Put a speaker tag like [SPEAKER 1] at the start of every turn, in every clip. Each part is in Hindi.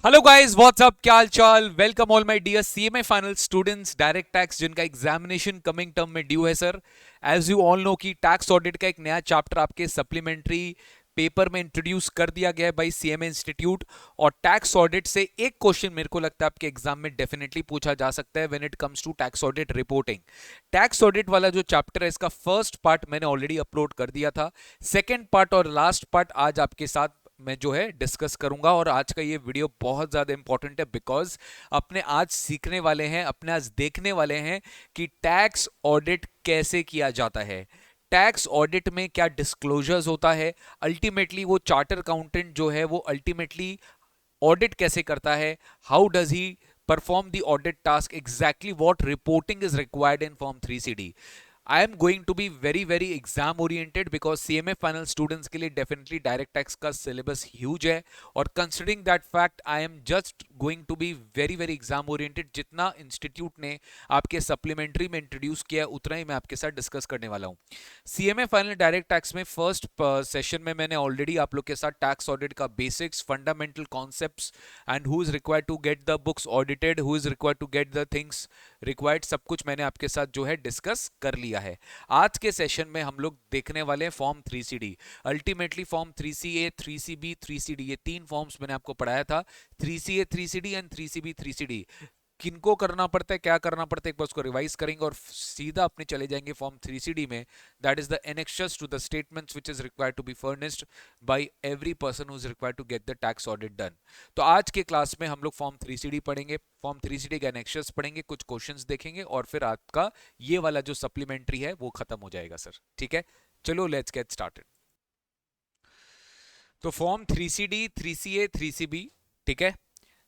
[SPEAKER 1] हेलो गाइस, व्हाट्स अप, क्या हाल चाल। Welcome all my dear CMA final students, direct tax जिनका एग्जामिनेशन कमिंग टर्म में ड्यू है sir. As you all know कि टैक्स ऑडिट का एक नया चैप्टर आपके सप्लीमेंट्री पेपर में इंट्रोड्यूस कर दिया गया है बाय सीएमए इंस्टीट्यूट। और टैक्स ऑडिट से एक क्वेश्चन मेरे को लगता है आपके एग्जाम में डेफिनेटली पूछा जा सकता है when it comes to tax audit reporting. Tax audit वाला जो चैप्टर है इसका फर्स्ट पार्ट मैंने ऑलरेडी अपलोड कर दिया था। सेकेंड पार्ट और लास्ट पार्ट आज आपके साथ मैं जो है डिस्कस करूंगा। और आज का ये वीडियो बहुत ज्यादा इंपॉर्टेंट है बिकॉज अपने आज सीखने वाले हैं, अपने आज देखने वाले हैं कि टैक्स ऑडिट कैसे किया जाता है, टैक्स ऑडिट में क्या डिस्क्लोजर्स होता है, अल्टीमेटली वो चार्टर अकाउंटेंट जो है वो अल्टीमेटली ऑडिट कैसे करता है, how does he perform the audit task, exactly what reporting is required in form 3CD। I am going to be very very exam oriented because CMA final students के लिए डेफिनेटली डायरेक्ट टैक्स का सिलेबस ह्यूज है। और considering that fact I am just going to be very very exam oriented. जितना इंस्टीट्यूट ने आपके सप्लीमेंट्री में इंट्रोड्यूस किया है उतना ही मैं आपके साथ डिस्कस करने वाला हूँ। सीएमए फाइनल डायरेक्ट टैक्स में फर्स्ट सेशन में मैंने ऑलरेडी आप लोग के साथ टैक्स ऑडिट का basics, fundamental concepts and who is required to get the books audited, who is required to get the things required, सब कुछ मैंने आपके साथ जो है डिस्कस कर लिया है। आज के सेशन में हम लोग देखने वाले हैं form 3CD। Ultimately form 3CA, 3CB, 3CD, ये तीन फॉर्म्स मैंने आपको पढ़ाया था। 3CA 3CD and 3CB 3CD किनको करना पड़ता है, क्या करना पड़ता है, एक बार उसको रिवाइज करेंगे और सीधा अपने चले जाएंगे फॉर्म 3CD में। That is the annexures to the statements which is required to be furnished by every person who is required to get the tax audit done. तो आज के क्लास में हम लोग फॉर्म 3CD पढ़ेंगे, फॉर्म 3CD के एनेक्शर्स पढ़ेंगे, कुछ क्वेश्चंस देखेंगे और फिर आपका ये वाला जो सप्लीमेंट्री है वो खत्म हो जाएगा सर। ठीक है, चलो लेट्स गेट स्टार्टेड। तो फॉर्म 3CD, 3CA, 3CB, ठीक है।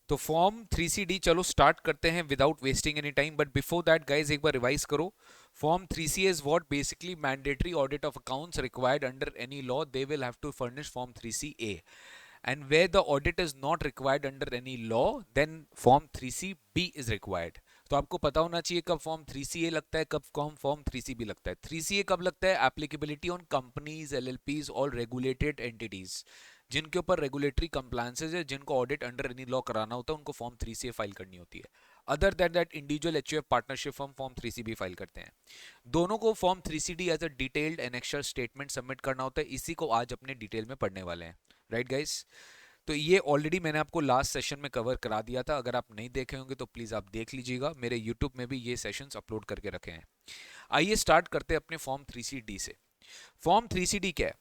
[SPEAKER 1] तो फॉर्म 3CD चलो स्टार्ट करते हैं without wasting any time. But before that guys एक बार रिवाइज करो। Form 3CA is what basically mandatory audit of accounts required under any law, they will have to furnish form 3CA। And where the audit is not required under any law, then form 3CB is required। तो आपको पता होना चाहिए कब फॉर्म 3CA लगता है, कब फॉर्म 3CB लगता है। 3CA कब लगता है? एप्लीकेबिलिटी ऑन कंपनीज, एलएलपीज और रेगुलेटेड एंटिटीज, जिनके ऊपर रेगुलेटरी कंप्लायंसेस है, जिनको ऑडिट अंडर एनी लॉ कराना होता है, उनको फॉर्म 3CA फाइल करनी होती है। Other than that individual HUF partnership form 3CB file करते हैं। दोनों को form 3CD as a detailed annexure statement submit करना होता है। इसी को आज अपने डिटेल में पढ़ने वाले हैं, राइट गाइस। तो ये ऑलरेडी मैंने आपको लास्ट सेशन में कवर करा दिया था, अगर आप नहीं देखे होंगे तो प्लीज़ आप देख लीजिएगा, मेरे यूट्यूब में भी ये सेशंस अपलोड करके रखे हैं। आइए स्टार्ट करते हैं अपने फॉर्म 3CD से। फॉर्म 3CD क्या है?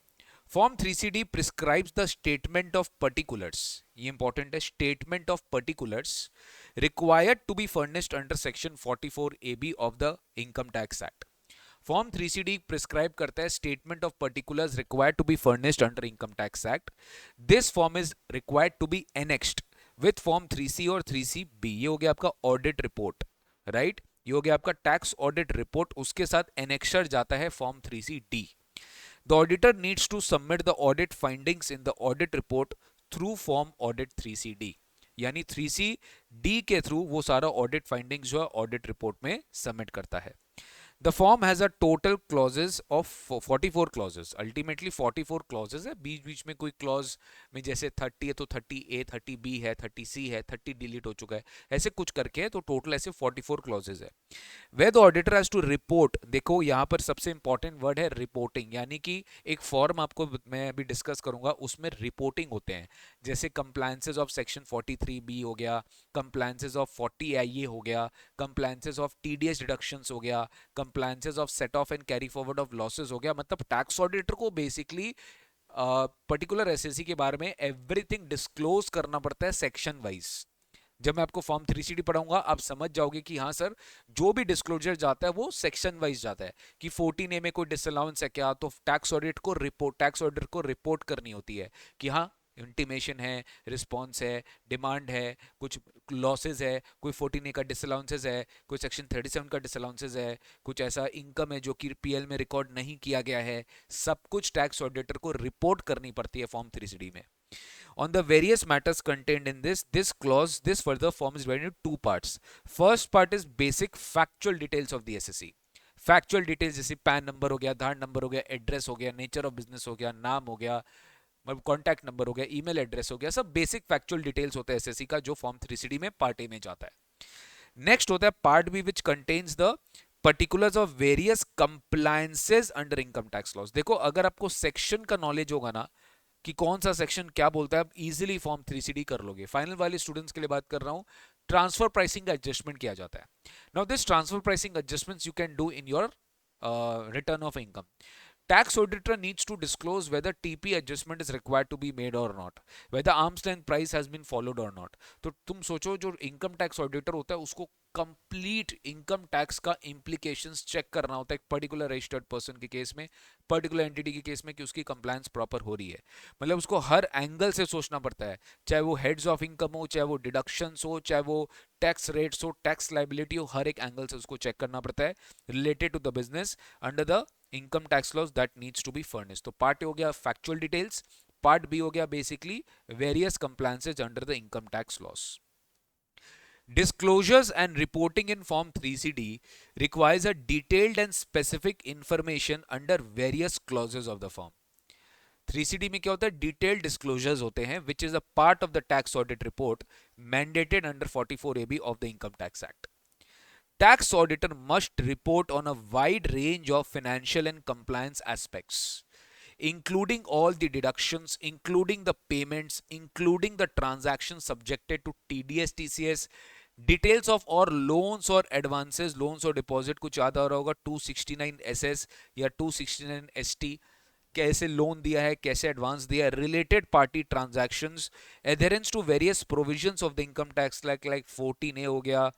[SPEAKER 1] Form 3CD prescribes the statement of particulars, ये इंपॉर्टेंट है, statement of particulars required to be furnished under section 44AB of the income tax act. Form 3CD prescribe करता है statement of particulars required to be furnished under income tax act. This form is required to be annexed with form 3C और 3CB। ये हो गया आपका ऑडिट रिपोर्ट, राइट। ये हो गया आपका टैक्स ऑडिट रिपोर्ट, उसके साथ एनेक्शर जाता है form 3CD। The auditor needs to submit the audit findings in the audit report through form audit 3CD, यानी 3CD के थ्रू वो सारा ऑडिट फाइंडिंग्स जो है ऑडिट रिपोर्ट में सबमिट करता है। The form has a total clauses of 44 clauses। Ultimately 44 clauses है, बीच बीच में कोई क्लॉज में जैसे 30 है तो 30A, 30B है, 30C है, 30 डिलीट हो चुका है, ऐसे कुछ करके है, तो टोटल ऐसे 44 clauses है। Where the auditor has to report, देखो यहाँ पर सबसे इंपॉर्टेंट वर्ड है रिपोर्टिंग, यानी कि एक फॉर्म आपको मैं अभी डिस्कस करूंगा उसमें रिपोर्टिंग होते हैं, जैसे कंप्लायंसेस ऑफ सेक्शन 43B हो गया, कंप्लायंसेस ऑफ 40IA हो गया, कंप्लायंसेस ऑफ TDS डिडक्शंस हो गया, compliances of set of and carry forward of losses हो गया। मतलब टैक्स ऑडिटर को बेसिकली पर्टिकुलर एसएससी के बारे में एवरीथिंग डिस्क्लोज करना पड़ता है सेक्शन वाइज। जब मैं आपको फॉर्म 3CD पढ़ाऊंगा आप समझ जाओगे कि हाँ सर, जो भी डिस्क्लोजर जाता है वो सेक्शन वाइज जाता है कि 14A में कोई डिसअलाउंस है क्या, तो टैक्स ऑडिट को रिपोर्ट, टैक्स ऑडिटर को रिपोर्ट करनी होती है कि हाँ इंटीमेशन है, रिस्पॉन्स है, डिमांड है, कुछ लॉसेज है, कोई 14A का डिसअलाउंसेज है, कोई सेक्शन 37 का डिसअलाउंसेज है, कुछ ऐसा इनकम है जो कि पीएल में रिकॉर्ड नहीं किया गया है, सब कुछ टैक्स ऑडिटर को रिपोर्ट करनी पड़ती है फॉर्म 3CD में। On the various matters contained in this further form is divided into two parts. First part is basic factual details of the SSC। Factual details जैसे पैन नंबर हो गया, आधार नंबर हो गया, एड्रेस हो गया, नेचर ऑफ बिजनेस हो गया, नाम हो गया, मतलब कॉन्टैक्ट नंबर हो गया, ईमेल एड्रेस हो गया, सब बेसिक फैक्चुअल डिटेल्स होता है एसएससी का जो फॉर्म 3CD में पार्ट ए में जाता है। नेक्स्ट होता है part B which contains the particulars of various compliances under income tax laws. देखो अगर आपको सेक्शन का नॉलेज होगा ना कि कौन सा सेक्शन क्या बोलता है, आप इजीली फॉर्म 3CD कर लोगे। फाइनल वाले स्टूडेंट्स के लिए बात कर रहा हूं, ट्रांसफर प्राइसिंग का एडजस्टमेंट किया जाता है। Now this transfer pricing adjustments you can do in your return of income. Tax auditor needs to disclose whether TP adjustment is required to be made or not, whether arm's length price has been followed or not। तो तुम सोचो जो इनकम टैक्स ऑडिटर होता है उसको कंप्लीट इनकम टैक्स का इम्प्लीकेशंस चेक करना होता है एक पर्टिकुलर रजिस्टर्ड पर्सन के केस में, पर्टिकुलर एंटिटी के केस में कि उसकी कंप्लायंस प्रॉपर हो रही है। मतलब उसको हर एंगल से सोचना पड़ता है, चाहे वो हेड्स ऑफ इनकम हो, चाहे वो डिडक्शंस हो, चाहे वो टैक्स रेट्स हो, टैक्स लाइबिलिटी हो, हर एक एंगल से उसको चेक करना पड़ता है related to the business under the income tax laws that needs to be furnished. तो पार्ट ए हो गया फैक्चुअल डिटेल्स, पार्ट बी हो गया basically various compliances under the income tax laws. Disclosures and reporting in Form 3CD requires a detailed and specific information under various clauses of the form। 3CD में क्या होता है, डिटेल्ड डिस्क्लोजर्स होते हैं विच is a part of the tax audit report mandated under 44AB of the income tax act. Tax auditor must report on a wide range of financial and compliance aspects, including all the deductions, including the payments, including the transactions subjected to TDS, TCS, details of और लोन्स और एडवांसेस, लोन्स और डिपॉजिट कुछ याद आ रहा होगा 269 SS या 269 ST, कैसे लोन दिया है, कैसे एडवांस दिया है, related party transactions, adherence to various provisions of the income tax like 14A हो गया,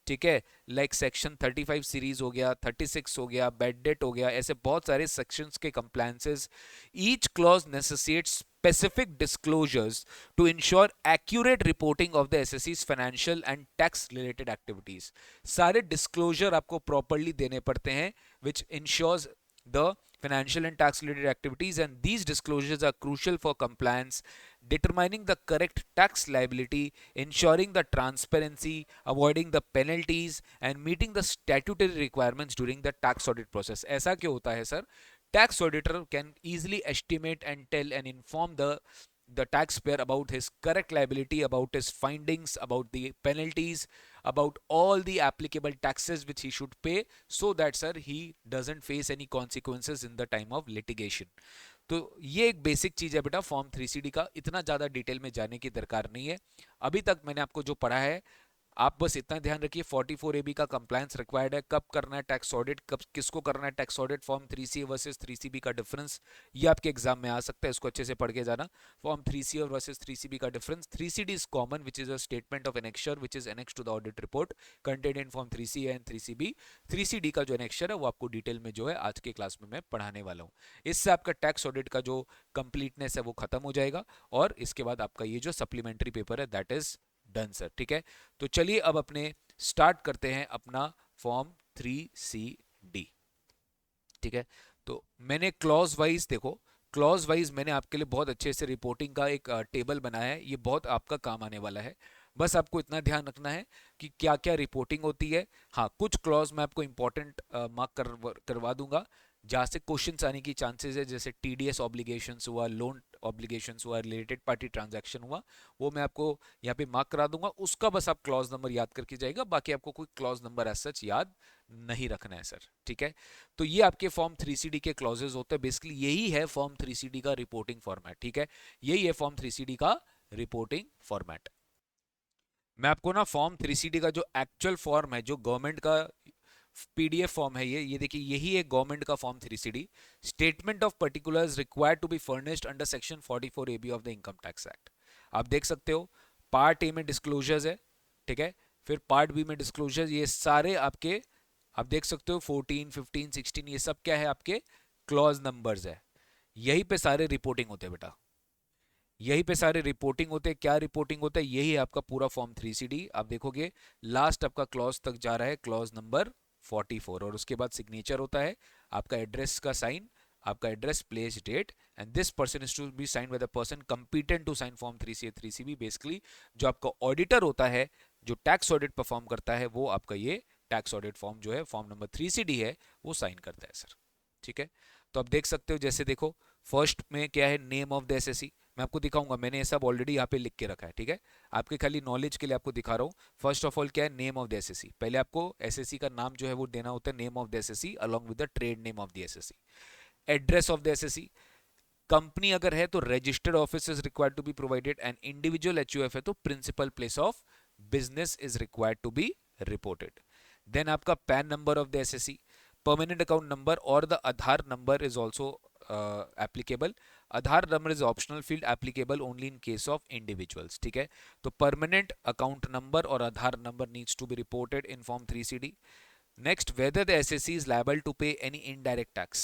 [SPEAKER 1] ठीक है, लाइक सेक्शन 35 सीरीज हो गया, 36 हो गया, बैड डेट हो गया, ऐसे बहुत सारे सेक्शंस के compliances. Each clause necessitates specific disclosures to ensure accurate reporting of the SSC's financial and tax related activities। सारे disclosure आपको properly देने पड़ते हैं which ensures the financial and tax related activities, and these disclosures are crucial for compliance, determining the correct tax liability, ensuring the transparency, avoiding the penalties and meeting the statutory requirements during the tax audit process। ऐसा क्यों होता है sir? Tax auditor can easily estimate and tell and inform the taxpayer about his correct liability, about his findings, about the penalties, about all the applicable taxes which he should pay, so that sir he doesn't face any consequences in the time of litigation। तो ये एक बेसिक चीज है बेटा फॉर्म 3CD का, इतना ज्यादा डिटेल में जाने की दरकार नहीं है। अभी तक मैंने आपको जो पढ़ा है आप बस इतना ध्यान रखिए 44AB का कंप्लायंस रिक्वायर्ड है, कब करना है टैक्स ऑडिट, कब किसको करना है tax audit, form 3CA versus 3CB का डिफरेंस, ये आपके एग्जाम में आ सकता है, इसको अच्छे से पढ़ के जाना। फॉर्म 3CA वर्सेस 3CB का difference, 3CD is common which is a statement of annexure which is annex to the audit report contained in form 3CA and 3CB। 3CD का जो एनेक्चर है वो आपको डिटेल में जो है आज के क्लास में मैं पढ़ाने वाला हूँ। इससे आपका टैक्स ऑडिट का जो कंप्लीटनेस है वो खत्म हो जाएगा और इसके बाद आपका ये जो सप्लीमेंट्री पेपर है दैट इज डन सर। ठीक है, तो चलिए अब अपने स्टार्ट करते हैं अपना फॉर्म 3CD। ठीक है, तो मैंने क्लॉज वाइज, देखो क्लॉज वाइज मैंने आपके लिए बहुत अच्छे से रिपोर्टिंग का एक टेबल बनाया है, ये बहुत आपका काम आने वाला है। बस आपको इतना ध्यान रखना है कि क्या क्या रिपोर्टिंग होती है। हाँ, कुछ क्लॉज मैं आपको इंपॉर्टेंट मार्क करवा दूंगा जहाँ से क्वेश्चंस आने की चांसेस है, जैसे TDS ऑब्लिगेशंस हुआ, लोन ऑब्लिगेशंस हुआ, रिलेटेड पार्टी ट्रांजैक्शन हुआ, वो मैं आपको यहाँ पे मार्क करा दूंगा। उसका बस आप क्लॉज नंबर याद करके जाएगा, बाकी आपको कोई क्लॉज नंबर एज सच याद नहीं रखना है सर। ठीक है, तो ये आपके फॉर्म 3CD के क्लॉजेज होते हैं, बेसिकली यही है फॉर्म 3CD का रिपोर्टिंग फॉर्मेट। ठीक है, यही है फॉर्म 3CD का रिपोर्टिंग फॉर्मेट। मैं आपको ना फॉर्म 3CD का जो एक्चुअल फॉर्म है, जो गवर्नमेंट का PDF फॉर्म है, ये देखिए, यही है गवर्नमेंट का form 3CD। Statement of particulars required to be furnished under section 44AB of the income tax act. आप देख सकते हो पार्ट ए में डिस्क्लोजर्स है, ठीक है, फिर पार्ट बी में डिस्क्लोजर्स, ये सारे आपके आप देख सकते हो 14, 15, 16, ये सब क्या है आपके क्लॉज नंबर्स है। यही पे सारे रिपोर्टिंग होते हैं बेटा, यही पे सारे रिपोर्टिंग होते हैं। क्या रिपोर्टिंग होता है, यही है आपका पूरा फॉर्म 3CD। आप देखोगे लास्ट आपका क्लॉज तक जा रहा है, क्लॉज नंबर 44, और उसके बाद सिग्नेचर होता है, आपका एड्रेस का साइन, आपका address, place, date, and this person is to be sign by the person competent to sign form 3CA 3CB। Basically जो आपका ऑडिटर होता है, जो टैक्स ऑडिट परफॉर्म करता है, वो आपका ये टैक्स ऑडिट फॉर्म जो है फॉर्म नंबर 3CD है वो साइन करता है सर। ठीक है, तो आप देख सकते हो, जैसे देखो फर्स्ट में क्या है, नेम ऑफ द एसएससी, मैं आपको दिखाऊंगा, मैंने ये सब ऑलरेडी यहाँ पे लिख के रखा है, ठीक है, आपके खाली नॉलेज के लिए आपको दिखा रहा हूँ। फर्स्ट ऑफ ऑल क्या है, नेम ऑफ द एसएससी, पहले आपको एसएससी का नाम जो है वो देना होता है, name of the SSC along with the trade name of the SSC. Address of the SSC, company अगर है तो registered office is required to be provided, and individual HUF है तो principal place of business is required to be reported. Then आपका PAN number of the SSC, permanent account number or the Aadhaar number is also applicable. Aadhaar number is optional field, applicable only in case of individuals, ठीक है। तो permanent account number और Aadhaar number needs to be reported in form 3CD. Next, whether the SSC is liable to pay any indirect tax.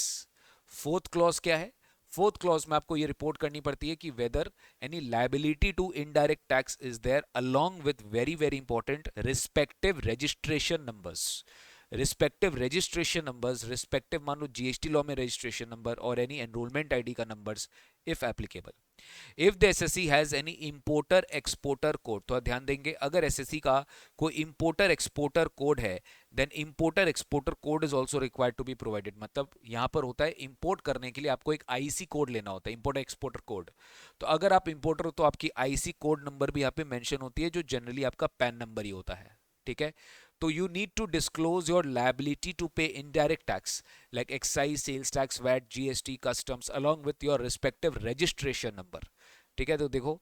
[SPEAKER 1] Fourth clause क्या है, फोर्थ क्लॉज में आपको ये रिपोर्ट करनी पड़ती है कि whether any liability to indirect tax is there along with very very important respective registration numbers, respective registration numbers, respective मान लो जीएसटी लॉ में रजिस्ट्रेशन नंबर और एनी एनरोलमेंट आईडी का numbers if applicable. If the assessee has any importer exporter code, तो ध्यान देंगे अगर एसएससी का कोई इंपोर्टर एक्सपोर्टर कोड है, then importer exporter code is also required to be provided. मतलब यहां पर होता है इंपोर्ट करने के लिए आपको एक आईसी कोड लेना होता है, इंपोर्टर एक्सपोर्टर कोड। तो अगर आप इंपोर्टर हो तो आपकी आईसी कोड नंबर भी यहाँ पे मेंशन होती है, जो जनरली आपका पैन नंबर ही होता है, ठीक है। तो you need to disclose your liability to pay indirect tax like excise, sales tax, VAT, GST, customs along with your respective registration number, ठीक है। तो देखो,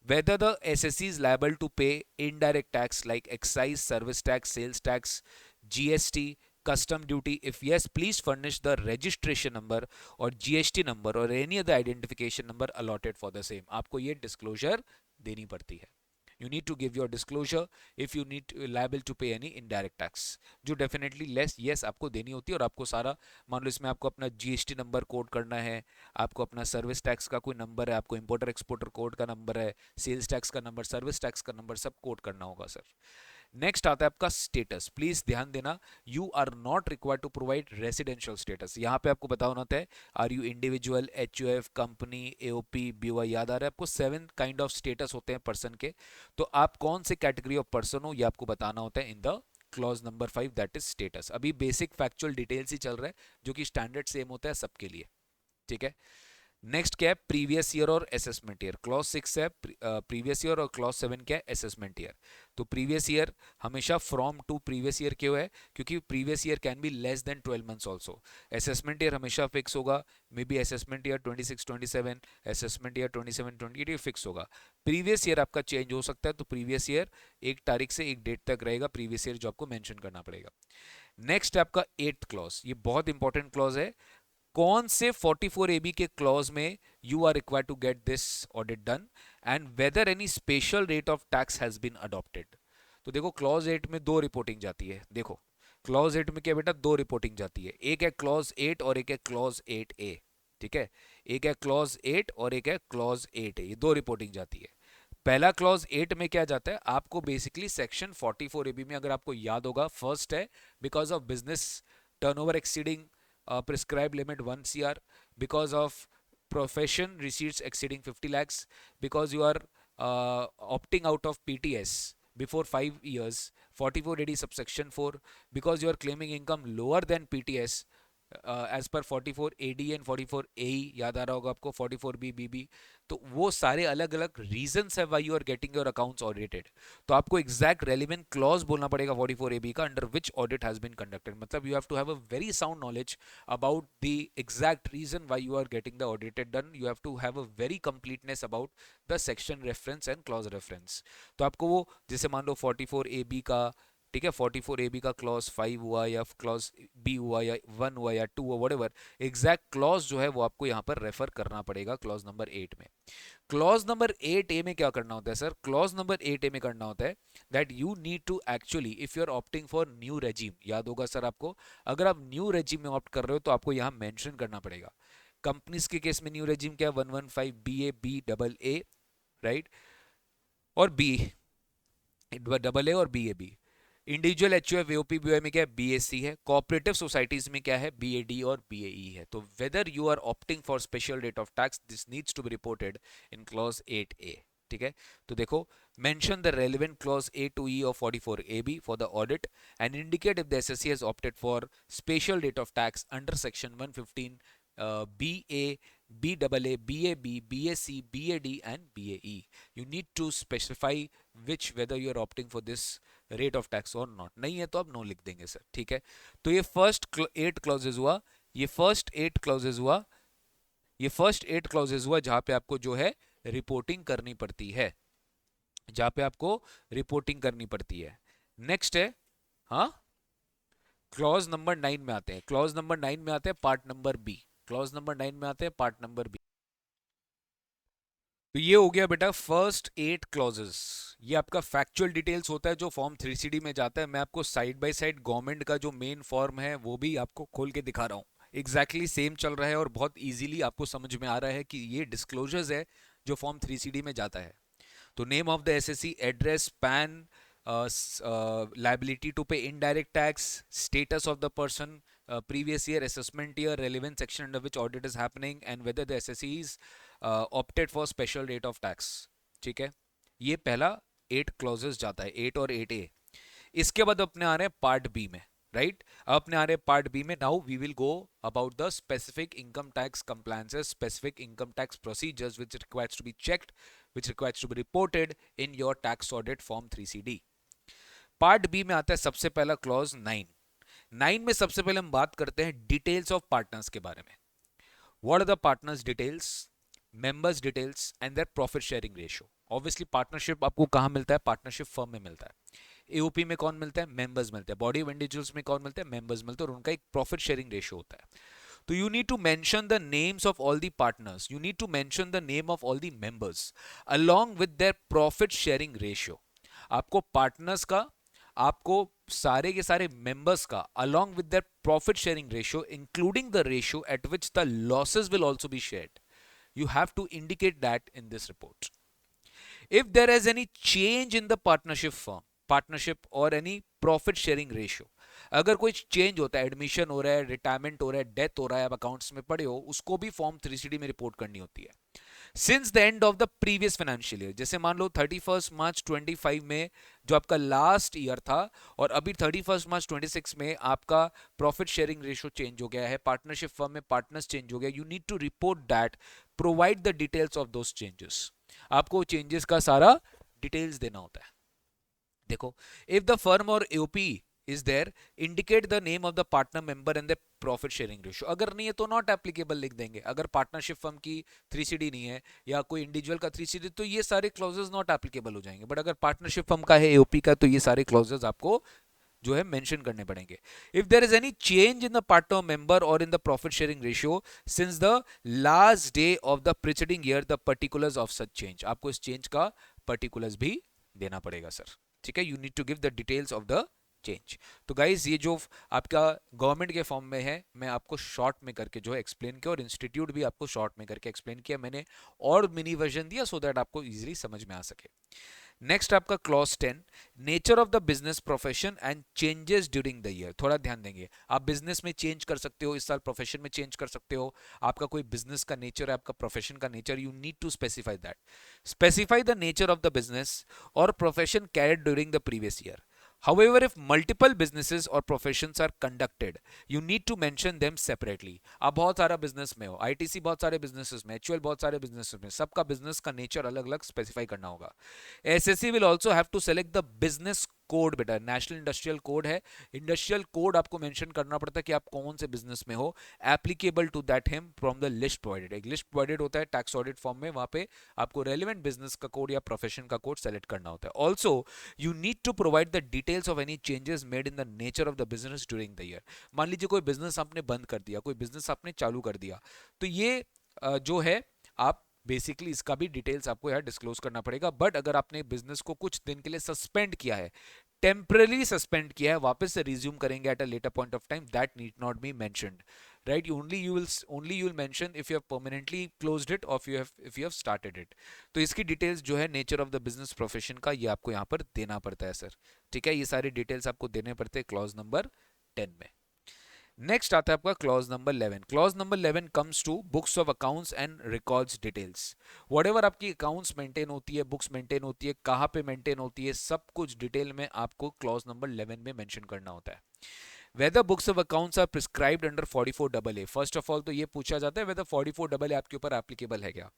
[SPEAKER 1] whether the SSC is liable to pay indirect tax like excise, service tax, sales tax, GST, custom duty, if yes, please furnish the registration number or GST number or any other identification number allotted for the same। आपको ये disclosure देनी पड़ती है। You need to give your disclosure if you need liable to pay any indirect tax, जो definitely less yes आपको देनी होती है। और आपको सारा, मान लो इसमें आपको अपना जीएसटी नंबर कोड करना है, आपको अपना सर्विस टैक्स का कोई नंबर है, आपको इंपोर्टर एक्सपोर्टर कोड का नंबर है, सेल्स टैक्स का नंबर, सर्विस टैक्स का नंबर, सब कोड करना होगा सर। नेक्स्ट आता है आपका स्टेटस, प्लीज ध्यान देना, you are not required to provide residential status. यहाँ पे आपको बताना होता है are you individual, HUF, company, AOP, BOI, याद आ रहा है आपको 7 काइंड ऑफ स्टेटस होते हैं पर्सन के। तो आप कौन से कैटेगरी ऑफ पर्सन हो ये आपको बताना होता है in the clause number 5, that is status. अभी बेसिक फैक्चुअल डिटेल्स ही चल रहा है जो कि स्टैंडर्ड सेम होता है सबके लिए, ठीक है। नेक्स्ट क्या है, प्रीवियस ईयर और असेसमेंट ईयर। क्लॉज 6 है प्रीवियस ईयर और क्लॉज 7 क्या है, असेसमेंट ईयर। तो प्रीवियस ईयर हमेशा फ्रॉम टू प्रीवियस ईयर क्यों है, क्योंकि previous year can be less than 12 months also. Assessment year हमेशा फिक्स होगा, may be assessment year 26-27, assessment year 27-28 fix होगा। प्रीवियस ईयर आपका चेंज हो सकता है, तो प्रीवियस ईयर एक तारीख से एक डेट तक रहेगा प्रीवियस ईयर, जो आपको मेंशन करना पड़ेगा। नेक्स्ट आपका 8th क्लॉज, ये बहुत इंपॉर्टेंट क्लॉज है। कौन से 44AB के क्लॉज में you are required to get this audit done and whether any special rate of tax has been adopted. तो देखो क्लॉज 8 में दो रिपोर्टिंग जाती है। देखो क्लॉज 8 में क्या बेटा, दो रिपोर्टिंग जाती है, एक है क्लॉज 8 और एक है क्लॉज 8A, ठीक है। एक है क्लॉज 8 और एक है क्लॉज 8A, ये दो रिपोर्टिंग जाती है। पहला क्लॉज 8 में क्या जाता है, आपको बेसिकली सेक्शन 44AB में अगर आपको याद होगा, फर्स्ट है because of business turnover exceeding prescribed limit 1 CR, because of profession receipts exceeding 50 lakhs, because you are opting out of PTS before 5 years, 44AD subsection 4, because you are claiming income lower than PTS as per 44AD and 44AE, याद आ रहा होगा आपको, 44B BB। तो वो सारे अलग अलग रीजंस है why you are getting your accounts audited. तो आपको एग्जैक्ट रेलिवेंट क्लॉज बोलना पड़ेगा 44AB का, under which audit has been conducted. मतलब you have to have a very sound knowledge about the exact reason why you are getting the audited done. You have to have a very completeness about the section reference and clause reference. तो आपको वो, जैसे मान लो 44AB का, ठीक है, 44AB का क्लॉज 5 हुआ या क्लॉज बी हुआ या 1 हुआ या 2 हुआ, व्हाटएवर, एग्जैक्ट क्लॉज जो है वो आपको यहाँ पर रेफर करना पड़ेगा क्लॉज नंबर 8 में। क्लॉज नंबर 8A में क्या करना होता है सर, क्लॉज नंबर 8A में करना होता है that you need to actually, if you are opting for new regime, याद होगा सर आपको, अगर आप न्यू रेजिम में ऑप्ट कर रहे हो तो आपको यहाँ मेंशन करना पड़ेगा। कंपनीज के केस में न्यू रेजिम क्या है, 115BA BAA, राइट, और बी डबल ए और BAB। Individual HUF AOP BOI में क्या है, BAC है। कोऑपरेटिव सोसाइटीज में क्या है, BAD और BAE है। तो whether you are opting for special rate of tax, this needs to be reported in clause 8A, ठीक है। तो देखो, mention the relevant clause A to E of 44AB for the audit and indicate if the assessee has opted for special rate of tax under section 115BA BAA, BAB, BAC, BAD and BAE. You need to specify which whether you are opting for this rate of tax or not. नहीं है तो आप नो लिख देंगे सर, ठीक है। तो ये फर्स्ट 8 क्लॉजेज हुआ, ये फर्स्ट 8 क्लॉजेज हुआ, ये फर्स्ट 8 क्लॉजेज हुआ जहां पे आपको जो है रिपोर्टिंग करनी पड़ती है, जहां पे आपको रिपोर्टिंग करनी पड़ती है। नेक्स्ट है, हाँ, क्लॉज नंबर 9 में आते हैं, क्लॉज नंबर 9 में आते हैं part number B, clause number 9 में आते हैं पार्ट नंबर बी। तो ये हो गया बेटा फर्स्ट 8 क्लॉजेस। ये आपका फैक्चुअल डिटेल्स होता है जो फॉर्म 3CD में जाता है। मैं आपको साइड बाय साइड गवर्नमेंट का जो मेन फॉर्म है वो भी आपको खोल के दिखा रहा हूँ, एग्जैक्टली सेम चल रहा है और बहुत इजीली आपको समझ में आ रहा है कि ये डिस्क्लोजर्स है जो फॉर्म 3CD में जाता है। तो name of the SSC, address, pan, liability to pay indirect tax, status of the person, previous year, assessment year, relevant section under which audit is happening, and whether the SSE is opted for special rate of tax। ठीक है, ये पहला 8 क्लॉजेस जाता है, 8 और 8A। इसके बाद अपने आ रहे हैं पार्ट बी में, राइट। अब अपने आ रहे हैं पार्ट बी में। Now we will go about the specific income tax compliances, specific income tax procedures which requires to be checked, which requires to be reported in your tax audit form 3CD। Part B में आता है सबसे पहला क्लॉज 9। 9 में सबसे पहले हम बात करते हैं डिटेल्स ऑफ पार्टनर्स के बारे में। What are the partners details, members details and their profit sharing ratio. Obviously partnership आपको कहां मिलता है, पार्टनरशिप फर्म में मिलता है। एओपी में कौन मिलता है, मेंबर्स मिलते हैं। बॉडी ऑफ इंडिविजुअल्स में कौन मिलता है, मेंबर्स मिलते हैं, और उनका एक प्रॉफिट शेयरिंग रेशियो होता है। तो you need to mention the names of all the partners, you need to mention the name of all the members along with their profit sharing ratio. आपको पार्टनर्स का, आपको सारे के सारे मेंबर्स का along with their profit sharing ratio including the ratio at which the losses will also be shared, you have to indicate that in this report। if there is any change in the partnership firm, partnership or any profit sharing ratio, अगर कोई चेंज होता है, एडमिशन हो रहा है, रिटायरमेंट हो रहा है, डेथ हो रहा है, आप अकाउंट्स में पड़े हो, उसको भी फॉर्म 3CD में रिपोर्ट करनी होती है since the end of the previous financial year. जैसे मान लो 31 मार्च 25 में जो आपका लास्ट ईयर था, और अभी 31 मार्च 26 में आपका प्रॉफिट शेयरिंग रेशियो चेंज हो गया है, पार्टनरशिप फर्म में पार्टनर्स चेंज हो गया, you need to report that, provide the details of those changes. आपको चेंजेस का सारा डिटेल्स देना होता है। देखो, इफ द फर्म और AOP is there, indicate the name of the partner member and the profit sharing ratio। अगर नहीं है तो नॉट एप्लीकेबल लिख देंगे। अगर पार्टनरशिप फर्म की 3CD नहीं है या कोई इंडिविजुअल का 3CD, तो ये सारे क्लॉजेस नॉट एप्लीकेबल हो जाएंगे। बट अगर पार्टनरशिप फर्म का है, एओपी का, तो ये सारे क्लॉजेस आपको जो है मेंशन करने पड़ेंगे। If there is any change in the partner member और in the profit sharing ratio since the last day of the preceding year, the particulars of such change. आपको इस चेंज का पर्टिकुलर्स भी देना पड़ेगा सर, ठीक है। You need to give the details of the change. तो गाइज ये जो आपका गवर्नमेंट के फॉर्म में है, मैं आपको शॉर्ट में करके जो है एक्सप्लेन किया, और इंस्टीट्यूट भी आपको शॉर्ट में करके एक्सप्लेन किया मैंने, और मिनी वर्जन दिया सो दैट आपको इजीली समझ में आ सके। नेक्स्ट आपका clause 10, nature of the business profession and changes during the year. थोड़ा ध्यान देंगे, आप बिजनेस में चेंज कर सकते हो, इस साल प्रोफेशन में चेंज कर सकते हो। आपका कोई बिजनेस का नेचर है, आपका प्रोफेशन का nature, you need to specify that. Specify the nature of the business और profession carried during the previous year. However, if multiple businesses or professions are conducted, you need to mention them separately। आप बहुत सारा बिजनेस में हो, आईटीसी बहुत सारे बिजनेसेस में, एचयूएल बहुत सारे बिजनेसेस में, सबका बिजनेस का नेचर अलग अलग स्पेसिफाई करना होगा। Assessee will also have to select the business code. बेटा नेशनल इंडस्ट्रियल कोड है, इंडस्ट्रियल कोड आपको मेंशन करना पड़ता है कि आप कौन से बिजनेस में हो, applicable to that him from the list provided. एक लिस्ट प्रोवाइडेड होता है टैक्स ऑडिट फॉर्म में, वहां पे आपको रेलिवेंट बिजनेस का कोड या प्रोफेशन का कोड सेलेक्ट करना होता है। Also you need to provide the details of any changes made in the nature of the business during the year. मान लीजिए कोई बिजनेस आपने बंद कर दिया, कोई बिजनेस आपने चालू कर दिया, तो ये जो है आप बेसिकली इसका भी डिटेल्स आपको यहाँ डिस्क्लोज करना पड़ेगा। बट अगर आपने बिजनेस को कुछ दिन के लिए सस्पेंड किया है, टेम्पररी सस्पेंड किया है, वापस से रिज्यूम करेंगे at a later point of time, that need not be mentioned, right. only you will mention if you have permanently closed it or if you have started it। तो इसकी डिटेल्स जो है nature of the business profession का, ये आपको यहाँ पर देना पड़ता है सर, ठीक है। ये सारी डिटेल्स आपको देने पड़ते हैं क्लॉज नंबर 10 में। नेक्स्ट आता है आपका clause number 11। Clause number 11 comes to books of accounts and records details. Whatever आपकी अकाउंट्स मेंटेन होती है, बुक्स मेंटेन होती है, कहाँ पे मेंटेन होती है, सब कुछ डिटेल में आपको क्लॉज नंबर 11 में मेंशन करना होता है। whether books of accounts are prescribed under 44AA. First of all तो ये पूछा जाता है whether 44AA आपके ऊपर एप्लीकेबल है क्या.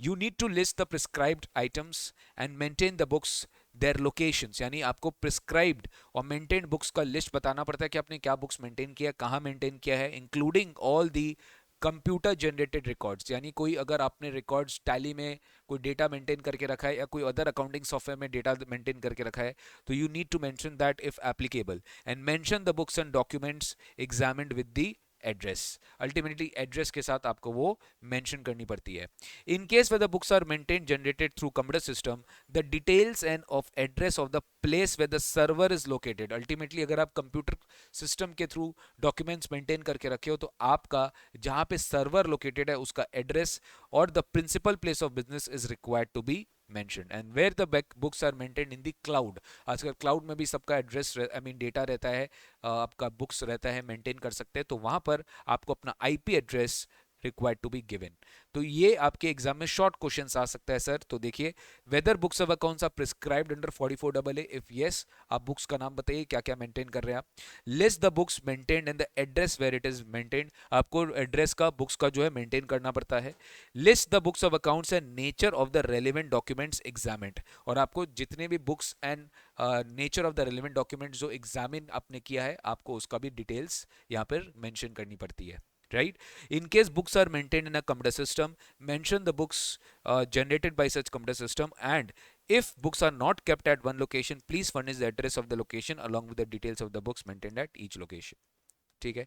[SPEAKER 1] You need to list the prescribed items and maintain the books their locations. यानी आपको prescribed और maintained books का लिस्ट बताना पड़ता है कि आपने क्या बुक्स मेंटेन किया, कहाँ मेंटेन किया है, including all the computer generated records. यानी कोई अगर आपने रिकॉर्ड्स टैली में कोई डेटा मेंटेन करके रखा है या कोई अदर अकाउंटिंग सॉफ्टवेयर में डेटा मेंटेन करके रखा है, तो you need to mention that if applicable and mention the books and documents examined with the address. Ultimately address के साथ आपको वो मेंशन करनी पड़ती है. In case where the books are maintain generated through computer system, the details and of address of the place where the server is located. Ultimately अगर आप कंप्यूटर सिस्टम के थ्रू डॉक्यूमेंट्स मेंटेन करके रखे हो तो आपका जहां पे सर्वर लोकेटेड है उसका एड्रेस और the principal place of business is required to be mentioned. And where the books are maintained in the cloud. आजकल क्लाउड में भी सबका एड्रेस आई मीन डेटा रहता है, आपका बुक्स रहता है, मेंटेन कर सकते हैं, तो वहां पर आपको अपना IP address required to be given. तो ये आपके एग्जाम में शॉर्ट क्वेश्चंस आ सकता है सर. तो देखिए, whether books of accounts are prescribed under 44AA. If yes, आप बुक्स का नाम बताइए क्या क्या मेंटेन कर रहे हैं आप. List the books maintained and the address where it is maintained. आपको एड्रेस का बुक्स का जो है मेंटेन करना पड़ता है. List the books of accounts and nature of the relevant documents examined. और आपको जितने भी books and nature of the relevant documents जो एग्जामिन आपने किया है, आपको उसका भी डिटेल्स यहाँ पर मेंशन करनी पड़ती है. Right? In case books are maintained in a computer system, mention the books generated by such computer system, and if books are not kept at one location, please furnish the address of the location along with the details of the books maintained at each location. ठीक है.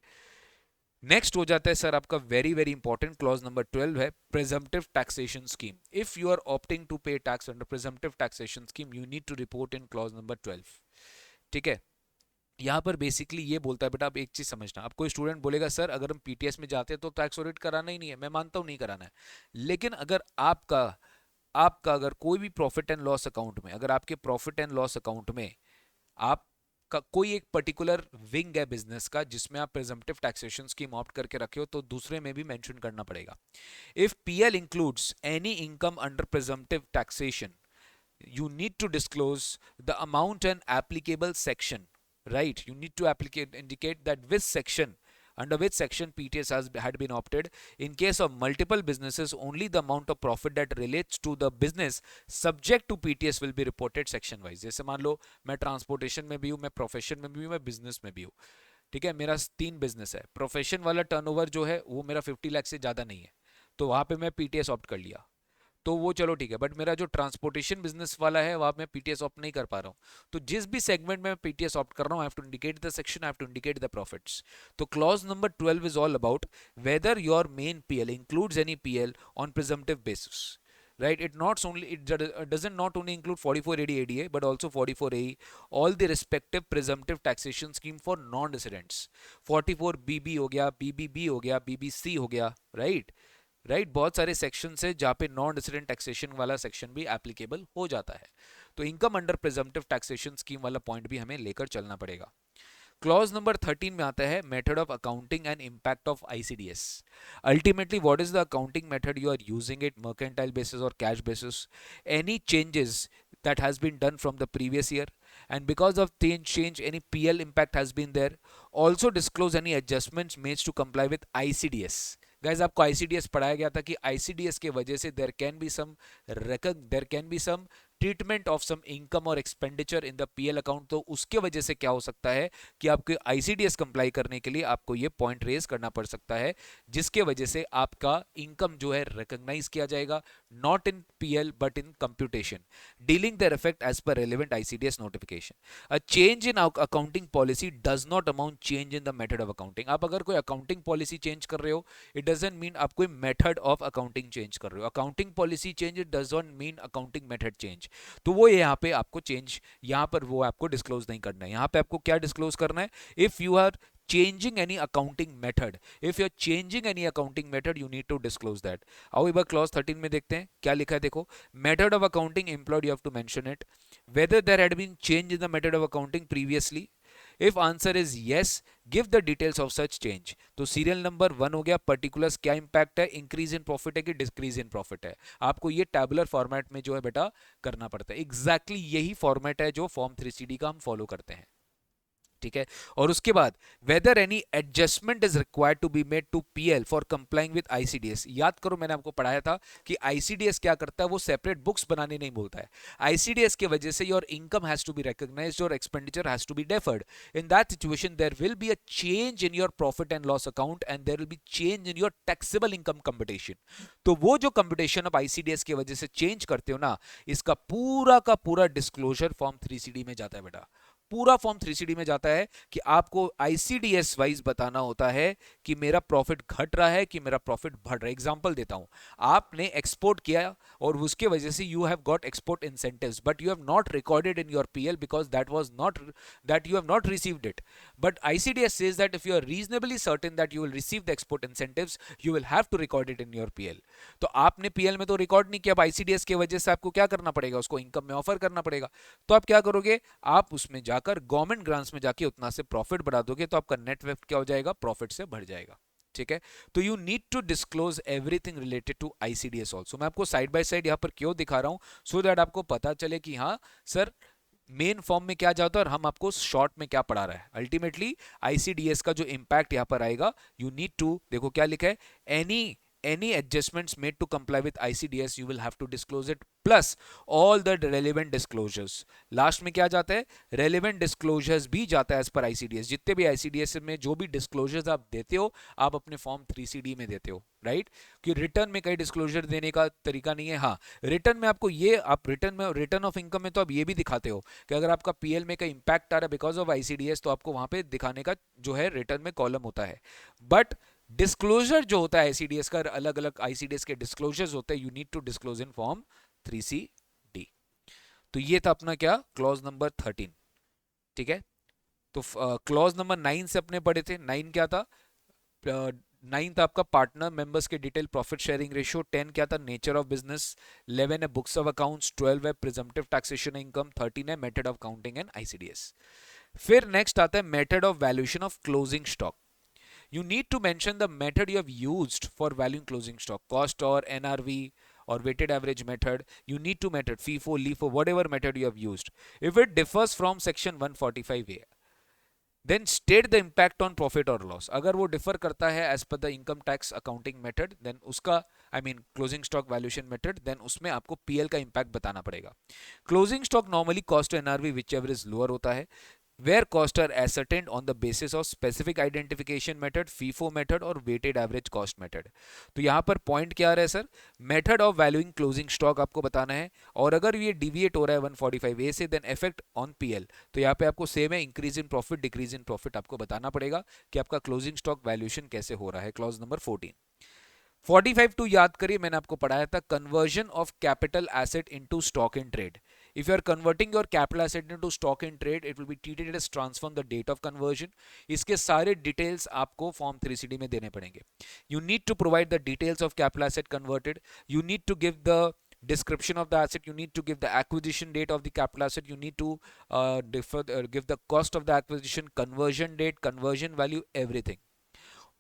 [SPEAKER 1] नेक्स्ट हो जाता है सर आपका very very important clause number 12 है presumptive taxation scheme. If you are opting to pay tax under presumptive taxation scheme, you need to report in clause number 12. ठीक है. यहाँ पर बेसिकली ये बोलता है, बेटा आप एक चीज समझना. अब कोई स्टूडेंट बोलेगा सर अगर हम पीटीएस में जाते हैं तो टैक्स ऑडिट कराना ही नहीं है. मैं मानता हूँ नहीं कराना है, लेकिन अगर आपका आपका अगर कोई भी प्रॉफिट एंड लॉस अकाउंट में, अगर आपके प्रॉफिट एंड लॉस अकाउंट में आप का कोई एक पर्टिकुलर विंग है बिजनेस का जिसमें आप प्रिजम्पटिव टैक्सेशन स्कीम ऑप्ट करके रखे हो, तो दूसरे में भी मेंशन करना पड़ेगा. If PL includes any income under presumptive taxation, you need to disclose the amount and applicable section. Right, you need to indicate that which section, under which section PTS had been opted. In case of multiple businesses, only the amount of profit that relates to the business subject to PTS will be reported section wise. जैसे मान लो मैं ट्रांसपोर्टेशन में भी हूँ, मैं प्रोफेशन में भी हूँ, मैं बिजनेस में भी हूँ. ठीक है, मेरा 3 बिजनेस है. प्रोफेशन वाला टर्नओवर जो है वो मेरा 50 लाख से ज़्यादा नहीं है, तो वहाँ पे मैं पीटीएस ऑप्ट कर लिया, तो वो चलो ठीक है. बट मेरा जो ट्रांसपोर्टेशन बिजनेस वाला है वहां मैं पीटीएस ऑप्ट नहीं कर पा रहा हूँ. तो जिस भी सेगमेंट में पीटीएस ऑप्ट कर रहा हूँ, I have to indicate the section, I have to indicate the profits. तो clause number 12 is all about whether your main PL includes any PL on presumptive basis. Right, it doesn't not only include 44AD ADA but also 44AE, all the respective presumptive taxation scheme for non-residents. 44BB हो गया, BBB हो गया, BBC हो गया. राइट, बहुत सारे सेक्शन है जहाँ पे नॉन रेसिडेंट टैक्सेशन वाला सेक्शन भी एप्लीकेबल हो जाता है. तो income under presumptive taxation scheme वाला पॉइंट भी हमें लेकर चलना पड़ेगा. क्लॉज नंबर 13 में आता है method of accounting and impact of ICDS. Ultimately what is the accounting method you are using it, mercantile basis और cash basis. Any changes that has been done from the previous year, and because of change any PL impact has been there. Also disclose any adjustments made to comply with ICDS. Guys, आपको ICDS पढ़ाया गया था कि ICDS के वजह से there can be some treatment of some income और expenditure in the PL account. तो उसके वजह से क्या हो सकता है कि आपके आईसीडीएस कंप्लाई करने के लिए आपको ये पॉइंट रेज करना पड़ सकता है, जिसके वजह से आपका इनकम जो है रिकॉग्नाइज किया जाएगा, not in PL but in computation, dealing their effect as per relevant ICDS notification. A change in accounting policy does not amount change in the method of accounting. आप अगर कोई अकाउंटिंग पॉलिसी चेंज कर रहे हो, इट डजंट मीन आप कोई मेथड ऑफ अकाउंटिंग चेंज कर रहे हो. Accounting policy change it does not mean accounting method change. तो वो यहाँ पे आपको चेंज, यहाँ पर वो आपको डिस्क्लोज नहीं करना है. यहाँ पे आपको क्या डिस्क्लोज करना है, if you are changing any accounting method, if you're changing any accounting method, you need to disclose that. आओ एक बार clause 13 में देखते हैं क्या लिखा है. देखो, method of accounting employed, you have to mention it, whether there had been change in the method of accounting previously. If answer is yes, give the details of such change. तो सीरियल नंबर 1 हो गया, पर्टिकुलर्स क्या इंपैक्ट है, इंक्रीज इन प्रॉफिट है कि डिक्रीज इन प्रॉफिट है. आपको ये टैबुलर फॉर्मेट में जो है बेटा करना पड़ता है. एग्जैक्टली यही फॉर्मेट है जो फॉर्म 3CD का हम फॉलो करते हैं. ठीक है। और उसके बाद whether any adjustment is required to be made to PL for complying with ICDS. याद करो मैंने आपको पढ़ाया था कि आईसीडीएस क्या करता है, वो सेपरेट बुक्स बनाने नहीं बोलता है। आईसीडीएस की वजह से your income has to be recognised और expenditure has to be deferred. In that situation there will be a change in your profit and loss account and there will be change in your taxable income computation. तो वो जो कंप्यूटेशन आप आईसीडीएस की वजह से चेंज करते हो ना, इसका पूरा का पूरा डिस्क्लोजर फॉर्म 3CD में जाता है बेटा। पूरा फॉर्म 3CD में जाता है कि आपको आईसीडीएस वाइज बताना होता है कि मेरा प्रॉफिट घट रहा है कि मेरा प्रॉफिट बढ़ रहा है। एग्जांपल देता हूं, आपने एक्सपोर्ट किया और उसके वजह से you have got export incentives but you have not recorded in your PL because that you have not received it. But ICDS says that if you are reasonably certain that you will receive the export incentives you will have to record it in your PL. तो आपने पीएल में तो रिकॉर्ड नहीं किया, आईसीडीएस की वजह से आपको क्या करना पड़ेगा, उसको इनकम में ऑफर करना पड़ेगा। तो आप क्या करोगे, आप उसमें जाकर गवर्नमेंट ग्रांट्स में जाके उतना से प्रॉफिट बढ़ा दोगे तो आपका नेट वर्थ क्या हो जाएगा, प्रॉफिट से बढ़ जाएगा। ठीक है, तो you need to disclose everything related to ICDS also. मैं आपको साइड बाय साइड यहां पर क्यों दिखा रहा हूं, सो दैट आपको पता चले कि हाँ सर मेन फॉर्म में क्या जाता है और हम आपको शॉर्ट में क्या पढ़ा रहा है। अल्टीमेटली आईसीडीएस का जो इंपैक्ट यहां पर आएगा, यू नीड टू, देखो क्या लिखा है, any adjustments made to comply with ICDS you will have to disclose it plus all the relevant disclosures। Last में क्या जाता है, relevant disclosures भी जाता है as per ICDS। जितने भी ICDS में जो भी disclosures आप देते हो आप अपने फॉर्म 3CD में देते हो, राइट। कि रिटर्न में कई डिस्क्लोजर देने का तरीका नहीं है। हाँ, रिटर्न में आपको ये, आप रिटर्न में, रिटर्न ऑफ इनकम में तो आप ये भी दिखाते हो कि अगर आपका पीएल में कई इंपैक्ट आ रहा है बिकॉज ऑफ आईसीडीएस तो आपको वहां पे दिखाने का जो है रिटर्न में कॉलम होता है। बट डिस्क्लोजर जो होता है आईसीडीएस का, अलग अलग आईसीडीएस के डिस्क्लोजर्स होते हैं, you need to disclose in form 3CD। तो ये था अपना क्या, क्लॉज नंबर 13। ठीक है, तो क्लॉज नंबर 9 से अपने पढ़े थे। 9 क्या था, 9 था आपका पार्टनर मेंबर्स के डिटेल प्रॉफिट शेयरिंग रेशियो। 10 क्या था, नेचर ऑफ बिजनेस। 11 है बुक्स ऑफ अकाउंट्स। 12 है प्रिजम्पटिव टैक्सेशन इनकम। 13 है method of counting and ICDS. फिर नेक्स्ट आता है method of valuation of closing stock. You need to mention the method you have used for valuing closing stock, cost or NRV or weighted average method. You need to method FIFO, LIFO, whatever method you have used. If it differs from section 145A, then state the impact on profit or loss. अगर वो differ करता है as per the income tax accounting method, then उसका closing stock valuation method, then उसमें आपको PL का impact बताना पड़ेगा। Closing stock normally cost to NRV whichever is lower होता है, where costs are ascertained on the basis of specific identification method, FIFO method और weighted average cost method। तो यहाँ पर पॉइंट क्या आ रहा है sir, method of valuing closing stock आपको बताना है, और अगर ये डिविएट हो रहा है 145A से देन इफेक्ट ऑन पीएल। तो यहाँ पे आपको सेम है, increase in profit decrease in profit आपको बताना पड़ेगा कि आपका क्लोजिंग स्टॉक वैल्यूएशन कैसे हो रहा है। Clause number 14। 45 टू याद करिए, मैंने आपको पढ़ाया था, conversion of capital asset into stock in trade. If you are converting your capital asset into stock in trade, it will be treated as transfer on the date of conversion। इसके सारे डिटेल्स आपको फॉर्म 3CD में देने पड़ेंगे। You need to provide the details of capital asset converted। You need to give the description of the asset। You need to give the acquisition date of the capital asset। You need to give the cost of the acquisition, conversion date, conversion value, everything।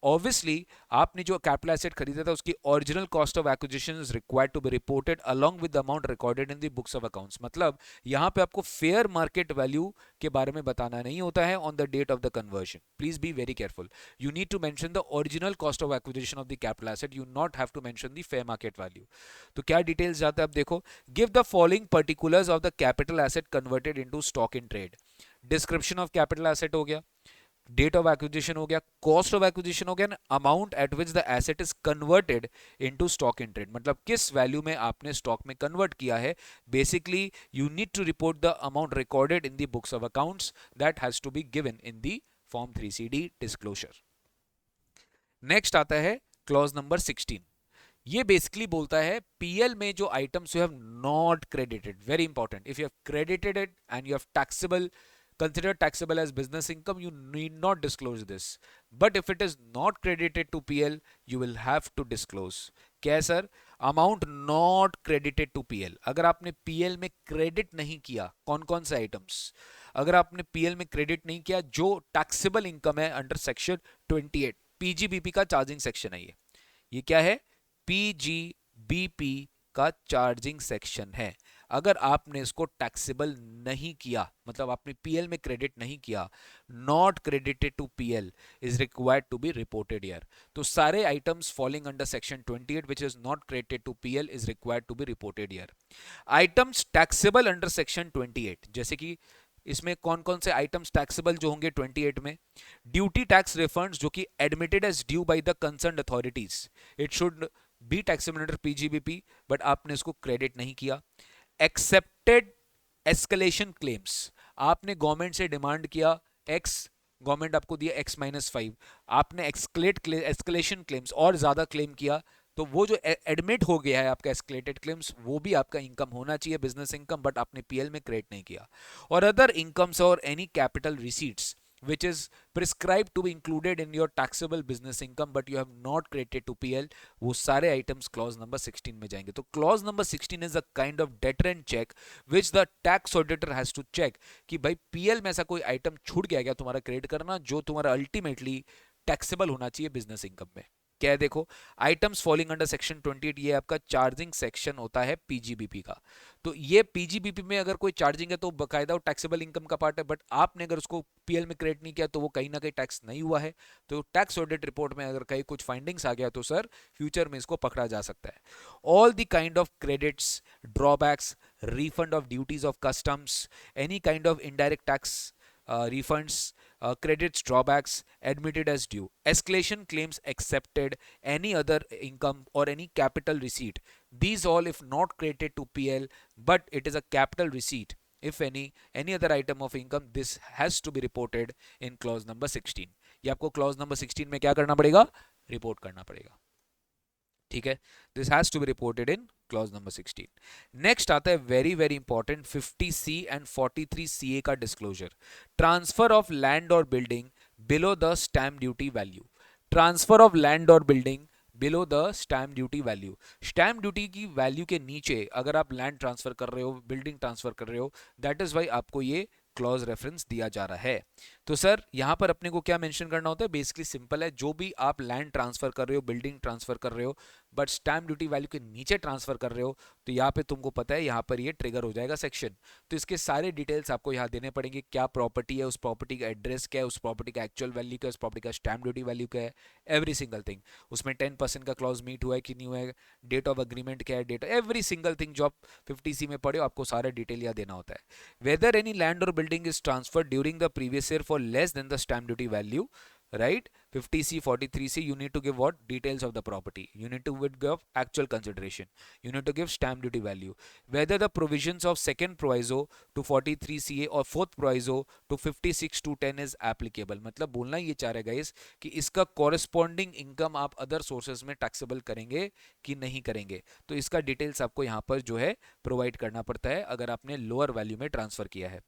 [SPEAKER 1] Obviously आपने जो कैपिटल एसेट खरीदा था उसकी original cost of acquisition is required to be reported along with the amount recorded in the books of accounts. मतलब यहां पे आपको फेयर मार्केट वैल्यू के बारे में बताना नहीं होता है on the date of the conversion. Please be very careful. You need to mention the original cost of acquisition of the capital asset, you not have to mention the fair market value. तो क्या डिटेल्स जाता है, अब देखो, give the following particulars of the capital asset converted into stock in trade. Description of capital asset हो गया, डेट ऑफ एक्विजिशन हो गया, कॉस्ट ऑफ एक्विजिशन हो गया, amount at which the asset is converted into stock in trade. मतलब किस वैल्यू में आपने स्टॉक में कन्वर्ट किया है। Basically you need to report the amount recorded in the books of accounts, that has to be given in the form 3CD disclosure. Next आता है क्लॉज नंबर 16। ये बेसिकली बोलता है पीएल में जो items you have not credited, very important, if you have credited it and you have taxable, considered taxable as business income, you need not disclose this। but if it is not credited to PL you will have to disclose। क्या है sir, amount not credited to PL। अगर आपने PL में क्रेडिट नहीं किया, कौन कौन से आइटम्स, अगर आपने PL में क्रेडिट नहीं किया जो टैक्सेबल इनकम है अंडर सेक्शन 28 PGBP का चार्जिंग सेक्शन है, ये क्या है, PGBP का चार्जिंग सेक्शन है। अगर आपने इसको टैक्सेबल नहीं किया, मतलब आपने पीएल में क्रेडिट नहीं किया, not credited to PL is required to be reported year. तो सारे items falling under section 28 which is not credited to PL is required to be reported year. Items taxable under section 28, जैसे कि इसमें कौन कौन से आइटम्स टैक्सेबल जो होंगे 28 में? ड्यूटी टैक्स रिफंड्स जो कि admitted as due by the concerned authorities, it should be taxable under PGBP, but आपने इसको क्रेडिट नहीं किया। एक्सेप्टेड एस्केलेशन क्लेम्स, आपने गवर्नमेंट से डिमांड किया एक्स, गवर्नमेंट आपको दिया x-5, आपने एस्केलेशन क्लेम्स और ज्यादा क्लेम किया, तो वो जो एडमिट हो गया है आपका एस्केलेटेड क्लेम्स, वो भी आपका इनकम होना चाहिए, बिजनेस इनकम, बट आपने पीएल में क्रेडिट नहीं किया। और अदर इनकम्स और any capital receipts which is prescribed to be included in your taxable business income but you have not credited to PL, वो सारे आइटम्स क्लॉज नंबर 16 में जाएंगे। तो clause number 16 is a kind of deterrent check which the tax auditor has to check कि भाई पीएल में ऐसा कोई आइटम छूट गया क्या तुम्हारा क्रेडिट करना, जो तुम्हारा अल्टीमेटली टैक्सेबल होना चाहिए बिजनेस इनकम में। क्या है देखो, आइटम्स फॉलिंग अंडर सेक्शन 28, ये आपका चार्जिंग सेक्शन होता है पीजीबीपी का। तो ये पीजीबीपी में अगर कोई चार्जिंग है तो बकायदा टैक्सेबल इनकम का पार्ट है, बट आपने अगर उसको पीएल में क्रेडिट नहीं किया तो वो कहीं ना कहीं टैक्स नहीं हुआ है। तो टैक्स ऑडिट रिपोर्ट में अगर कहीं कुछ फाइंडिंग्स आ गया तो सर फ्यूचर में इसको पकड़ा जा सकता है। All the kind of credits, drawbacks, refund of duties of customs, any kind of indirect tax refunds, credits, drawbacks admitted as due, escalation claims accepted, any other income or any capital receipt, these all if not credited to PL but it is a capital receipt, if any other item of income, this has to be reported in clause number 16। ये आपको clause number 16 में क्या करना पड़ेगा? रिपोर्ट करना पड़ेगा, ठीक है। This has to be reported in clause number 16। Next आता है very very important 50C and 43CA का डिस्क्लोजर, ट्रांसफर ऑफ लैंड और building below the stamp duty value. Transfer of land और building below the stamp duty value, stamp duty की वैल्यू के नीचे अगर आप लैंड ट्रांसफर कर रहे हो, बिल्डिंग ट्रांसफर कर रहे हो, दैट इज वाई आपको ये क्लॉज रेफरेंस दिया जा रहा है। तो सर यहां पर अपने को क्या मेंशन करना होता है? बेसिकली सिंपल है, जो भी आप लैंड ट्रांसफर कर रहे हो, बिल्डिंग ट्रांसफर कर रहे हो, बट स्टैम्प ड्यूटी वैल्यू के नीचे ट्रांसफर कर रहे हो, तो यहाँ पे तुमको पता है यहाँ पर ये ट्रिगर हो जाएगा सेक्शन। तो इसके सारे डिटेल्स आपको यहाँ देने पड़ेंगे, क्या प्रॉपर्टी है, उस प्रॉपर्टी का एड्रेस क्या है, उस प्रॉपर्टी का एक्चुअल वैल्यू क्या है, उस प्रॉपर्टी का स्टैम्प ड्यूटी वैल्यू क्या है, एवरी सिंगल थिंग। उसमें 10% का क्लॉज मीट हुआ है कि नहीं हुआ है, डेट ऑफ अग्रीमेंट क्या है, डेट, एवरी सिंगल थिंग जो आप 50C में पढ़े हो आपको सारा डिटेल यहाँ देना होता है। वेदर एनी लैंड और building is transfer during the previous year for less than the stamp duty value, right? 50C, 43C, you need to give what? Details of the property. You need to give actual consideration. You need to give stamp duty value. Whether the provisions of second proviso to 43CA or fourth proviso to 56 to 10 is applicable. मतलब बोलना ये चाह रहे गाइस कि इसका corresponding income आप other sources में taxable करेंगे कि नहीं करेंगे, तो इसका डिटेल्स आपको यहाँ पर जो है प्रोवाइड करना पड़ता है अगर आपने लोअर वैल्यू में ट्रांसफर किया है।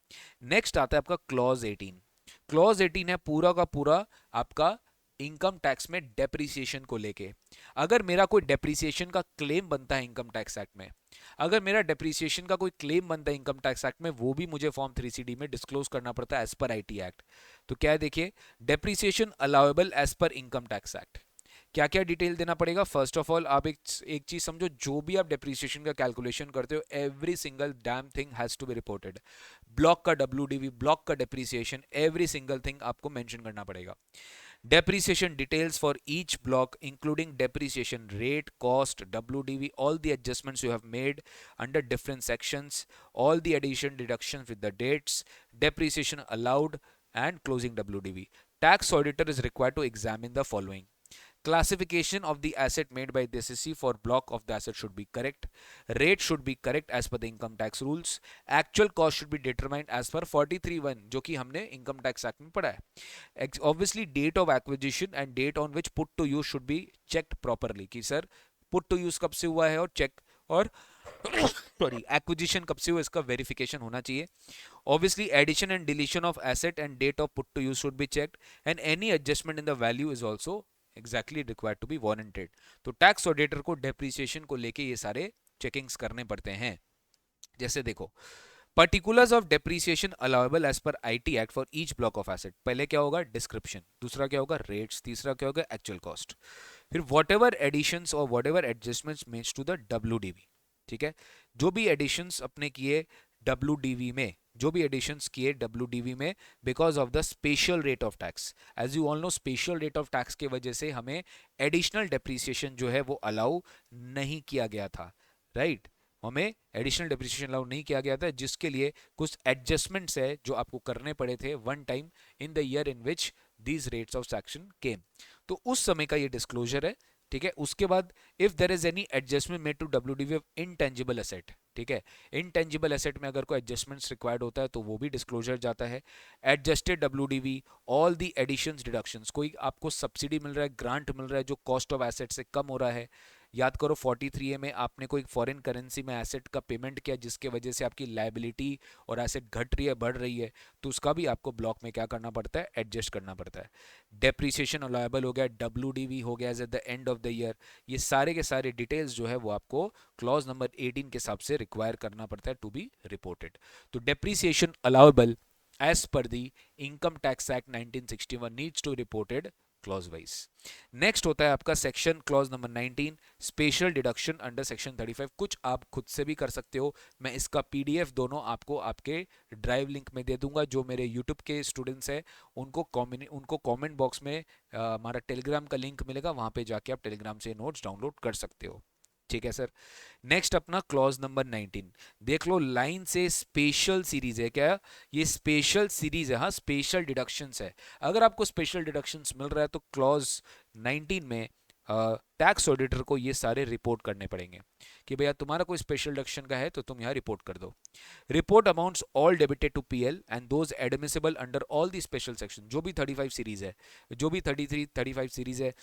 [SPEAKER 1] नेक्स्ट आता है आपका क्लॉज 18। क्लॉज 18 है पूरा का पूरा आपका इनकम टैक्स में डेप्रिसिएशन को लेके। अगर मेरा कोई डेप्रिसिएशन का क्लेम बनता है इनकम टैक्स एक्ट में, अगर मेरा डेप्रिसिएशन का कोई क्लेम बनता है इनकम टैक्स एक्ट में, वो भी मुझे फॉर्म 3CD में डिस्क्लोज करना पड़ता है एज पर IT एक्ट। तो क्या है देखिए, depreciation allowable as per income tax act, क्या क्या डिटेल देना पड़ेगा? फर्स्ट ऑफ ऑल आप एक चीज समझो, जो भी आप डेप्रिसिएशन का कैलकुलेशन करते हो, every single damn thing has to be reported. Block का WDV, ब्लॉक का डेप्रिसिएशन, एवरी सिंगल थिंग आपको मेंशन करना पड़ेगा। Depreciation details for each block including depreciation rate, cost, WDV, all the adjustments you have made under different sections, all the addition deductions with the dates, depreciation allowed and closing WDV. Tax auditor is required to examine the following. Classification of the asset made by the SEC for block of the asset should be correct. Rate should be correct as per the income tax rules. Actual cost should be determined as per 43(1) जो कि हमने income tax act में पढ़ा है। Obviously date of acquisition and date on which put to use should be checked properly कि सर put to use कब से हुआ है और check और सॉरी एक्विजिशन कब से हुआ, इसका वेरिफिकेशन होना चाहिए। Obviously addition and deletion of asset and date of put to use should be checked and any adjustment in the value is also exactly required to be warranted। तो टैक्स ऑडिटर को डेप्रिसिएशन को लेके ये सारे चेकिंग्स करने पड़ते हैं। जैसे देखो, particulars of depreciation allowable as per IT act for each block of asset. पहले क्या होगा? डिस्क्रिप्शन, दूसरा क्या होगा? रेट्स, तीसरा क्या होगा? एक्चुअल कॉस्ट, फिर व्हाटएवर एडिशंस और whatever adjustments mades to the WDV, ठीक है। जो भी एडिशंस अपने किए WDV में, जो भी एडिशंस किए WDV में, because of the special rate of tax. As you all know, special rate of tax की वजह से हमें एडिशनल डेप्रिसिएशन जो है वो अलाउ नहीं किया गया था, राइट हमें एडिशनल डेप्रिसिएशन अलाउ नहीं किया गया था, जिसके लिए कुछ एडजस्टमेंट्स है जो आपको करने पड़े थे one time in the year in which these rates of taxation came. तो उस समय का ये डिस्क्लोजर है, ठीक है। उसके बाद if there is any adjustment made to WDV of intangible asset, ठीक है, इनटेंजिबल एसेट में अगर कोई एडजस्टमेंट्स रिक्वायर्ड होता है तो वो भी डिस्क्लोजर जाता है। Adjusted WDV, all the additions deductions, कोई आपको सब्सिडी मिल रहा है, ग्रांट मिल रहा है जो कॉस्ट ऑफ एसेट से कम हो रहा है। याद करो 43A में आपने कोई फॉरेन करेंसी में एसेट का पेमेंट किया जिसके वजह से आपकी लायबिलिटी और एसेट घट रही है, बढ़ रही है, तो उसका भी आपको ब्लॉक में क्या करना पड़ता है, एडजस्ट करना पड़ता है। डेप्रिसिएशन अलाउएबल हो गया, WDV हो गया as at the end of the year, ये सारे के सारे डिटेल्स जो है वो आपको क्लॉज नंबर 18 के हिसाब से रिक्वायर करना पड़ता है टू बी रिपोर्टेड। तो depreciation allowable as per the Income Tax Act 1961 needs to reported clause wise. Next होता है आपका section clause number 19, special deduction under section 35। कुछ आप खुद से भी कर सकते हो, मैं इसका PDF दोनों आपको आपके ड्राइव लिंक में दे दूंगा। जो मेरे यूट्यूब के स्टूडेंट्स हैं उनको कमेंट बॉक्स में हमारा टेलीग्राम का लिंक मिलेगा, वहां पे जाके आप टेलीग्राम से नोट्स डाउनलोड कर सकते हो, ठीक है सर। नेक्स्ट अपना क्लॉज नंबर 19, देख लो लाइन से स्पेशल सीरीज है क्या, ये स्पेशल सीरीज है, हाँ स्पेशल डिडक्शंस है। अगर आपको स्पेशल डिडक्शंस मिल रहा है तो क्लॉज 19 में टैक्स ऑडिटर को ये सारे रिपोर्ट करने पड़ेंगे कि भैया तुम्हारा कोई स्पेशल डिडक्शन का है तो तुम यहाँ रिपोर्ट कर दो। Report amounts all debited to PL and those admissible under all the special section. जो भी 35 सीरीज है, जो भी 33 35 सीरीज है,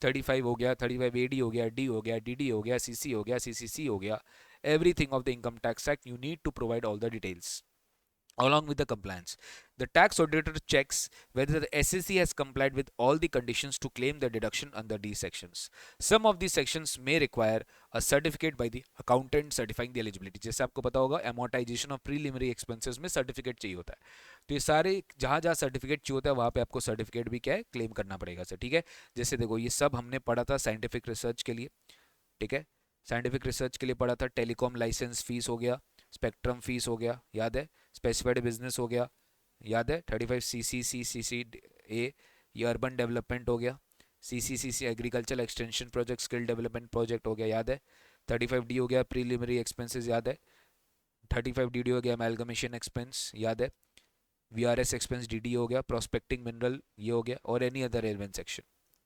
[SPEAKER 1] 35 हो गया, 35 AD हो गया, D हो गया, DD हो गया, CC हो गया, CCC हो गया, everything of the Income Tax Act you need to provide all the details along with the compliance. The tax auditor checks whether the SSC has complied with all the conditions to claim the deduction under these sections. Some of these sections may require a certificate by the accountant certifying the eligibility. जैसे आपको पता होगा amortization of preliminary expenses में सर्टिफिकेट चाहिए होता है, तो ये सारे जहाँ जहाँ सर्टिफिकेट चाहिए होता है वहाँ पे आपको सर्टिफिकेट भी क्या है, क्लेम करना पड़ेगा सर, ठीक है। जैसे देखो ये सब हमने पढ़ा था साइंटिफिक रिसर्च के लिए, ठीक है, साइंटिफिक रिसर्च के लिए पढ़ा था। टेलीकॉम लाइसेंस फीस हो गया, स्पेक्ट्रम फीस हो गया, याद है, स्पेसिफाइड बिजनेस हो गया, याद है, 35CC ए, ये अर्बन डेवलपमेंट हो गया, CCCC agriculture extension project, skill development project हो गया, याद है, 35D हो गया प्रीलिमिनरी एक्सपेंसेस, याद है, 35DD हो गया एमैल्गमेशन एक्सपेंस, याद है, VRS एक्सपेंस DD हो गया, प्रोस्पेक्टिंग मिनरल ये हो गया, और any other relevant section,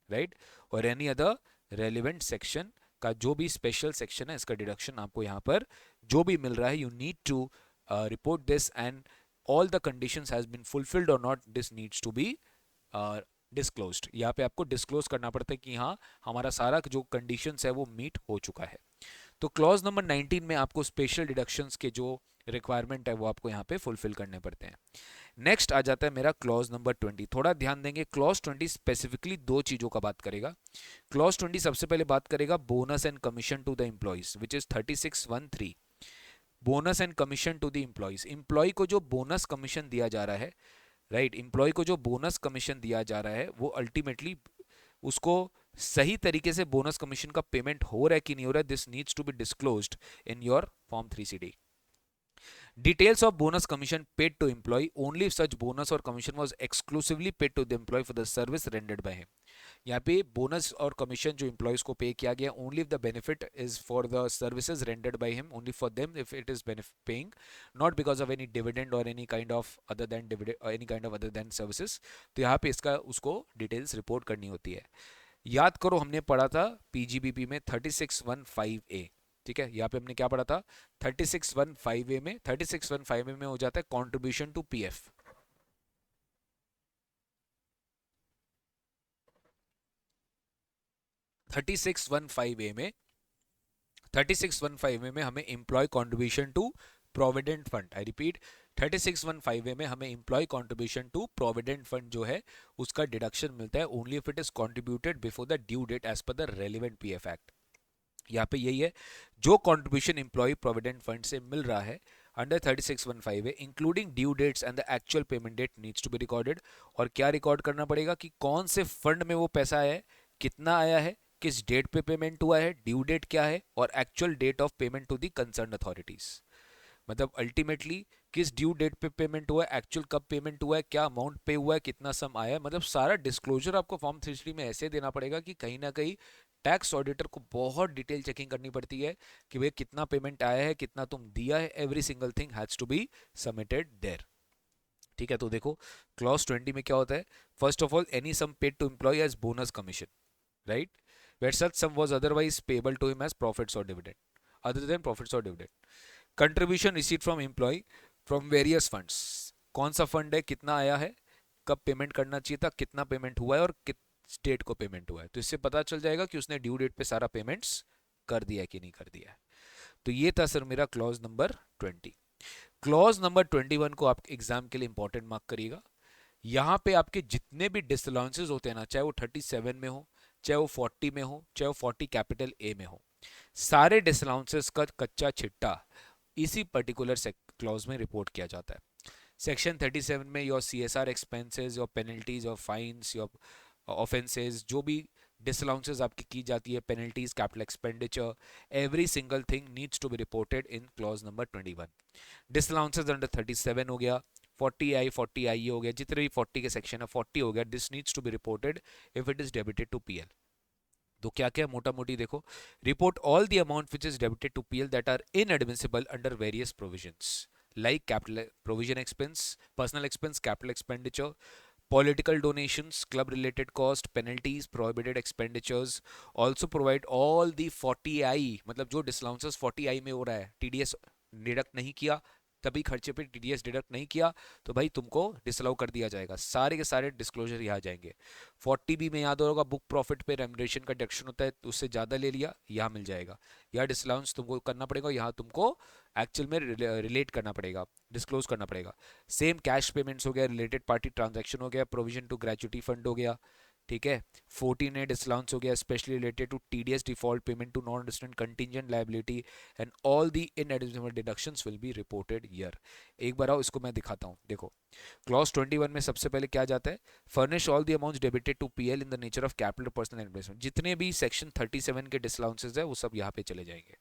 [SPEAKER 1] right, और एनी अदर रेलेवेंट सेक्शन का जो भी स्पेशल सेक्शन है इसका डिडक्शन आपको यहाँ पर जो भी मिल रहा है, you need to report this and all the conditions has been fulfilled और not, this needs to be disclosed. यहाँ पे आपको डिस्क्लोज करना पड़ता है कि हाँ हमारा सारा जो कंडीशंस है वो मीट हो चुका है। तो क्लॉज नंबर 19 में आपको स्पेशल डिडक्शंस के जो रिक्वायरमेंट है वो आपको यहाँ पे फुलफिल करने पड़ते हैं। नेक्स्ट आ जाता है मेरा क्लॉज नंबर 20। थोड़ा ध्यान देंगे, क्लॉज 20 स्पेसिफिकली दो चीजों का बात करेगा। क्लॉज 20 सबसे पहले बात करेगा bonus and commission to the employees which is 36(1)(3). Bonus and commission to the employees, employ को जो बोनस कमीशन दिया जा रहा है, राइट, एम्प्लॉय को जो बोनस कमीशन दिया जा रहा है वो अल्टीमेटली उसको सही तरीके से बोनस कमीशन का पेमेंट हो रहा है कि नहीं हो रहा है, this needs to be disclosed in your form 3CD। Details of bonus commission paid to employee only if such bonus or commission was exclusively paid to the employee for the service rendered by him. यहाँ पे बोनस और कमीशन जो एम्प्लॉयज को पे किया गया only if the benefit is for the services rendered by him, only for them if it is paying, not because of any dividend और any kind of other than dividend, any kind of other than services. तो यहाँ पे इसका उसको डिटेल्स रिपोर्ट करनी होती है। याद करो हमने पढ़ा था PGBP में 36(1)(5)(a), ठीक है, यहाँ पे हमने क्या पढ़ा था 36(1)(5)(a) में, 36(1)(5)(a) में हो जाता है कॉन्ट्रीब्यूशन टू PF। 36(1)(5)(a) में, 36(1)(5)(a) में हमें employ contribution to provident fund, I repeat 36(1)(5)(a) में हमें employ contribution to provident fund जो है उसका डिडक्शन मिलता है only if it is contributed before the due date as per the relevant PF act. यहाँ पे यही है, जो कंट्रीब्यूशन एम्प्लॉय प्रोविडेंट फंड से मिल रहा है under 36(1)(5)(a) including due dates and the actual payment date needs to be recorded. और क्या रिकॉर्ड करना पड़ेगा कि कौन से फंड में वो पैसा आया है, कितना आया है, किस डेट पे पेमेंट हुआ है, ड्यू डेट क्या है, और actual date of payment to the concern authorities. मतलब अल्टीमेटली किस ड्यू डेट पे पेमेंट हुआ है, एक्चुअल कब पेमेंट हुआ है, क्या अमाउंट पे हुआ है, कितना सम आया है, मतलब सारा डिस्क्लोजर आपको फॉर्म 3 में ऐसे देना पड़ेगा कि कहीं ना कहीं टैक्स ऑडिटर को बहुत डिटेल चेकिंग करनी पड़ती है कि भाई कितना पेमेंट आया है, कितना तुम दिया है, every single thing has to be submitted there. ठीक है, तो देखो क्लॉज 20 में क्या होता है। First of all, any sum paid to employ as bonus commission, right, where such sum was otherwise payable to him as profits or dividend, other than profits or dividend. Contribution received from employee from various funds, कौन सा फंड है, कितना आया है, कब पेमेंट करना चाहिए था, कितना पेमेंट हुआ है, और किस डेट को पेमेंट हुआ है, तो इससे पता चल जाएगा कि उसने ड्यू डेट पे सारा पेमेंट्स कर दिया है कि नहीं कर दिया है। तो ये था सर मेरा क्लॉज नंबर 20। क्लॉज नंबर 21 को आप एग्जाम के लिए इंपॉर्टेंट मार्क करिएगा। यहाँ पे आपके जितने भी डिसअलाउंसेस होते हैं ना, चाहे वो 37 में हो, चाहे वो 40 में हो, चाहे वो 40 कैपिटल ए में हो, सारे डिसअलाउंसेस का कच्चा छिट्टा इसी पर्टिकुलर क्लॉज में रिपोर्ट किया जाता है। सेक्शन 37 में your CSR expenses, your penalties, your fines, your offences, जो भी डिसअलाउंसेस आपकी की जाती है, penalties, capital expenditure, every single thing needs to be reported in clause number 21। Disallowances under 37 हो गया, 40I 40IE हो गया, जितने भी 40 के सेक्शन है 40 हो गया, this needs to be reported if it is debited to PL। तो क्या क्या मोटा मोटी देखो, report all the amount which is debited to PL that are inadmissible under various provisions like capital provision expense, personal expense, capital expenditure, political donations, club related cost, penalties, prohibited expenditures. Also provide all the 40I, मतलब जो डिसअलाउंसेस 40I में हो रहा है, TDS डिडक्ट नहीं किया, तभी खर्चे पे TDS डिडक्ट नहीं किया, तो भाई तुमको डिसअलाउ कर दिया जाएगा। सारे के सारे डिस्क्लोजर यहाँ जाएंगे। 40B में याद होगा बुक प्रॉफिट पे रेमरेशन का डिडक्शन होता है, तो उससे ज़्यादा ले लिया, यहाँ मिल जाएगा। यहाँ डिसअलाउंस तुमको करना पड़ेगा, यहाँ तुमको एक्चुअल में रिलेट करना पड़ेगा, डिस्क्लोज करना पड़ेगा। सेम कैश पेमेंट्स हो गया, रिलेटेड पार्टी ट्रांजैक्शन हो गया, प्रोविजन टू ग्रेचुटी फंड हो गया, ठीक है। 14A डिसअलाउंस हो गया, specially related to TDS default payment to non resident contingent liability and all the inadmissible deductions will be reported here. एक बार आओ इसको मैं दिखाता हूँ। देखो क्लॉज 21 में सबसे पहले क्या जाता है, furnish all the amounts debited to PL in the nature of capital personal investment. जितने भी सेक्शन 37 के डिसअलाउंसेस है वो सब यहाँ पे चले जाएंगे।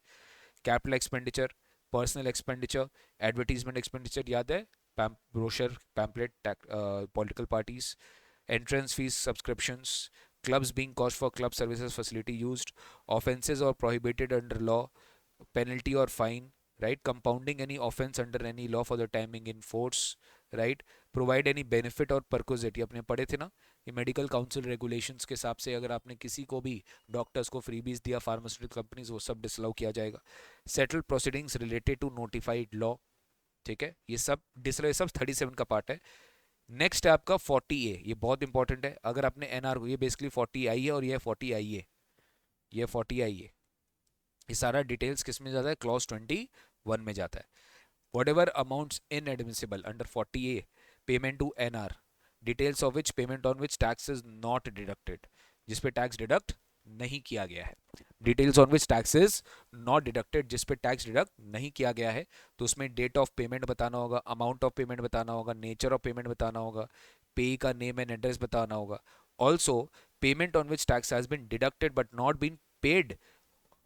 [SPEAKER 1] Capital expenditure, personal expenditure, advertisement expenditure याद है, brochure, pamphlet, political parties, entrance fees, subscriptions, clubs being cost for club services facility used, offences or prohibited under law, penalty or fine, right, compounding any offence under any law for the timing in force, right, provide any benefit or perquisite, ये अपने पढ़े थे ना, ये मेडिकल काउंसिल रेगुलेशंस के हिसाब से अगर आपने किसी को भी डॉक्टर्स को फ्रीबीज दिया, फार्मास्यूटिकल कंपनीज, वो सब डिसअलाउ किया जाएगा। Settle proceedings related to notified law, ठीक है, ये सब डिसअलाउ, सब 37 का पार्ट है। नेक्स्ट है आपका 40A, ये बहुत इंपॉर्टेंट है। अगर आपने NR को, ये बेसिकली 40I है और ये 40IA, ये 40IA, ये सारा डिटेल्स किस में जाता है, क्लॉज 21 में जाता है। Whatever amounts inadmissible under 40A, payment to NR, details of which payment on which tax is not deducted, जिस पे टैक्स डिडक्ट नहीं किया गया है, details on which tax is not deducted, जिस पे टैक्स डिडक्ट नहीं किया गया है, तो उसमें डेट ऑफ पेमेंट बताना होगा, अमाउंट ऑफ पेमेंट बताना होगा, नेचर ऑफ पेमेंट बताना होगा, पे का नेम एंड एड्रेस बताना होगा। Also payment on which tax has been deducted but not been paid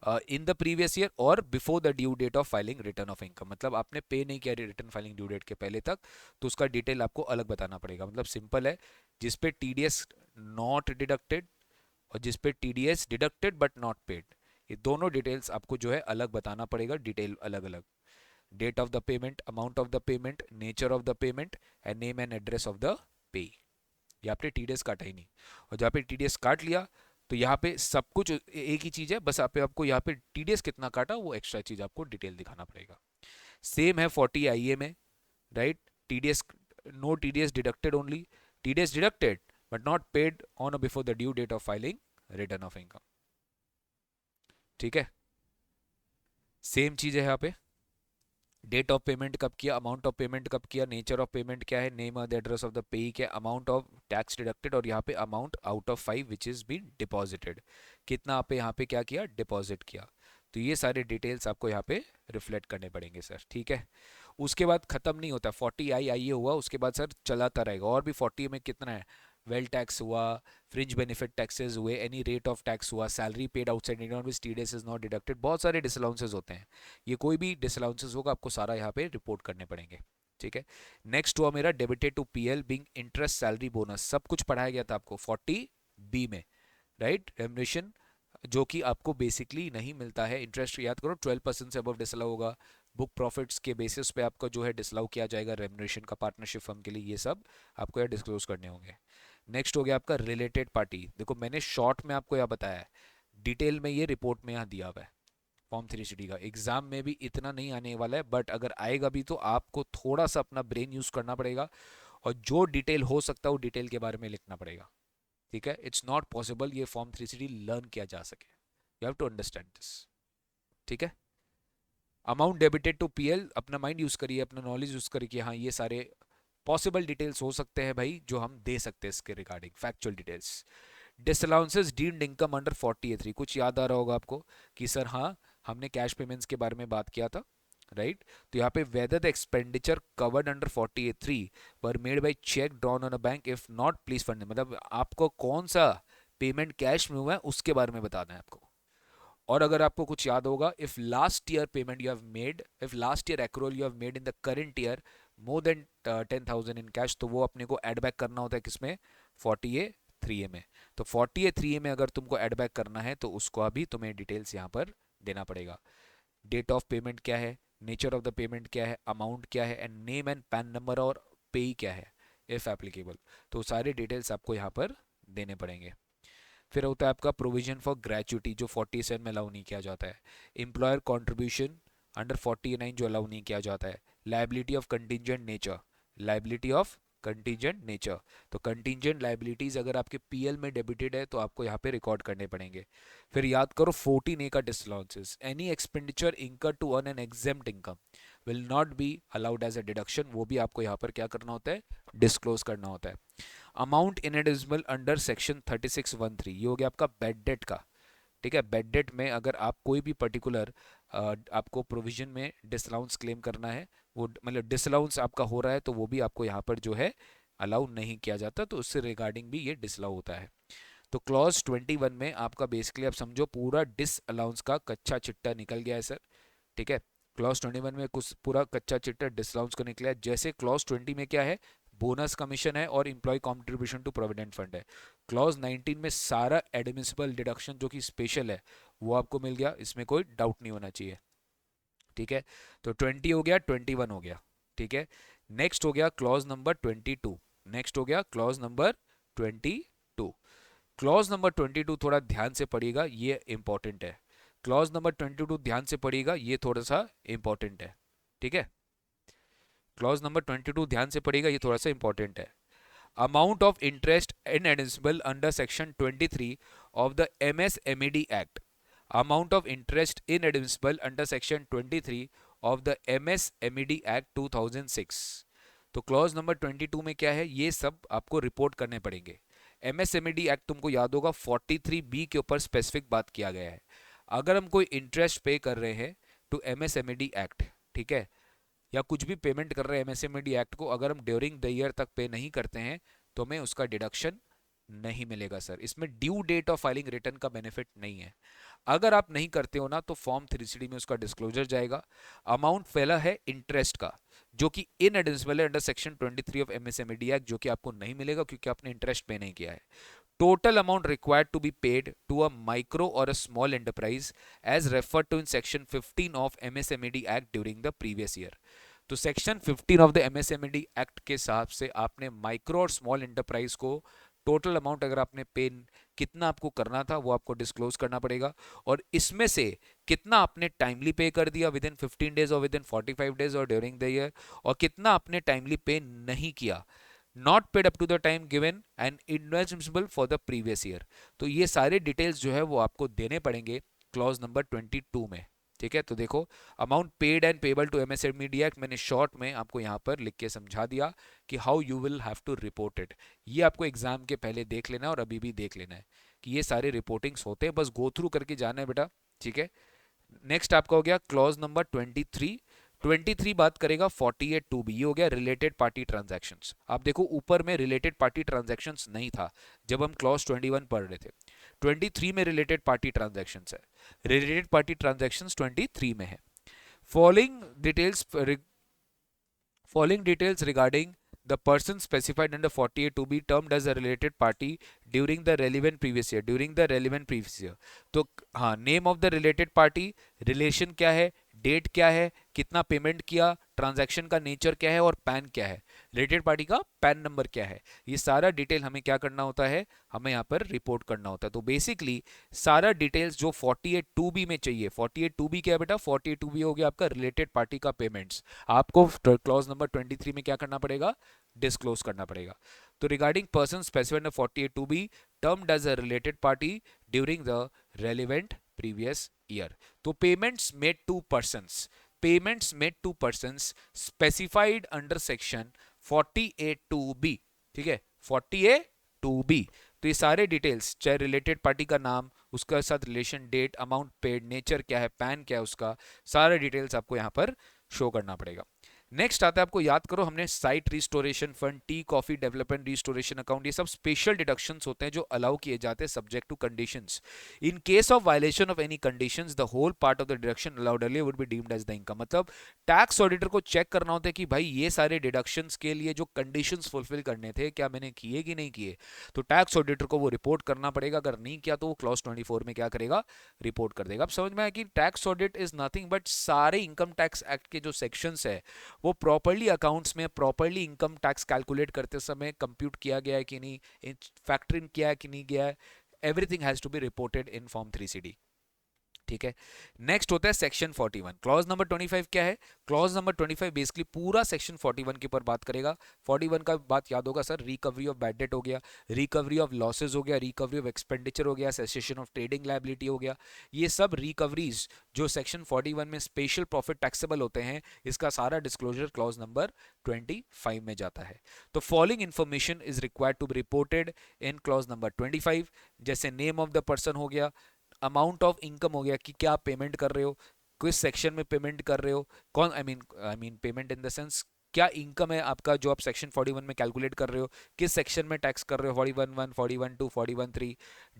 [SPEAKER 1] in the previous year और before the due date of filing return of income, मतलब आपने पे नहीं किया रिटर्न फाइलिंग ड्यू डेट के पहले तक, तो उसका डिटेल आपको अलग बताना पड़ेगा। मतलब सिंपल है, जिस पे TDS नॉट डिडक्टेड और जिस पे TDS deducted but not paid, ये दोनों डिटेल्स आपको जो है अलग बताना पड़ेगा, डिटेल अलग अलग, date of the payment, amount of the payment, nature of the payment and name and address of the payee. यहाँ पे TDS काटा ही नहीं, और जहाँ पे TDS काट लिया तो यहाँ पे सब कुछ एक ही चीज़ है, बस आपको यहाँ पे TDS कितना काटा वो एक्स्ट्रा चीज़ आपको डिटेल दिखाना पड़ेगा। सेम है 40IA में, right, TDS, no TDS deducted only, TDS deducted but not paid on और before the due date of filing return of income, ठीक है। सेम चीज़ है यहाँ पे, डेट ऑफ पेमेंट कब किया, अमाउंट ऑफ पेमेंट कब किया, नेचर ऑफ पेमेंट क्या है, नेम और एड्रेस ऑफ द पे क्या, अमाउंट ऑफ टैक्स डिडक्टेड, और यहाँ पे amount out of 5 which is been deposited, कितना आप यहाँ पे क्या किया, डिपॉजिट किया। तो ये सारे डिटेल्स आपको यहाँ पे रिफ्लेक्ट करने पड़ेंगे सर, ठीक है। उसके बाद खत्म नहीं होता, 40I हुआ, उसके बाद सर चलाता रहेगा, और भी 40 में कितना है, वेल टैक्स हुआ, फ्रिंज बेनिफिट टैक्सेस हुए, एनी रेट ऑफ टैक्स हुआ, salary paid outside India which TDS is not deducted, बहुत सारे डिसअलाउंसेस होते हैं। ये कोई भी डिसअलाउंसेस होगा आपको सारा यहाँ पे रिपोर्ट करने पड़ेंगे, ठीक है। नेक्स्ट हुआ मेरा debited to PL being interest salary bonus, सब कुछ पढ़ाया गया था आपको 40B में, राइट। रेम्युनरेशन जो कि आपको बेसिकली नहीं मिलता है, इंटरेस्ट याद करो 12% से अबव डिसअलाउ होगा, बुक प्रॉफिट्स के बेसिस पे आपका जो है डिसअलाउ किया जाएगा रेम्युनरेशन का पार्टनरशिप फर्म के लिए, ये सब आपको यहाँ डिस्क्लोज करने होंगे। नेक्स्ट हो गया आपका रिलेटेड पार्टी, देखो मैंने शॉर्ट में आपको यहाँ बताया है, डिटेल में ये रिपोर्ट में यहाँ दिया हुआ है। फॉर्म 3CD का एग्जाम में भी इतना नहीं आने वाला है, बट अगर आएगा भी तो आपको थोड़ा सा अपना ब्रेन यूज करना पड़ेगा, और जो डिटेल हो सकता है वो डिटेल के बारे में लिखना पड़ेगा, ठीक है। इट्स नॉट पॉसिबल ये फॉर्म 3CD लर्न किया जा सके, you have to understand this, ठीक है। अमाउंट डेबिटेड टू पीएल, अपना माइंड यूज करिए, अपना नॉलेज यूज करिए कि हाँ ये सारे पॉसिबल डिटेल्स हो सकते हैं भाई जो हम दे सकते हैं इसके regarding factual details. Disallowances deemed income under 40A3, कुछ याद आ रहा होगा आपको कि सर हाँ हमने कैश पेमेंट्स के बारे में बात किया था, राइट। तो यहाँ पे whether the expenditure covered under 40A3 were made by check drawn on a bank if not please fund, मतलब आपको कौन सा पेमेंट कैश में हुआ है उसके बारे में बताना है आपको। और अगर आपको कुछ याद होगा, if last year payment you have made, if last year एक्रोल you have made in the current year more than 10,000 in cash, तो वो अपने को एड बैक करना होता है किसमें, 40A3A में। तो 40A3A में अगर तुमको एड बैक करना है तो उसको अभी तुम्हें डिटेल्स यहाँ पर देना पड़ेगा। डेट ऑफ पेमेंट क्या है, नेचर ऑफ द पेमेंट क्या है, अमाउंट क्या है, and name and pan number और पे क्या है इफ एप्लीकेबल, तो सारे डिटेल्स आपको यहाँ पर देने पड़ेंगे। फिर होता है आपका प्रोविजन फॉर ग्रेचुटी जो 47 में अलाउ नहीं किया जाता है, एम्प्लॉयर कॉन्ट्रीब्यूशन अंडर 49 जो अलाउ नहीं किया जाता है, liability of contingent nature, liability of contingent nature, तो कंटिजेंट लाइबिलिटीज अगर आपके पीएल में डेबिटेड है तो आपको यहाँ पे रिकॉर्ड करने पड़ेंगे। फिर याद करो 14A का disallowances, any expenditure incur to earn an exempt income will not be allowed as a deduction, वो भी आपको यहाँ पर क्या करना होता है, डिस्क्लोज करना होता है। अमाउंट इनएडिजिबल अंडर सेक्शन 3613, ये हो गया आपका बेड डेट का, ठीक है। बेड डेट में अगर आप कोई भी पर्टिकुलर आपको प्रोविजन में डिसअलाउंस क्लेम करना है, वो मतलब डिसअलाउंस आपका हो रहा है तो वो भी आपको यहाँ पर जो है अलाउ नहीं किया जाता, तो उससे रिगार्डिंग भी ये डिसअलाउ होता है। तो क्लॉज 21 में आपका बेसिकली आप समझो पूरा डिसअलाउंस का कच्चा चिट्टा निकल गया है सर, ठीक है। क्लॉज 21 में कुछ पूरा कच्चा चिट्टा डिसअलाउंस का निकला है, जैसे क्लॉज 20 में क्या है, बोनस कमीशन है और employ contribution to provident fund है। क्लॉज 19 में सारा एडमिसिबल डिडक्शन जो कि स्पेशल है वो आपको मिल गया, इसमें कोई डाउट नहीं होना चाहिए, ठीक है। तो 20 हो गया, 21 हो गया, ठीक है। नेक्स्ट हो गया क्लॉज नंबर 22, नेक्स्ट हो गया क्लॉज नंबर 22। क्लॉज नंबर 22 थोड़ा ध्यान से पढ़िएगा, ये इंपॉर्टेंट है। क्लॉज नंबर 22 ध्यान से पढ़िएगा, ये थोड़ा सा इंपॉर्टेंट है, ठीक है। क्लॉज नंबर 22 ध्यान से पढ़िएगा, ये थोड़ा सा इंपॉर्टेंट है। Amount of interest inadmissible under section 23 of the MSMED Act, amount of interest inadmissible under section 23 of the MSMED Act 2006। तो क्लॉज नंबर 22 में क्या है, ये सब आपको रिपोर्ट करने पड़ेंगे। MSMED एक्ट तुमको याद होगा 43B के ऊपर स्पेसिफिक बात किया गया है। अगर हम कोई इंटरेस्ट पे कर रहे हैं टू MSMED एक्ट, ठीक है, या कुछ भी पेमेंट कर रहे हैं MSMED एक्ट को, अगर हम ड्यूरिंग द ईयर तक पे नहीं करते हैं तो हमें उसका डिडक्शन नहीं मिलेगा सर, इसमें due date of filing return का बेनिफिट नहीं है। अगर आप नहीं करते हो ना तो फॉर्म 3CD में उसका डिस्क्लोजर जाएगा। अमाउंट पहला है इंटरेस्ट का जो कि इनएडमिसिबल है under section 23 of MSMED act, जो कि आपको नहीं मिलेगा क्योंकि आपने इंटरेस्ट पे नहीं किया है। Total amount required to be paid to a micro or a small enterprise as referred to in section 15 of MSMED Act during the previous year। तो section 15 of the MSMED act के हिसाब से आपने माइक्रो और स्मॉल एंटरप्राइज को टोटल अमाउंट अगर आपने पे कितना आपको करना था वो आपको डिस्क्लोज करना पड़ेगा, और इसमें से कितना आपने टाइमली पे कर दिया विद इन 15 डेज और विद इन 45 डेज और ड्यूरिंग द ईयर, और कितना आपने टाइमली पे नहीं किया, not paid up to the time given and inadmissible for the previous year. तो ये सारे डिटेल्स जो है वो आपको देने पड़ेंगे क्लॉज नंबर 22 में, ठीक है। तो देखो amount paid and payable to MSMED act मैंने शॉर्ट में आपको यहाँ पर लिख के समझा दिया कि how you will have to report it. ये आपको एग्जाम के पहले देख लेना है और अभी भी देख लेना है कि ये सारे रिपोर्टिंग्स होते हैं, बस गो थ्रू करके जाना है बेटा, ठीक है। नेक्स्ट आपका हो गया क्लॉज नंबर 23 23 बात करेगा 48 टू बी, ये हो गया रिलेटेड पार्टी ट्रांजैक्शंस। आप देखो ऊपर में रिलेटेड पार्टी ट्रांजैक्शंस नहीं था जब हम क्लॉज 21 पढ़ रहे थे, 23 में रिलेटेड पार्टी ट्रांजैक्शंस है, रिलेटेड पार्टी ट्रांजैक्शंस 23 में है। Following details Following details regarding the person specified under 48 to be termed as a related party during the relevant previous year, during the relevant previous year। तो हाँ, name of the related party, relation क्या है, डेट क्या है, कितना पेमेंट किया, ट्रांजैक्शन का नेचर क्या है और पैन क्या है, रिलेटेड पार्टी का पैन नंबर क्या है, ये सारा डिटेल हमें क्या करना होता है, हमें यहाँ पर रिपोर्ट करना होता है। तो बेसिकली सारा डिटेल्स जो 48 टू बी में चाहिए, 48 टू बी क्या है बेटा, 48 टू बी हो गया आपका रिलेटेड पार्टी का पेमेंट्स, आपको क्लॉज नंबर 23 में क्या करना पड़ेगा, डिस्क्लोज करना पड़ेगा। तो regarding person specified 48 to be termed as a related party during the relevant previous year. तो payments made to persons, payments made to persons specified under section 48 to be, ठीक है, 48 टू बी। तो ये सारे डिटेल्स, चाहे रिलेटेड पार्टी का नाम, उसका साथ relation, date, amount paid, nature क्या है, पैन क्या है उसका, सारे डिटेल्स आपको यहाँ पर शो करना पड़ेगा। नेक्स्ट आता है, आपको याद करो हमने site restoration fund, tea coffee development restoration account, ये सब स्पेशल डिडक्शंस होते हैं जो अलाउ किए जाते हैं subject to conditions. In case of violation of any conditions the whole part of the deduction allowed earlier would be deemed as the income. मतलब टैक्स ऑडिटर को चेक करना होता है कि भाई ये सारे डिडक्शंस के लिए जो कंडीशंस फुलफिल करने थे क्या मैंने किए कि नहीं किए, तो टैक्स ऑडिटर को वो रिपोर्ट करना पड़ेगा। अगर नहीं किया तो वो क्लॉज 24 में क्या करेगा, रिपोर्ट कर देगा। अब समझ में आया कि tax audit is nothing but सारे इनकम टैक्स एक्ट के जो सेक्शंस है वो प्रॉपर्ली अकाउंट्स में प्रॉपर्ली इनकम टैक्स कैलकुलेट करते समय कंप्यूट किया गया है कि नहीं, फैक्टर इन किया है कि नहीं गया है, everything has to be reported in form 3CD। ठीक है, नेक्स्ट होता है सेक्शन 41। क्लॉज नंबर 25 क्या है, क्लॉज नंबर 25 बेसिकली पूरा सेक्शन 41 के ऊपर बात करेगा। 41 का बात याद होगा sir, recovery of bad debt हो गया, रिकवरी ऑफ लॉसेज हो गया, रिकवरी ऑफ एक्सपेंडिचर हो गया, सेसेशन ऑफ ट्रेडिंग लायबिलिटी हो गया। ये सब रिकवरीज जो सेक्शन 41 में स्पेशल प्रॉफिट टैक्सेबल होते हैं, इसका सारा डिस्क्लोजर क्लॉज नंबर 25 में जाता है। तो following information is required to be reported in clause number 25, जैसे नेम ऑफ द पर्सन हो गया, अमाउंट ऑफ इनकम हो गया कि क्या आप पेमेंट कर रहे हो, किस सेक्शन में पेमेंट कर रहे हो, कौन I mean payment in the sense क्या इनकम है आपका जो आप सेक्शन 41 में कैलकुलेट कर रहे हो, किस सेक्शन में टैक्स कर रहे हो, 41(1), 41(2), 41(3),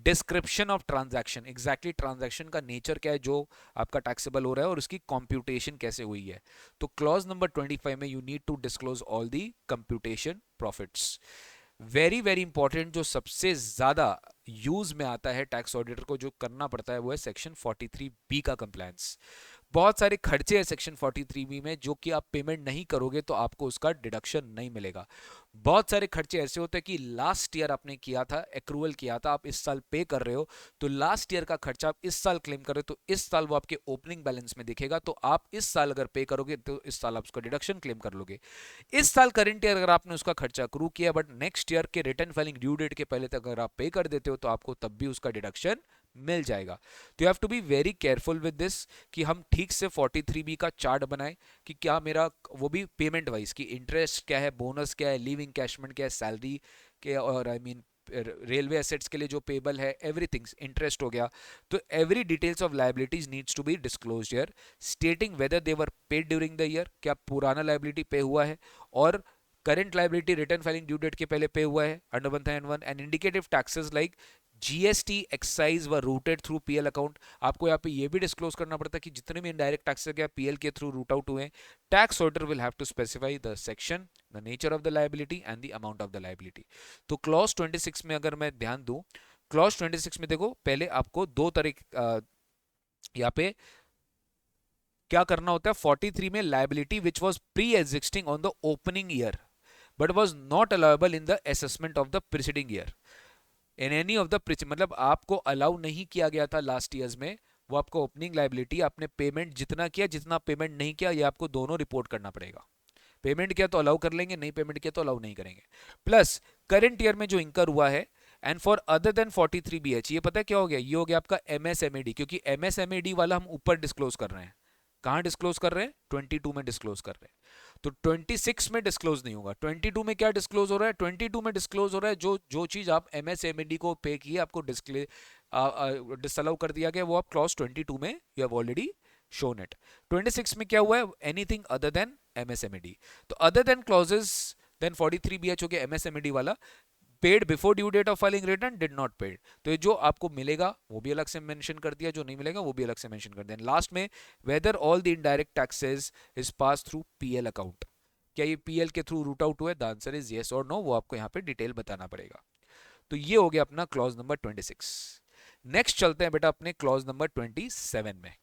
[SPEAKER 1] description of transaction, exactly transaction का नेचर क्या है जो आपका टैक्सेबल हो रहा है और उसकी कंप्यूटेशन कैसे हुई है। तो क्लॉज नंबर 25 में you need to disclose all the computation profits. Very very important जो सबसे ज्यादा यूज में आता है टैक्स ऑडिटर को जो करना पड़ता है वो है सेक्शन 43B का कंप्लायंस। बहुत सारे खर्चे हैं सेक्शन 43B में जो कि आप पेमेंट नहीं करोगे तो आपको उसका डिडक्शन नहीं मिलेगा। बहुत सारे खर्चे ऐसे होते हैं कि लास्ट ईयर आपने किया था, एक्रूवल किया था, आप इस साल पे कर रहे हो, तो लास्ट ईयर का खर्चा आप इस साल क्लेम कर रहे हो तो इस साल वो आपके ओपनिंग बैलेंस में दिखेगा, तो आप इस साल अगर पे करोगे तो इस साल आप उसका डिडक्शन क्लेम कर लोगे। इस साल करंट ईयर अगर आपने उसका खर्चा अक्रू किया बट नेक्स्ट ईयर के रिटर्न फाइलिंग ड्यू डेट के पहले तक अगर आप पे कर देते हो तो आपको तब भी उसका डिडक्शन मिल जाएगा। तो you have to be very careful with this कि हम ठीक से 43B का चार्ट बनाएं कि क्या मेरा, वो भी पेमेंट वाइज, कि इंटरेस्ट क्या है, बोनस क्या है, लीव इंकैशमेंट क्या है, सैलरी के, और आई मीन रेलवे एसेट्स के लिए जो पेबल है, एवरीथिंग, इंटरेस्ट हो गया। तो every details of liabilities needs to be disclosed here, stating whether they were paid during the year, क्या पुराना लायबिलिटी पे हुआ है, और current liability return filing due date के पहले पे हुआ है under 1 and indicative taxes like GST excise were routed through PL account. आपको यहाँ पे ये भी डिस्क्लोज करना पड़ता है कि जितने भी इनडायरेक्ट टैक्सेस क्या पीएल के थ्रू रूट आउट हुए, tax order will have to specify the section, the nature of the liability and the amount of the liability. तो क्लॉज 26 में अगर मैं ध्यान दूं, क्लॉज 26 में देखो पहले आपको दो तरह यहाँ पे क्या करना होता है। 43 में liability which was pre existing on the opening year but was not allowable in the assessment of the preceding year in any of the, मतलब आपको अलाउ नहीं किया गया था लास्ट ईयर्स में, वो आपको ओपनिंग लायबिलिटी, आपने पेमेंट जितना किया, जितना पेमेंट नहीं किया, ये आपको दोनों रिपोर्ट करना पड़ेगा। पेमेंट किया तो अलाउ कर लेंगे, नहीं पेमेंट किया तो अलाउ नहीं करेंगे। प्लस करंट ईयर में जो इंकर हुआ है and for other than 43BH, ये पता है क्या हो गया, ये हो गया आपका MSMAD, क्योंकि MSMAD वाला हम ऊपर डिस्क्लोज कर रहे हैं। कहां डिस्क्लोज कर रहे हैं, 22 में डिस्क्लोज कर रहे हैं। तो 26 में डिस्क्लोज नहीं होगा। 22 में क्या डिस्क्लोज हो रहा है, 22 में डिस्क्लोज हो रहा है जो चीज आप MSMAD को पे की है, आपको डिसअलाउ कर दिया गया, वो आप क्लॉज 22 में you have already shown it. 26 में क्या हुआ है? Anything other than MSMED. तो other than clauses then 43BH हो गया MSMED वाला, paid before due date of filing return, did not paid. तो ये जो आपको मिलेगा वो भी अलग से मेंशन कर दिया, जो नहीं मिलेगा वो भी अलग से मेंशन कर दिया। लास्ट में whether all the indirect taxes is pass through PL account, क्या ये पीएल के थ्रू रूट आउट हुआ है? द आंसर इज यस और नो, वो आपको यहाँ पे डिटेल बताना पड़ेगा। तो ये हो गया अपना क्लॉज नंबर 26। नेक्स्ट चलते हैं बेटा अपने क्लॉज नंबर 27 में।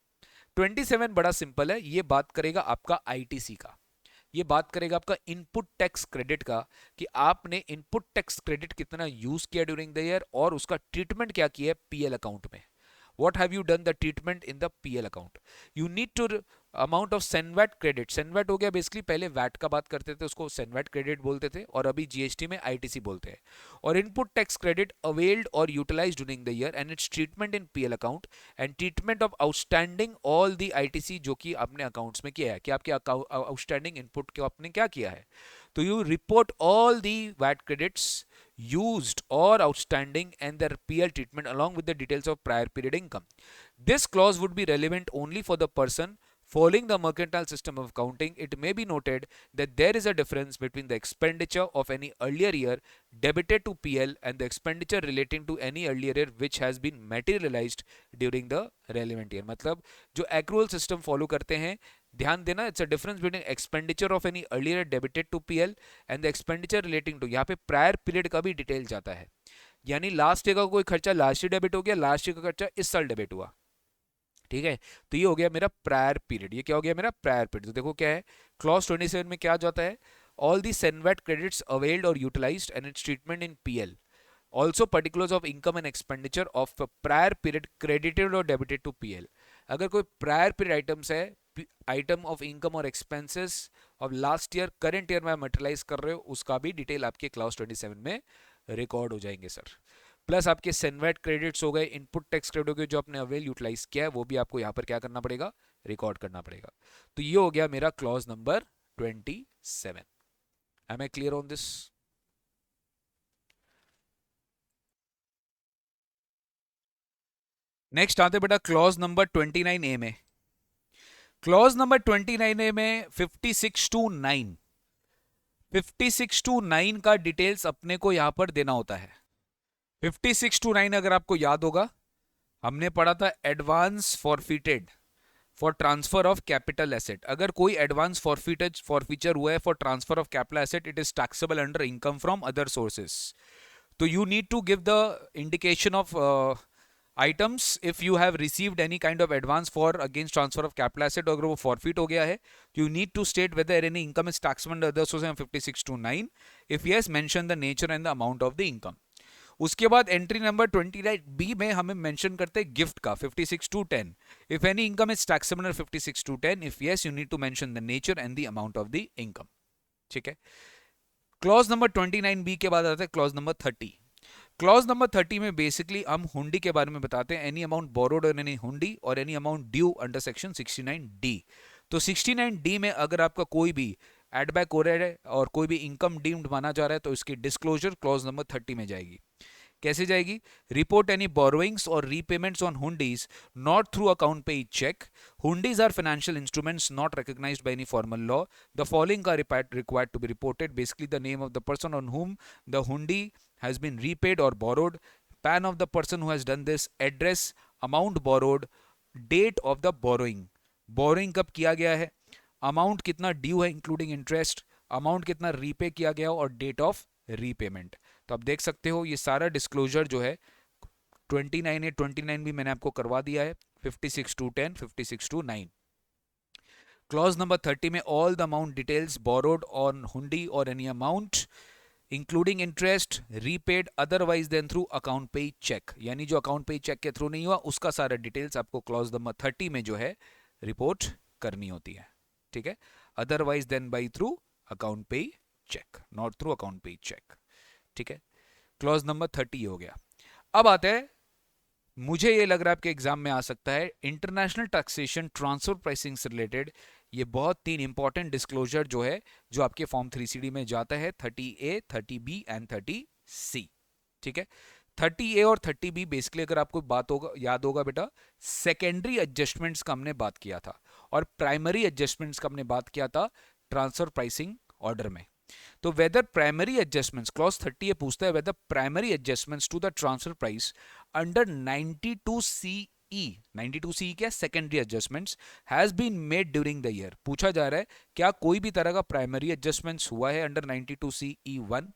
[SPEAKER 1] 27 बड़ा सिंपल है, ये बात करेगा आपका आईटीसी का, ये बात करेगा आपका इनपुट टैक्स क्रेडिट का, कि आपने इनपुट टैक्स क्रेडिट कितना यूज किया ड्यूरिंग द ईयर और उसका ट्रीटमेंट क्या किया है पीएल अकाउंट में। What have you done the treatment in the PL account? You need to amount of SENVAT credit. SENVAT हो गया बेसिकली, पहले वैट का बात करते थे उसको SENVAT क्रेडिट बोलते थे, और अभी जीएसटी में आईटीसी बोलते हैं। और इनपुट टैक्स क्रेडिट अवेल्ड और utilised during the year and its treatment in PL account and treatment of outstanding all the ITC जो कि आपने अकाउंट्स में किया है, कि आपके आउटस्टैंडिंग इनपुट को आपने क्या किया है। तो you report all the VAT credits used or outstanding and their PL treatment along with the details of prior period income. This clause would be relevant only for the person following the mercantile system of accounting. It may be noted that there is a difference between the expenditure of any earlier year debited to PL and the expenditure relating to any earlier year which has been materialized during the relevant year. मतलब जो accrual system follow करते हैं, ध्यान देना, it's a difference between expenditure of any earlier debited to PL and the expenditure relating to, यहाँ पे प्रायर पीरियड का भी डिटेल जाता है। यानी लास्ट ईयर का कोई खर्चा लास्ट ईयर डेबिट हो गया, लास्ट ईयर का खर्चा इस साल डेबिट हुआ, ठीक है। तो ये हो गया मेरा प्रायर पीरियड, ये क्या हो गया मेरा प्रायर पीरियड। तो देखो क्या है क्लॉज 27 में क्या जाता है, all the CENVAT credits availed और utilised and its treatment in PL, also particulars of income and expenditure of a prior period credited or debited to PL। अगर कोई प्रायर पीरियड आइटम्स है, आइटम ऑफ इनकम और expenses of last year current year में मटेरियलाइज कर रहे हो, उसका भी डिटेल आपके क्लास 27 में रिकॉर्ड हो जाएंगे सर। प्लस आपके सेनवेट क्रेडिट्स हो गए, इनपुट टैक्स क्रेडिट हो गए जो आपने अवेल यूटिलाइज किया है, वो भी आपको यहाँ पर क्या करना पड़ेगा, रिकॉर्ड करना पड़ेगा। तो ये हो गया मेरा clause number 27। Am I clear on this? Next आते बेटा क्लॉज नंबर 29A में। क्लॉज नंबर 29A में 56 to 9, 56 to 9 का डिटेल्स अपने को यहां पर देना होता है। 56 to 9 अगर आपको याद होगा, हमने पढ़ा था advance forfeited for transfer of capital asset. अगर कोई एडवांस फॉरफीचर हुआ है for transfer of capital asset, it is taxable under income from other sources. तो you need to give the indication of items if you have received any kind of advance for against transfer of capital asset, अगर वो forfeit हो गया है, you need to state whether any income is taxable under other sources 56 to 9. If yes, mention the nature and the amount of the income. उसके बाद एंट्री नंबर 29B में हमें मेंशन करते हैं गिफ्ट का 56 to 10. If any income is taxable under 56 to 10, if yes, you need to mention the nature and the amount of the income. ठीक है। क्लॉज नंबर 29B के बाद आता है क्लॉज नंबर 30। क्लॉज नंबर 30 में बेसिकली हम हुंडी के बारे में बताते हैं, एनी अमाउंट बोरोड और एनी हुंडी और any amount due under section 69D। तो 69D में अगर आपका कोई भी एडबैक हो रहा है और कोई भी इनकम डीम्ड माना जा रहा है, तो इसकी डिस्क्लोजर क्लॉज नंबर 30 में जाएगी। कैसे जाएगी? रिपोर्ट एनी बोरोइंग्स और repayments on hundis not through account paid cheque. Hundis are financial instruments not recognized by any formal law. The following are required to be reported. Basically the name of the person on whom the hundi has been repaid or borrowed, PAN of the person who has done this, address, amount borrowed, date of the borrowing, borrowing कब किया गया है, अमाउंट कितना ड्यू है इंक्लूडिंग इंटरेस्ट, अमाउंट कितना रीपे किया गया और डेट ऑफ रीपेमेंट। तो आप देख सकते हो ये सारा डिस्क्लोजर जो है 29A 29 भी मैंने आपको करवा दिया है, 56 to 10, 56 to 9। क्लॉज नंबर 30 में all the amount details borrowed on hundi और any amount including interest repaid otherwise than through account paid cheque, यानी जो अकाउंट पे चेक के थ्रू नहीं हुआ उसका सारा डिटेल्स आपको क्लॉज नंबर 30 में जो है रिपोर्ट करनी होती है। ठीक है, otherwise than by through account paid cheque, not through account paid cheque. ठीक है, क्लॉज नंबर 30 हो गया। अब आते हैं, मुझे ये लग रहा है आपके एग्जाम में आ सकता है इंटरनेशनल टैक्सेशन ट्रांसफर प्राइसिंग से रिलेटेड, ये बहुत 3 इंपॉर्टेंट डिस्क्लोजर जो है जो आपके फॉर्म 3CD में जाता है, 30A, 30B एंड 30C। ठीक है, 30A और 30B बेसिकली अगर आपको बात होगा याद होगा बेटा, सेकेंडरी एडजस्टमेंट्स का हमने बात किया था और प्राइमरी एडजस्टमेंट्स का हमने बात किया था ट्रांसफर प्राइसिंग ऑर्डर में। तो वेदर प्राइमरी एडजस्टमेंट्स, क्लॉज 30 ये पूछता है whether primary adjustments to the transfer price under 92CE, 92CE क्या, secondary adjustments has been made during the year. पूछा जा रहा है क्या कोई भी तरह का प्राइमरी एडजस्टमेंट्स हुआ है अंडर 92CE1।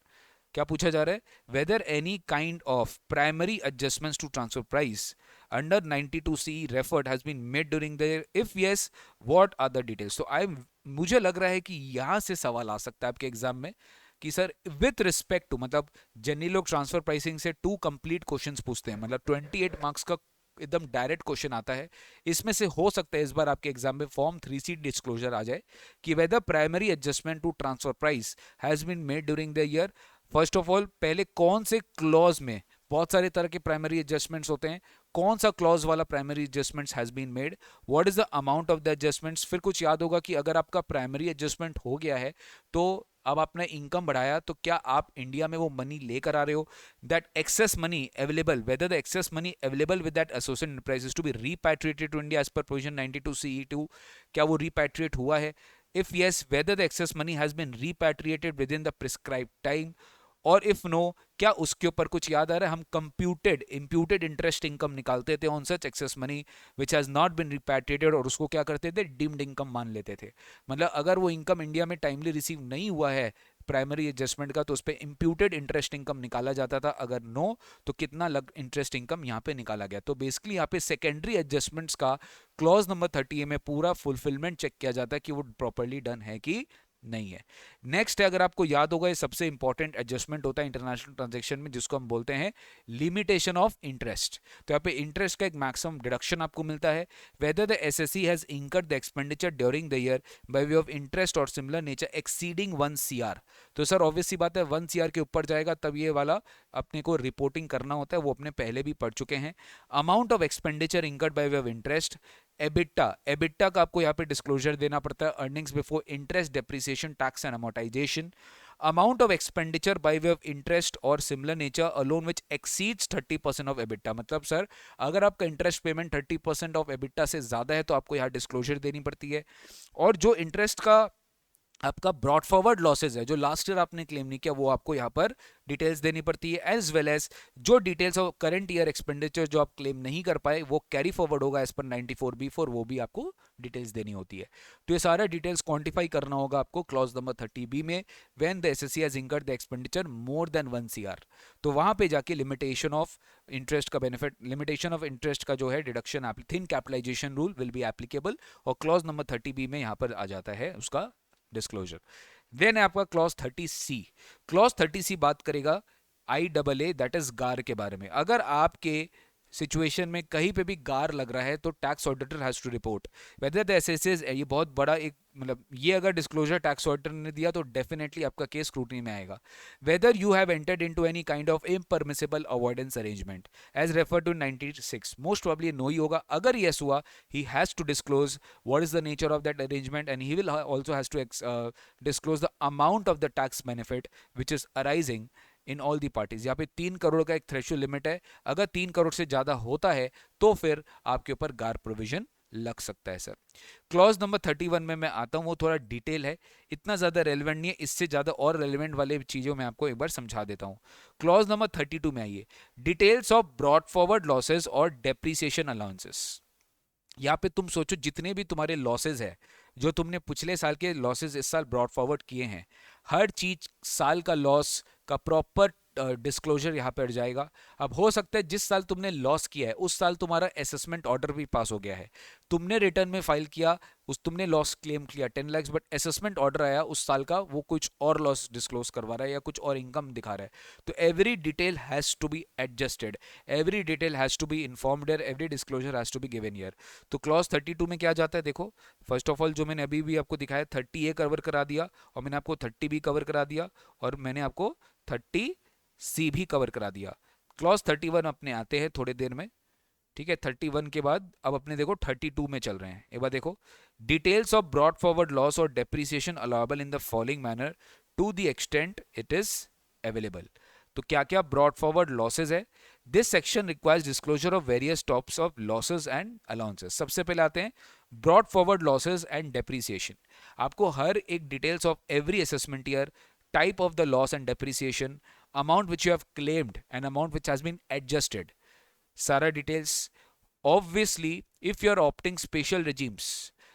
[SPEAKER 1] क्या पूछा जा रहा है, whether any kind of primary adjustments to transfer price under 92CE referred has been made during the year, if yes what are the details. I आई, मुझे लग रहा है कि यहां से सवाल आ सकता है आपके एग्जाम में कि सर विथ रिस्पेक्ट टू, मतलब जनरली लोग ट्रांसफर प्राइसिंग से 2 कंप्लीट क्वेश्चंस पूछते हैं, मतलब 28 मार्क्स का एकदम डायरेक्ट क्वेश्चन आता है। इसमें से हो सकता है इस बार आपके एग्जाम में फॉर्म 3C डिस्क्लोजर आ जाए कि whether primary adjustment to transfer price has been made during the year. First of all पहले कौन से क्लॉज में, बहुत सारे तरह के प्राइमरी एडजस्टमेंट्स होते हैं, कौन सा क्लॉज वाला primary adjustments has been made, what is the amount of the adjustments. फिर कुछ याद होगा कि अगर आपका प्राइमरी एडजस्टमेंट हो गया है तो अब आपने इनकम बढ़ाया तो क्या आप इंडिया में वो मनी लेकर आ रहे हो, that excess money available, whether the excess money available with that associated enterprises to be repatriated to India as per provision 92CE2, क्या वो रिपैट्रिएट हुआ है। If yes, whether the excess money has been repatriated within the prescribed time, और इफ नो, क्या उसके ऊपर कुछ याद आ रहा है, हम कंप्यूटेड इंप्यूटेड इंटरेस्ट इनकम निकालते थे on such excess money which has not been repatriated, और उसको क्या करते थे, डीम्ड इनकम मान लेते थे। मतलब अगर वो इनकम इंडिया में टाइमली रिसीव नहीं हुआ है प्राइमरी एडजस्टमेंट का तो उस पर इंप्यूटेड इंटरेस्ट इनकम निकाला जाता था, अगर नो तो कितना लग इंटरेस्ट इनकम यहाँ पे निकाला गया। तो बेसिकली यहाँ पे सेकेंडरी एडजस्टमेंट्स का क्लॉज नंबर 30 में पूरा फुलफिलमेंट चेक किया जाता है कि वो प्रॉपरली डन है कि नहीं है। नेक्स्ट है, अगर आपको याद होगा, ये सबसे इंपॉर्टेंट एडजस्टमेंट होता है इंटरनेशनल ट्रांजैक्शन में जिसको हम बोलते हैं लिमिटेशन ऑफ इंटरेस्ट। तो यहाँ पे इंटरेस्ट का एक मैक्सिमम डिडक्शन आपको मिलता है, whether the assessee has incurred the expenditure during the year by way of interest और सिमिलर नेचर एक्सीडिंग 1 CR। तो सर ऑब्वियस सी बात है 1 CR के ऊपर जाएगा तब ये वाला अपने को रिपोर्टिंग करना होता है, वो अपने पहले भी पढ़ चुके हैं। Amount of expenditure incurred by way of interest, EBITDA, EBITDA का आपको यहाँ पे डिस्क्लोजर देना पड़ता है, earnings before interest, depreciation, tax and amortisation. Amount of expenditure by way of interest और similar nature alone which exceeds 30% of EBITDA. मतलब सर अगर आपका इंटरेस्ट पेमेंट 30% ऑफ एबिटा से ज्यादा है तो आपको यहाँ डिस्क्लोजर देनी पड़ती है। और जो इंटरेस्ट का आपका ब्रॉड फॉरवर्ड लॉसेज है, जो लास्ट ईयर आपने क्लेम नहीं किया, वो आपको यहाँ पर डिटेल्स देनी पड़ती है, एज वेल एज जो details of current year expenditure जो आप क्लेम नहीं कर पाए वो कैरी फॉरवर्ड होगा एज पर 94B4, वो भी आपको डिटेल्स देनी होती है। तो ये सारा डिटेल्स क्वांटिफाई करना होगा आपको क्लॉज नंबर 30B में, when the assessee has incurred the expenditure more than 1 CR। तो वहां पे जाके लिमिटेशन ऑफ इंटरेस्ट का बेनिफिट, लिमिटेशन ऑफ इंटरेस्ट का जो है deduction, thin capitalisation rule will be applicable, और क्लॉज नंबर 30B में यहाँ पर आ जाता है उसका डिस्क्लोजर। देन है आपका क्लॉज 30C। क्लॉज 30C बात करेगा IAA दैट इज गार के बारे में। अगर आपके सिचुएशन में कहीं पे भी गार लग रहा है तो tax auditor has to report whether the assessee's, ये बहुत बड़ा एक, मतलब ये अगर डिस्क्लोजर टैक्स ऑडिटर ने दिया तो डेफिनेटली आपका केस स्क्रूटनी में आएगा। Whether you have entered into any kind of impermissible avoidance arrangement as refer to 96, most probably no ही होगा। अगर यस हुआ, he has to disclose what is the nature of that arrangement and he will also has to disclose the amount of the tax benefit which is arising in all the parties. यहाँ पे 3 करोड़ का एक थ्रेशोल्ड लिमिट है, अगर 3 करोड़ से ज्यादा होता है तो फिर आपके ऊपर गार प्रोविजन लग सकता है सर। क्लॉज नंबर 31 में मैं आता हूं, वो थोड़ा डिटेल है, इतना ज्यादा रेलिवेंट नहीं है, इससे ज्यादा और रेलिवेंट वाले चीजों में आपको एक बार समझा देता हूं। क्लॉज नंबर 32 में आइए, details of brought forward losses और डेप्रीसिएशन अलाउंसेस। यहाँ पे तुम सोचो जितने भी तुम्हारे लॉसेज है, जो तुमने पिछले साल के लॉसेज इस साल ब्रॉड फॉरवर्ड किए हैं, हर चीज साल का लॉस का प्रॉपर डिस्क्लोजर यहाँ पर जाएगा। अब हो सकता है जिस साल तुमने लॉस किया है उस साल तुम्हारा असेसमेंट ऑर्डर भी पास हो गया है, तुमने रिटर्न में फाइल किया, उस तुमने लॉस क्लेम किया 10 लाख, बट असेसमेंट ऑर्डर आया उस साल का, वो कुछ और लॉस डिस्क्लोज करवा रहा है या कुछ और इनकम दिखा रहा है। तो every detail has to be adjusted, every detail has to be informed, every disclosure has to be given here. तो क्लॉज 32 में क्या जाता है, देखो फर्स्ट ऑफ ऑल जो मैंने अभी भी आपको दिखाया 30A कवर करा दिया, और मैंने आपको 30B कवर करा दिया, और मैंने आपको 30C भी कवर करा दिया। क्लॉज 31 अपने आते हैं थोड़ी देर में, ठीक है। 31 के बाद अब अपने देखो 32 में चल रहे हैं। एक बार देखो, details of brought forward loss और depreciation allowable in the following manner to the extent it is available. तो क्या क्या ब्रॉड फॉरवर्ड लॉसेज है? This section requires disclosure of various types of losses and allowances. सबसे पहले आते हैं brought forward losses and depreciation. आपको हर एक details of every assessment year, type of the loss and depreciation, amount which you have claimed and amount which has been adjusted, सारा details. obviously if you are opting special regimes,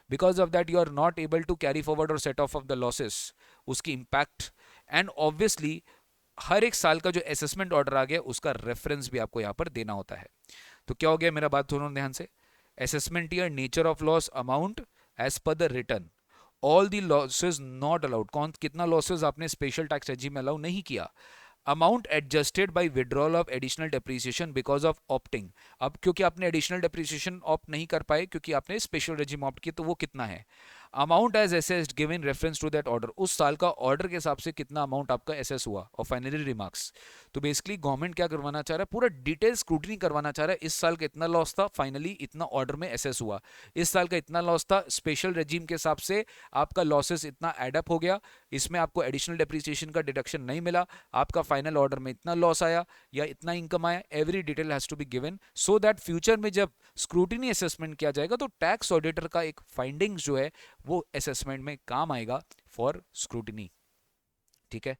[SPEAKER 1] because of that you are not able to carry forward or set off of the losses, उसकी impact, and obviously हर एक साल का जो असेसमेंट ऑर्डर आ गया उसका रेफरेंस भी आपको यहाँ पर देना होता है। तो क्या हो गया, मेरा बात सुनो ध्यान से। Assessment year, nature of loss, amount as per the return, all the losses not allowed, कौन कितना लॉसेज आपने स्पेशल टैक्स रेजिम में अलाउ नहीं किया। Amount adjusted by withdrawal of additional depreciation because of opting, अब क्योंकि आपने एडिशनल डेप्रिसिएशन ऑप्ट नहीं कर पाए क्योंकि आपने स्पेशल रेजिम ऑप्ट किया, तो वो कितना है। Amount as assessed given reference to that order, उस साल का ऑर्डर के हिसाब से कितना अमाउंट आपका एसेस हुआ। और फाइनली रिमार्क्स। तो बेसिकली गवर्नमेंट क्या करवाना चाह रहा है, पूरा डिटेल स्क्रूटनी करवाना चाह रहा है। इस साल का इतना लॉस था, फाइनली इतना ऑर्डर में एसेस हुआ। इस साल का इतना लॉस था, स्पेशल रेजिम के हिसाब से आपका लॉसेस इतना एडअप हो गया, इसमें आपको एडिशनल डेप्रिसिएशन का डिडक्शन नहीं मिला, आपका फाइनल ऑर्डर में इतना लॉस आया या इतना इनकम आया। Every detail has to be given so that future में जब स्क्रूटनी असेसमेंट किया जाएगा तो टैक्स ऑडिटर का एक फाइंडिंग्स जो है वो असेसमेंट में काम आएगा फॉर स्क्रूटनी। ठीक है।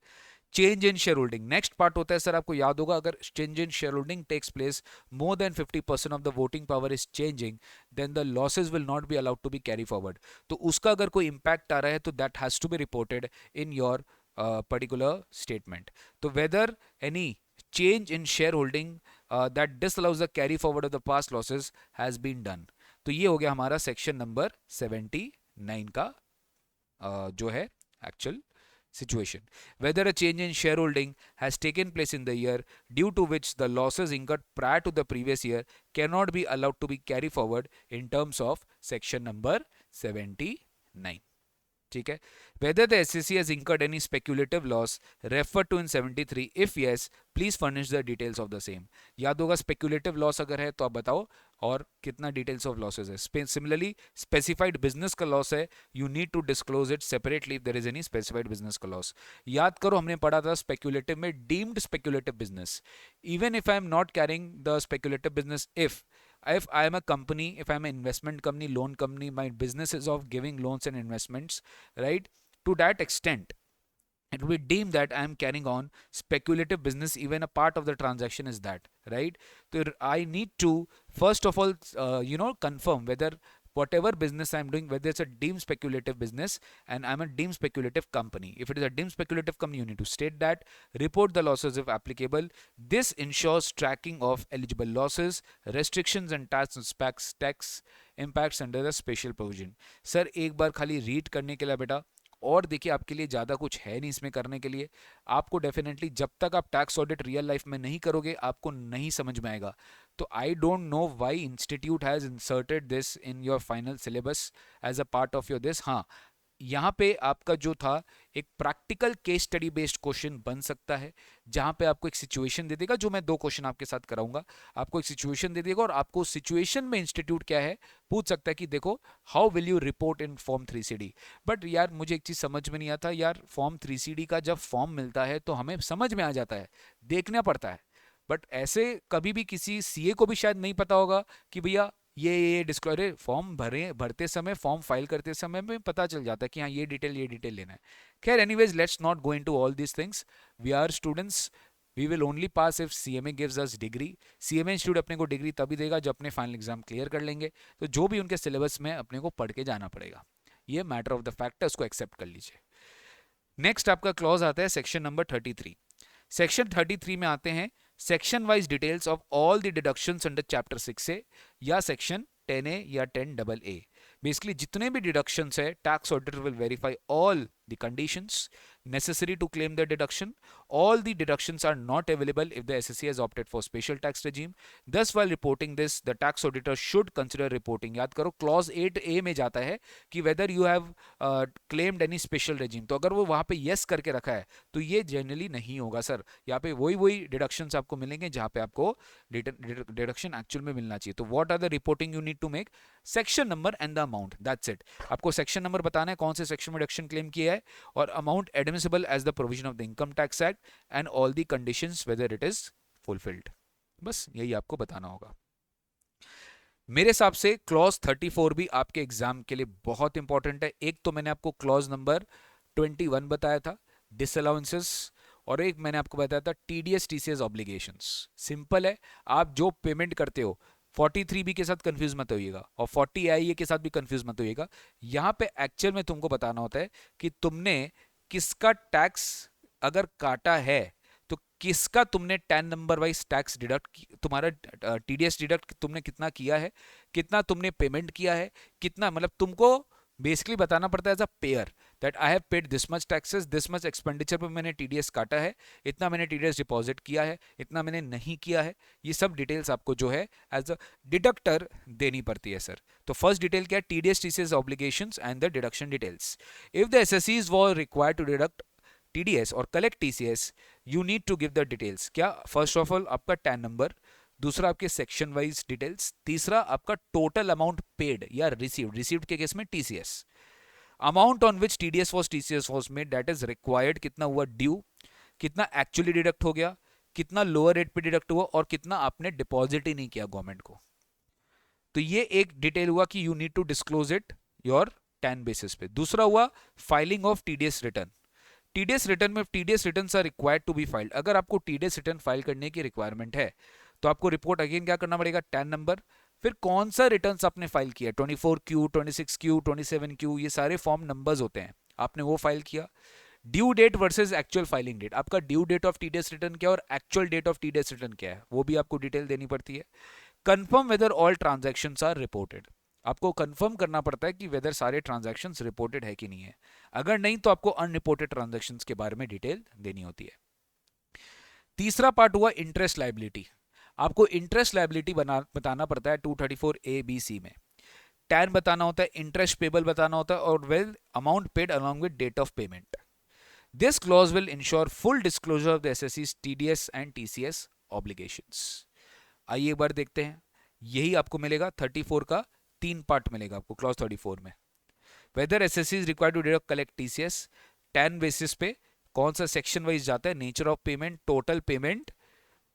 [SPEAKER 1] Change in shareholding, next part होता है सर, आपको याद होगा, अगर change in shareholding takes place more than 50% of the voting power is changing, then the losses will not be allowed to be carry forward. तो उसका अगर कोई इंपैक्ट आ रहा है तो that has to be reported in your particular statement. तो whether any change in shareholding that disallows the carry forward of the past losses has been done। तो ये हो गया हमारा सेक्शन नंबर 79 का जो है actual situation। Whether a change in shareholding has taken place in the year due to which the losses incurred prior to the previous year cannot be allowed to be carried forward in terms of section number 79। ठीक है। Whether the SEC has incurred any speculative loss referred to in 73, if yes, please furnish the details of the same। याद होगा speculative loss अगर है तो आप बताओ और कितना details of losses है। Similarly, specified business का loss है, you need to disclose it separately if there is any specified business का loss। याद करो हमने पढ़ा था speculative में deemed speculative business, even if I am not carrying the speculative business, if I am a company, if I am an investment company, loan company, my business is of giving loans and investments, right? To that extent, it will be deemed that I am carrying on speculative business, even a part of the transaction is that, right? So I need to first of all, confirm whether whatever business I'm doing, whether it's a deemed speculative business and I'm a deemed speculative company. If it is a deemed speculative company, you need to state that, report the losses if applicable. This ensures tracking of eligible losses, restrictions and tax impacts under the special provision। Sir एक बार खाली रीड करने के लिए बेटा, और देखिए आपके लिए ज़्यादा कुछ है नहीं इसमें करने के लिए। आपको डेफिनेटली जब तक आप टैक्स ऑडिट रियल लाइफ में नहीं करोगे आपको नहीं समझ में आएगा। तो I don't know why institute has inserted this in your final syllabus as a part of your this. हाँ, यहाँ पे आपका जो था एक practical case study based question बन सकता है, जहाँ पे आपको एक सिचुएशन दे देगा, जो मैं 2 क्वेश्चन आपके साथ कराऊंगा। आपको एक सिचुएशन दे देगा और आपको सिचुएशन में इंस्टीट्यूट क्या है पूछ सकता है कि देखो how will you report in form 3CD। But यार मुझे एक चीज़ समझ में नहीं आता यार, फॉर्म 3CD का जब फॉर्म मिलता है तो हमें समझ में आ जाता है, देखना पड़ता है। बट ऐसे कभी भी किसी सीए को भी शायद नहीं पता होगा कि भैया ये डिस्क्लोजर फॉर्म भरते समय, फॉर्म फाइल करते समय में पता चल जाता है कि हाँ ये डिटेल लेना है। खैर anyways, let's not go into all these things. We are students, we will only pass if CMA gives us degree. CMA institute अपने को डिग्री तभी देगा जब अपने फाइनल एग्जाम क्लियर कर लेंगे। तो जो भी उनके सिलेबस में अपने को पढ़ के जाना पड़ेगा, ये मैटर ऑफ द फैक्ट है, उसको एक्सेप्ट कर लीजिए। नेक्स्ट आपका क्लॉज आता है सेक्शन नंबर 33। सेक्शन 33 में आते हैं section wise details of all the deductions under chapter 6A या सेक्शन 10A या 10AA। बेसिकली जितने भी डिडक्शंस है, tax auditor will verify all the conditions necessary to claim the deduction. All the deductions are not available if the SSC has opted for special tax regime. Thus, while reporting this, the tax auditor should consider reporting. याद करो clause 8A में जाता है कि whether you have claimed any special regime। तो अगर वो वहाँ पे yes करके रखा है तो ये जनरली नहीं होगा सर। यहाँ पे वही डिडक्शंस आपको मिलेंगे जहाँ पे आपको डिडक्शन एक्चुअल में मिलना चाहिए। तो what are the reporting you need to make? Section number and the amount, that's it. आपको सेक्शन नंबर बताना है कौन से सेक्शन में डिडक्शन क्लेम किया है और amount admissible as the provision of the income tax act, and all the conditions whether it is fulfilled. बस यही आपको बताना होगा। मेरे हिसाब से क्लॉज 34 भी आपके एग्जाम के लिए बहुत इंपॉर्टेंट है। एक तो मैंने आपको क्लॉज नंबर 21 बताया था, डिसअलाउंसेस, और एक मैंने आपको बताया था टीडीएस टीसीएस ऑब्लिगेशंस। सिंपल है, आप जो पेमेंट करते हो 43B के साथ कंफ्यूज मत होइएगा और 40IA के साथ भी कंफ्यूज मत होइएगा। यहाँ पे एक्चुअल में तुमको बताना होता है कि तुमने किसका टैक्स अगर काटा है तो किसका तुमने 10 नंबर वाइज टैक्स डिडक्ट, तुम्हारा टीडीएस डिडक्ट तुमने कितना किया है, कितना तुमने पेमेंट किया है, कितना, मतलब तुमको बेसिकली बताना पड़ता है as a payer that I have paid this much taxes, this much expenditure पे मैंने टीडीएस काटा है, इतना मैंने टीडीएस डिपॉजिट किया है, इतना मैंने नहीं किया है। ये सब डिटेल्स आपको जो है एज अ डिडक्टर देनी पड़ती है सर। तो फर्स्ट डिटेल क्या है, TDS TCS obligations and the deduction details. If the assessees were required to deduct TDS और collect TCS, you need to give the details. क्या, फर्स्ट ऑफ ऑल आपका टैन नंबर, दूसरा आपके सेक्शन वाइज डिटेल्स, तीसरा आपका टोटल अमाउंट पेड या रिसीव्ड, रिसीव्ड के केस में TCS, amount on which TDS was TCS was made that is required, कितना हुआ ड्यू, कितना एक्चुअली डिडक्ट हो गया, कितना लोअर रेट पे डिडक्ट हुआ और कितना आपने डिपॉजिट ही नहीं किया गवर्नमेंट को। तो ये एक डिटेल हुआ कि you need to disclose it your TAN basis पे। दूसरा हुआ filing of TDS return. TDS return में TDS returns are required to be filed. अगर आपको TDS रिटर्न फाइल करने की रिक्वायरमेंट है तो आपको रिपोर्ट अगेन क्या करना पड़ेगा, टैन नंबर, फिर कौन सा रिटर्न्स आपने फाइल किया, 24Q, 26Q, 27Q, ये सारे फॉर्म नंबर्स होते हैं, आपने वो फाइल किया। Due date versus actual filing date, आपका due date of TDS return क्या है और actual date of TDS return क्या है, वो भी आपको डिटेल देनी पड़ती है। Confirm whether all transactions are reported, आपको कंफर्म करना पड़ता है कि वेदर सारे ट्रांजैक्शंस रिपोर्टेड है कि नहीं है। अगर नहीं तो आपको अनरिपोर्टेड ट्रांजैक्शंस के बारे में डिटेल देनी होती है। तीसरा पार्ट हुआ इंटरेस्ट लायबिलिटी। आपको इंटरेस्ट लायबिलिटी बताना पड़ता है 234A-B-C में। टैन बताना होता है, इंटरेस्ट पेबल बताना होता है और well amount paid along with date of payment. This clause will ensure full disclosure of the assessee's TDS and TCS obligations. आइए एक बार देखते हैं, यही आपको मिलेगा 34 का 3 पार्ट मिलेगा आपको क्लॉज 34 में। Whether assessee is required to deduct collect TCS, 10 basis पे कौन सा सेक्शन वाइज जाता है, nature of payment, total payment,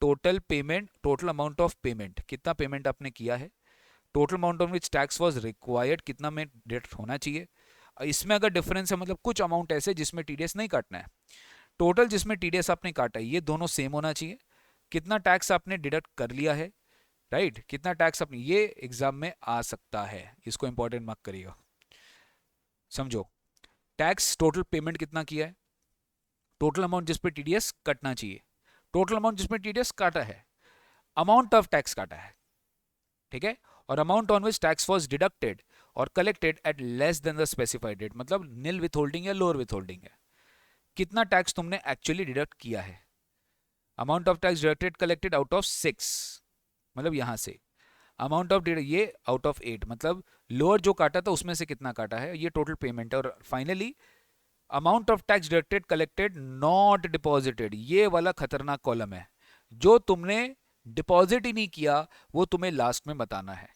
[SPEAKER 1] total payment, total amount of payment, कितना पेमेंट आपने किया है, total amount on which tax was required, कितना में डिडक्ट होना चाहिए। इसमें अगर डिफरेंस है, मतलब कुछ अमाउंट ऐसे जिसमें TDS नहीं काटना है, टोटल जिसमें TDS आपने काटा है ये दोनों सेम होना चाहिए, कितना टैक्स आपने डिडक्ट कर लिया है, राइट, कितना टैक्स अपनी, ये एग्जाम में आ सकता है, इसको इंपॉर्टेंट मार्क करिएगा। समझो, टैक्स टोटल पेमेंट कितना किया है, टोटल अमाउंट जिस पे TDS कटना चाहिए, टोटल अमाउंट जिसमें TDS काटा है, अमाउंट ऑफ टैक्स काटा है, ठीक है, और amount on which tax was deducted और collected at less than the specified rate, मतलब नील विथ होल्डिंग या लोअर विथ होल्डिंग है, कितना टैक्स तुमने एक्चुअली डिडक्ट किया है। Amount of tax deducted collected out of 6, मतलब यहां से अमाउंट ऑफ ये आउट ऑफ 8, मतलब लोअर जो काटा था उसमें से कितना काटा है, ये टोटल पेमेंट है। और finally amount of tax deducted collected not deposited, ये वाला खतरनाक कॉलम है, जो तुमने डिपॉजिट ही नहीं किया वो तुम्हें लास्ट में बताना है,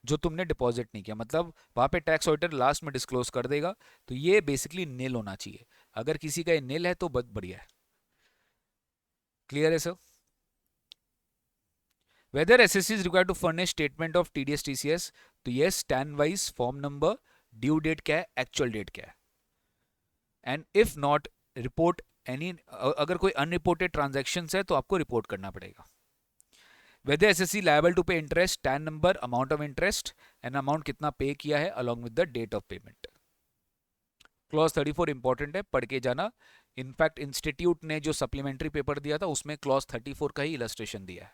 [SPEAKER 1] जो तुमने डिपॉजिट नहीं किया, मतलब वहां पे टैक्स ऑडिटर लास्ट में डिस्क्लोज कर देगा, तो ये बेसिकली नील होना चाहिए। अगर किसी का ये नील है तो बहुत बढ़िया है। क्लियर है sir? Whether SSC is required to furnish statement of TDS TCS, तो yes, TAN wise form number, due date क्या है, एक्चुअल डेट क्या है, and if not report any, अगर कोई अनरिपोर्टेड ट्रांजैक्शन है तो आपको रिपोर्ट करना पड़ेगा। Whether SSC liable to pay interest, TAN number, amount of interest and amount कितना पे किया है along with the date of payment. Clause 34 important है, पढ़ के जाना। इनफैक्ट इंस्टीट्यूट ने जो सप्लीमेंट्री पेपर दिया था उसमें क्लॉज 34 का ही इलस्ट्रेशन दिया है।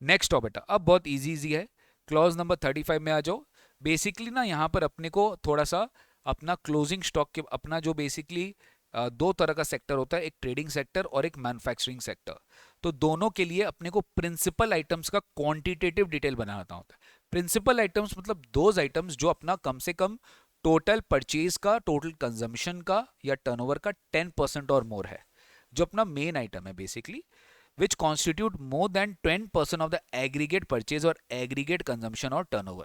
[SPEAKER 1] नेक्स्ट बेटा, अब बहुत इजी है, क्लॉज नंबर 35 में आ जाओ। बेसिकली ना यहाँ पर अपने को थोड़ा सा अपना क्लोजिंग स्टॉक के, अपना जो बेसिकली दो तरह का सेक्टर होता है, एक ट्रेडिंग सेक्टर और एक मैन्युफैक्चरिंग सेक्टर, तो दोनों के लिए अपने को प्रिंसिपल आइटम्स का क्वांटिटेटिव डिटेल बनाना होता है। प्रिंसिपल आइटम्स मतलब दोज आइटम्स जो अपना कम से कम टोटल परचेज का, टोटल कंजम्पशन का या टर्नओवर का 10% और मोर है, जो अपना मेन आइटम है basically, which constitute more than 10% of the aggregate purchase और aggregate consumption और turnover।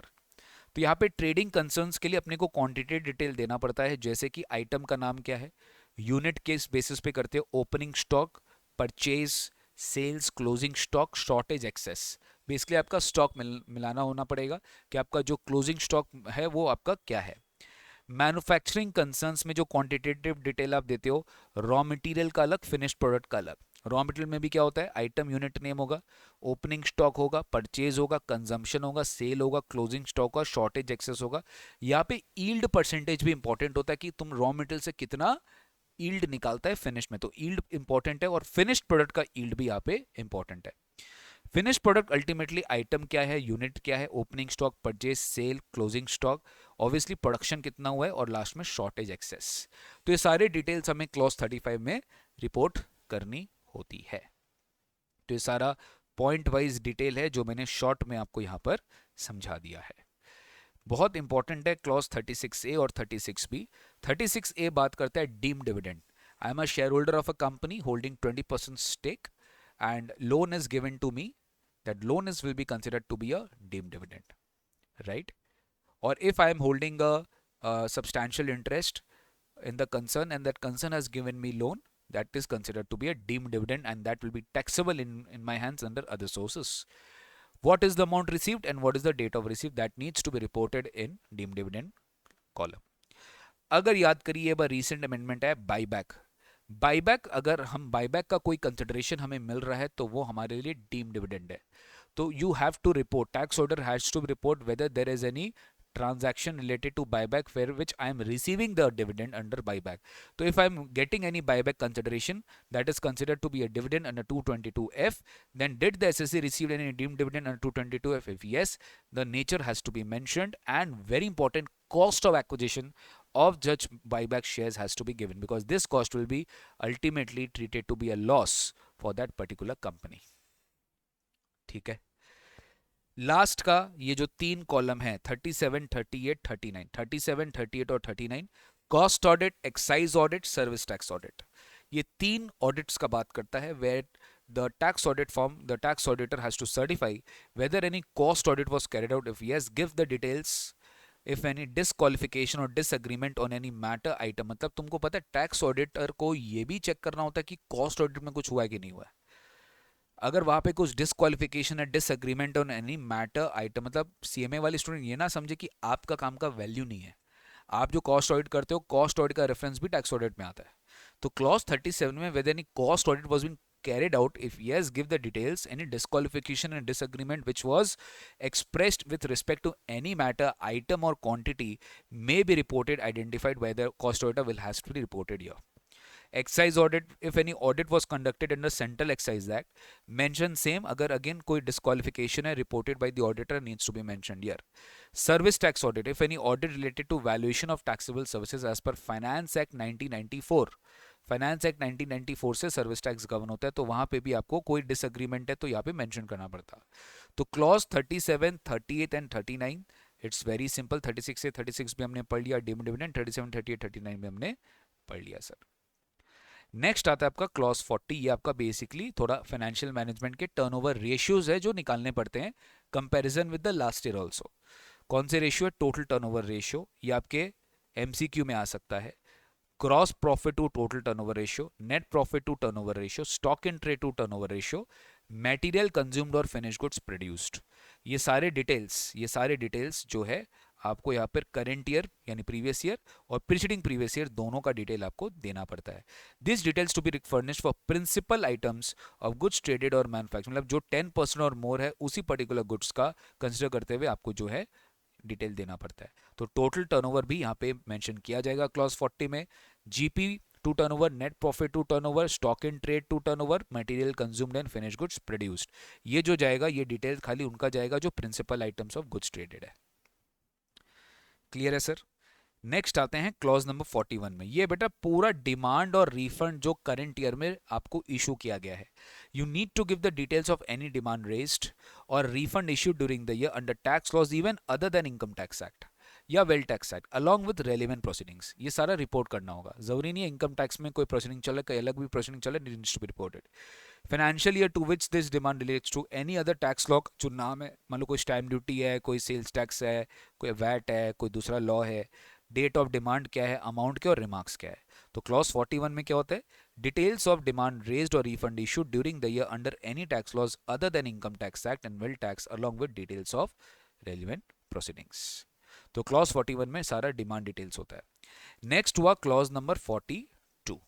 [SPEAKER 1] तो यहाँ पे ट्रेडिंग कंसर्न्स के लिए अपने को क्वांटिटेटिव डिटेल देना पड़ता है, जैसे कि आइटम का नाम क्या है, यूनिट के बेसिस पे करते हो opening stock, purchase, sales, closing stock, shortage, excess. Basically आपका स्टॉक मिलाना होना पड़ेगा कि आपका जो क्लोजिंग स्टॉक है वो आपका क्या है। मैन्युफैक्चरिंग कंसर्न्स में जो क्वांटिटेटिव डिटेल आप देते हो, रॉ मटेरियल का अलग, फिनिश्ड प्रोडक्ट का अलग। रॉ मटेरियल में भी क्या होता है, आइटम यूनिट नेम होगा, ओपनिंग स्टॉक होगा, परचेज होगा, कंजम्पशन होगा, सेल होगा, क्लोजिंग स्टॉक होगा, शॉर्टेज एक्सेस होगा। यहाँ पे यील्ड परसेंटेज भी इंपॉर्टेंट होता है कि तुम रॉ मटेरियल से कितना यील्ड निकालता है फिनिश में, तो यील्ड इंपॉर्टेंट है और फिनिश्ड प्रोडक्ट का यील्ड भी यहाँ पे इंपॉर्टेंट है। फिनिश प्रोडक्ट अल्टीमेटली आइटम क्या है, यूनिट क्या है, opening stock, purchase, sale, closing stock, obviously production कितना हुआ है, और लास्ट में शॉर्टेज एक्सेस। तो ये सारे डिटेल्स हमें क्लॉज 35 में रिपोर्ट करनी होती है। तो ये सारा पॉइंट वाइज डिटेल है जो मैंने शॉर्ट में आपको यहाँ पर समझा दिया है। बहुत इंपॉर्टेंट है क्लॉज 36A और 36B। 36A बात करता है deem dividend. I am a share holder of a company holding 20% stake and loan is given to me, that loan is will be considered to be a deemed dividend, right? Or if I am holding a substantial interest in the concern and that concern has given me loan, that is considered to be a deemed dividend and that will be taxable in my hands under other sources. What is the amount received and what is the date of receipt, that needs to be reported in deemed dividend column. अगर याद करिए अब recent amendment है बाईबैक। बाईबैक, अगर हम बाईबैक का कोई कंसिडरेशन हमें मिल रहा है तो वो हमारे लिए डीम डिविडेंड है। तो you have to report, tax order has to report whether there is any transaction related to buyback where which I am receiving the dividend under buyback. So if I am getting any buyback consideration that is considered to be a dividend under 222F, then did the SSC receive any deemed dividend under 222F? If yes, the nature has to be mentioned, and very important, cost of acquisition of such buyback shares has to be given because this cost will be ultimately treated to be a loss for that particular company. ठीक है। लास्ट का ये जो तीन कॉलम है 37, 38, 39, 37, 38 और 39, cost audit, excise audit, service tax audit, ये तीन ऑडिट्स का बात करता है where the tax audit form, the tax auditor has to certify whether any cost audit was carried out. If yes, give the details. If any disqualification or disagreement on any matter item, मतलब तुमको पता है टैक्स ऑडिटर को ये भी चेक करना होता है कि कॉस्ट ऑडिट में कुछ हुआ है कि नहीं हुआ है। अगर वहां पे कुछ डिसक्वालिफिकेशन है, disagreement on any matter item, मतलब सीएमए वाले स्टूडेंट ये ना समझे कि आपका काम का वैल्यू नहीं है। आप जो कॉस्ट ऑडिट करते हो, कॉस्ट ऑडिट का रेफरेंस भी टैक्स ऑडिट में आता है। तो क्लॉज 37 में whether any cost audit was been carried out, if yes, give the details. Any disqualification and disagreement which was expressed with respect to any matter item or quantity may be reported, identified by the cost auditor, will has to be reported here. Excise audit, if any audit was conducted under Central Excise Act, mention same. अगर again कोई disqualification है reported by the auditor, needs to be mentioned here. Service tax audit, if any audit related to valuation of taxable services as per Finance Act 1994, finance act 1994 से सर्विस टैक्स गवर्न होता है, तो वहां पे भी आपको कोई डिसएग्रीमेंट है तो यहाँ पे मेंशन करना पड़ता। तो clause 37, 38 and 39, it's very simple. 36 से 36 भी हमने पढ़ लिया, डीम्ड डिविडेंड 37, 38, 39 में हमने पढ़ लिया सर। नेक्स्ट आता है आपका क्लॉज 40। ये आपका बेसिकली थोड़ा फाइनेंशियल मैनेजमेंट के टर्नओवर रेशियोज है जो निकालने पड़ते हैं comparison with the last year also. कौन से रेशियो है? टोटल टर्नओवर रेशियो, ये आपके एमसीक्यू में आ सकता है। Gross profit to total turnover ratio, net profit to turnover ratio, stock in trade to turnover ratio, material consumed और फिनिश गुड्स प्रोड्यूस्ड। ये सारे डिटेल्स जो है आपको यहाँ पर करंट ईयर यानी प्रीवियस ईयर और प्रीसीडिंग प्रीवियस ईयर दोनों का डिटेल आपको देना पड़ता है। This details to be furnished for principal items of goods traded और मैन्युफैक्चर, मतलब जो 10% और मोर है उसी पर्टिकुलर गुड्स का कंसिडर करते हुए आपको जो है डिटेल देना पड़ता है। तो टोटल टर्नओवर भी यहाँ पे मेंशन किया जाएगा क्लॉज 40 में। GP to turnover, net profit to turnover, stock in trade to turnover, material consumed and finish goods produced, ये जो जाएगा ये डिटेल खाली उनका जाएगा जो principal items of goods traded है। क्लियर है सर? नेक्स्ट आते हैं क्लॉज नंबर 41 में। ये बेटा पूरा डिमांड और रिफंड जो करंट ईयर में आपको इशू किया गया है, you need to give the details of any demand raised और refund issued during the year under tax laws even other than income tax act या wealth tax act along with relevant proceedings. ये सारा रिपोर्ट करना होगा। जरूरी नहीं है इनकम टैक्स में कोई प्रोसीडिंग चले, कोई अलग भी प्रोसीडिंग चले, needs to be reported. Financial year to which this demand relates to any other tax law जो नाम है, मान लो कोई स्टैम्प ड्यूटी है, कोई सेल्स टैक्स है, कोई वैट है, कोई दूसरा लॉ है, डेट ऑफ डिमांड क्या है, अमाउंट क्या और रिमार्क्स क्या है। तो क्लॉज 41 में क्या होता है, डिटेल्स ऑफ डिमांड रेज्ड और refund issued during the year under any tax laws other than income tax act and wealth tax along with details of relevant proceedings. तो क्लॉज 41 में सारा डिमांड डिटेल्स होता है। नेक्स्ट हुआ क्लॉज नंबर 42।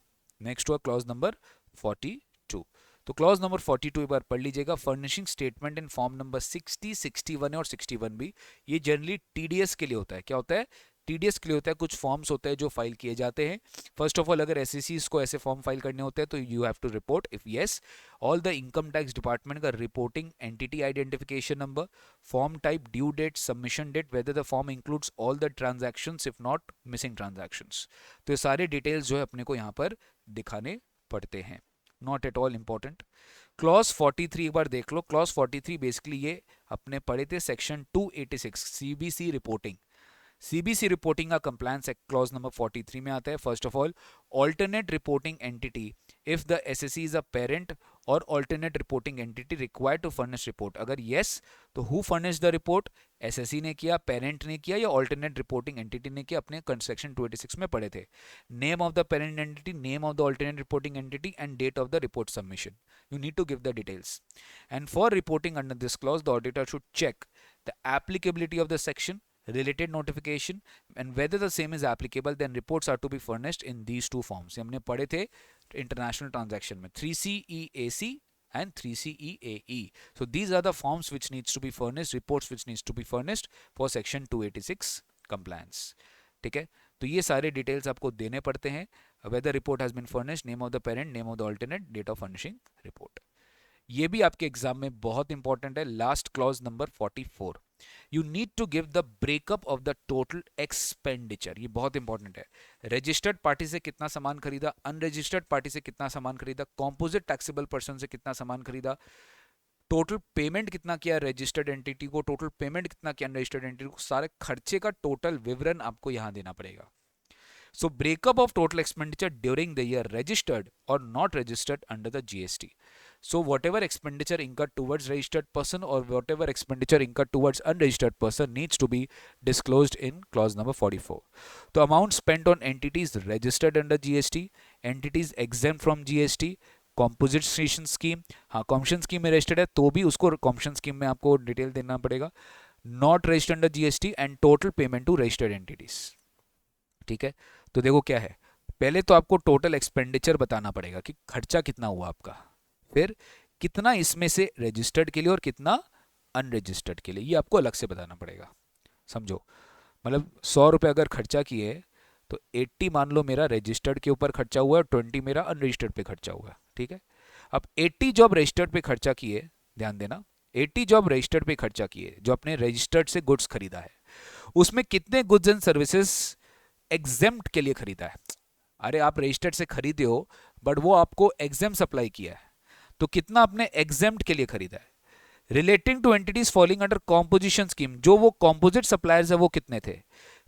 [SPEAKER 1] नेक्स्ट हुआ क्लॉज नंबर 42। तो क्लॉज नंबर 42 एक बार पढ़ लीजिएगा, furnishing statement in form number 60, 61 और 61 भी, ये जनरली टीडीएस के लिए होता है। क्या होता है, टीडीएस के लिए होता है। कुछ फॉर्म्स होते हैं जो फाइल किए जाते हैं। फर्स्ट ऑफ ऑल, अगर एसएससीज को ऐसे फॉर्म फाइल करने होते हैं तो you have to report if yes all the income tax department का reporting entity identification number, form type, due date, submission date, whether the form includes all the transactions if not missing transactions. तो ये सारे डिटेल्स जो है अपने को यहाँ पर दिखाने पड़ते हैं, not at all important. Clause 43 एक बार देख लो। क्लॉज 43 बेसिकली ये अपने पढ़े थे section 286 CBC reporting. CBC reporting का कंप्लायंस एक्ट क्लॉज नंबर 43 में आता है। First of all, alternate reporting entity if the assessee is a parent और alternate reporting entity required to furnish report. अगर यस तो who furnish the report, assessee ने किया, पेरेंट ने किया या ऑल्टरनेट रिपोर्टिंग एंटिटी ने किया, अपने सेक्शन 286 में पढ़े थे। Name of the parent entity, name of the alternate reporting entity and date of the report submission. You need to give the details. And for reporting under this clause, the auditor should check the applicability of the section, related notification, and whether the same is applicable. Then reports are to be furnished in these two forms. हमने पढ़े थे international transaction में 3CEAC and 3CEAE. So these are the forms which needs to be furnished, reports which needs to be furnished for section 286 compliance. ठीक है, तो ये सारे डिटेल्स आपको देने पड़ते हैं। whether report has been furnished, name of the parent, name of the alternate, date of furnishing report. ये भी आपके एग्जाम में बहुत इंपॉर्टेंट है। Last clause number 44, you need to give the breakup of the total expenditure. ये बहुत इंपॉर्टेंट है। रजिस्टर्ड पार्टी से कितना सामान खरीदा, अनरजिस्टर्ड पार्टी से कितना सामान खरीदा, कॉम्पोजिट टैक्सेबल पर्सन से कितना सामान खरीदा, टोटल पेमेंट कितना किया रजिस्टर्ड एंटिटी को, टोटल पेमेंट कितना किया अनरजिस्टर्ड एंटिटी को, सारे खर्चे का टोटल विवरण आपको यहां देना पड़ेगा। So breakup of total expenditure during the year registered or not registered under the GST. So whatever expenditure incurred towards registered person or whatever expenditure incurred towards unregistered person needs to be disclosed in clause number 44. So amount spent on entities registered under GST, entities exempt from GST, composition scheme, हाँ कॉम्पोजिशन स्कीम में रजिस्टर्ड है तो भी उसको कॉम्पोजिशन स्कीम में आपको डिटेल देना पड़ेगा, not registered under GST and total payment to registered entities. ठीक है, तो देखो क्या है, पहले तो आपको टोटल एक्सपेंडिचर बताना पड़ेगा कि खर्चा कितना हुआ आपका, फिर कितना इसमें से रजिस्टर्ड के लिए और कितना अनरजिस्टर्ड के लिए, ये आपको अलग से बताना पड़ेगा। समझो, मतलब 100 रुपये अगर खर्चा किए तो 80 मान लो मेरा रजिस्टर्ड के ऊपर खर्चा हुआ है और 20 मेरा अनरजिस्टर्ड पे खर्चा हुआ है। ठीक है, अब 80 जॉब रजिस्टर्ड पे खर्चा किए, ध्यान देना 80 जॉब रजिस्टर्ड पे खर्चा किए जो अपने रजिस्टर्ड से गुड्स खरीदा है, उसमें कितने गुड्स एंड सर्विसेज एग्जेम्प्ट के लिए खरीदा है। अरे आप रजिस्टर्ड से खरीदे हो बट वो आपको एग्जेम्प्ट सप्लाई किया है, तो कितना आपने एग्जेम्प्ट के लिए खरीदा है। Relating two entities falling under composition scheme, जो वो कॉम्पोजिट सप्लायर्स है वो कितने थे,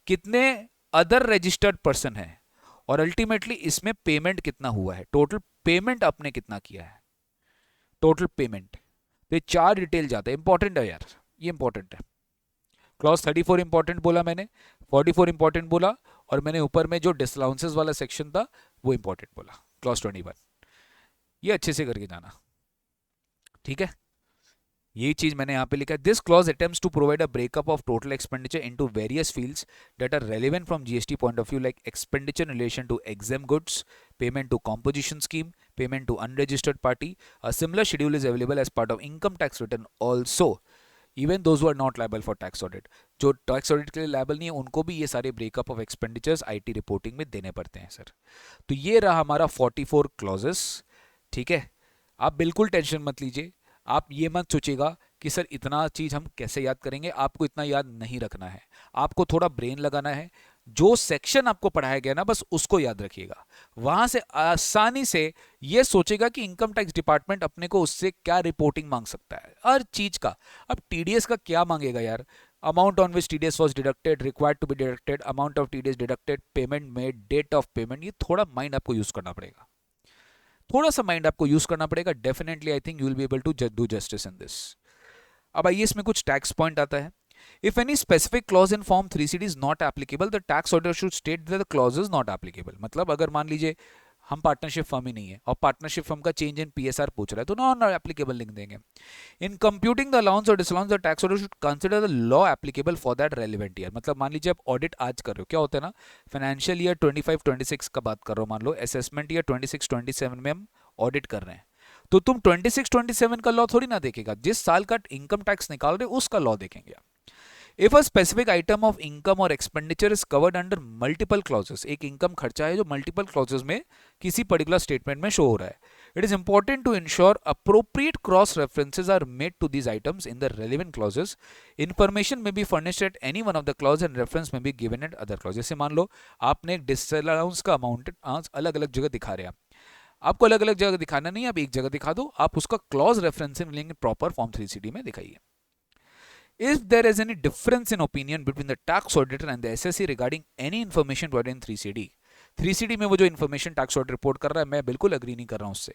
[SPEAKER 1] कितने अदर रजिस्टर्ड पर्सन है, और अल्टीमेटली इसमें पेमेंट कितना हुआ है, टोटल पेमेंट आपने कितना किया है, टोटल पेमेंट। तो ये 4 डिटेल जाते हैं, इंपॉर्टेंट है यार, ये इंपॉर्टेंट है। क्लॉज 34 इंपॉर्टेंट बोला मैंने, 44 इंपॉर्टेंट बोला, और मैंने ऊपर में जो डिसअलाउंसेस वाला सेक्शन था वो इंपॉर्टेंट बोला। क्लॉज 21 ये अच्छे से करके जाना। ठीक है, यही चीज मैंने यहाँ पे लिखा है। This clause attempts to provide a breakup of total expenditure into various fields that are relevant from GST point of view, like expenditure in relation to exempt goods, payment to composition scheme, payment to unregistered party. A similar schedule is available as part of income tax return also, even those who are not liable for tax audit. जो टैक्स ऑडिट के लिए लायबल नहीं है उनको भी ये सारे breakup of expenditures IT reporting में देने पड़ते हैं सर। तो ये रहा हमारा 44 क्लॉजेस। ठीक है, आप बिल्कुल टेंशन मत लीजिए, आप ये मत सोचिएगा कि सर इतना चीज हम कैसे याद करेंगे, आपको इतना याद नहीं रखना है, आपको थोड़ा ब्रेन लगाना है। जो सेक्शन आपको पढ़ाया गया ना बस उसको याद रखिएगा, वहां से आसानी से ये सोचेगा कि इनकम टैक्स डिपार्टमेंट अपने को उससे क्या रिपोर्टिंग मांग सकता है हर चीज का। अब टीडीएस का क्या मांगेगा यार, amount on which TDS was deducted, required to be deducted, amount of TDS deducted, payment made, date of payment, ये थोड़ा माइंड आपको यूज करना पड़ेगा, थोड़ा सा माइंड आपको यूज करना पड़ेगा। Definitely I think you will be able to do justice in this. अब आइए इसमें कुछ टैक्स पॉइंट आता है। If any specific clause in Form 3CD is not applicable, the tax auditor should state that the clause is not applicable. मतलब अगर मान लीजिए हम पार्टनरशिप फर्म ही नहीं है और पार्टनरशिप फर्म का चेंज इन पीएसआर पूछ रहा है तो नॉन एप्लीकेबल लिख देंगे. इन कंप्यूटिंग द अलाउंस और disallowance the tax auditor should consider the law applicable for that relevant year. मतलब मान लीजिए आप ऑडिट आज कर रहे हो, क्या होता है ना, फाइनेंशियल ईयर 25-26 का बात कर रहे हो, मान लो असेसमेंट ईयर 26-27 में हम ऑडिट कर रहे हैं, तो तुम 26-27 का लॉ थोड़ी ना देखेगा, जिस साल का इनकम टैक्स निकाल रहे हो उसका लॉ देखेंगे. If a specific item of income or expenditure is covered under multiple clauses, एक income खर्चा है जो multiple clauses में किसी particular statement में show हो रहा है, it is important to ensure appropriate cross references are made to these items in the relevant clauses. Information may be furnished at any one of the clause and reference may be given at other clauses. जैसे मान लो आपने एक disallowance का amount अलग अलग जगह दिखा रहे हैं, आपको अलग अलग जगह दिखाना नहीं, आप एक जगह दिखा दो, आप उसका क्लॉज रेफरेंस मिलेंगे प्रॉपर फॉर्म 3CD में दिखाइए. If there is any difference in opinion between the tax auditor and the SSC regarding any information provided in 3CD, 3CD में वो जो information tax auditor report कर रहा है मैं बिल्कुल agree नहीं कर रहा हूँ उससे.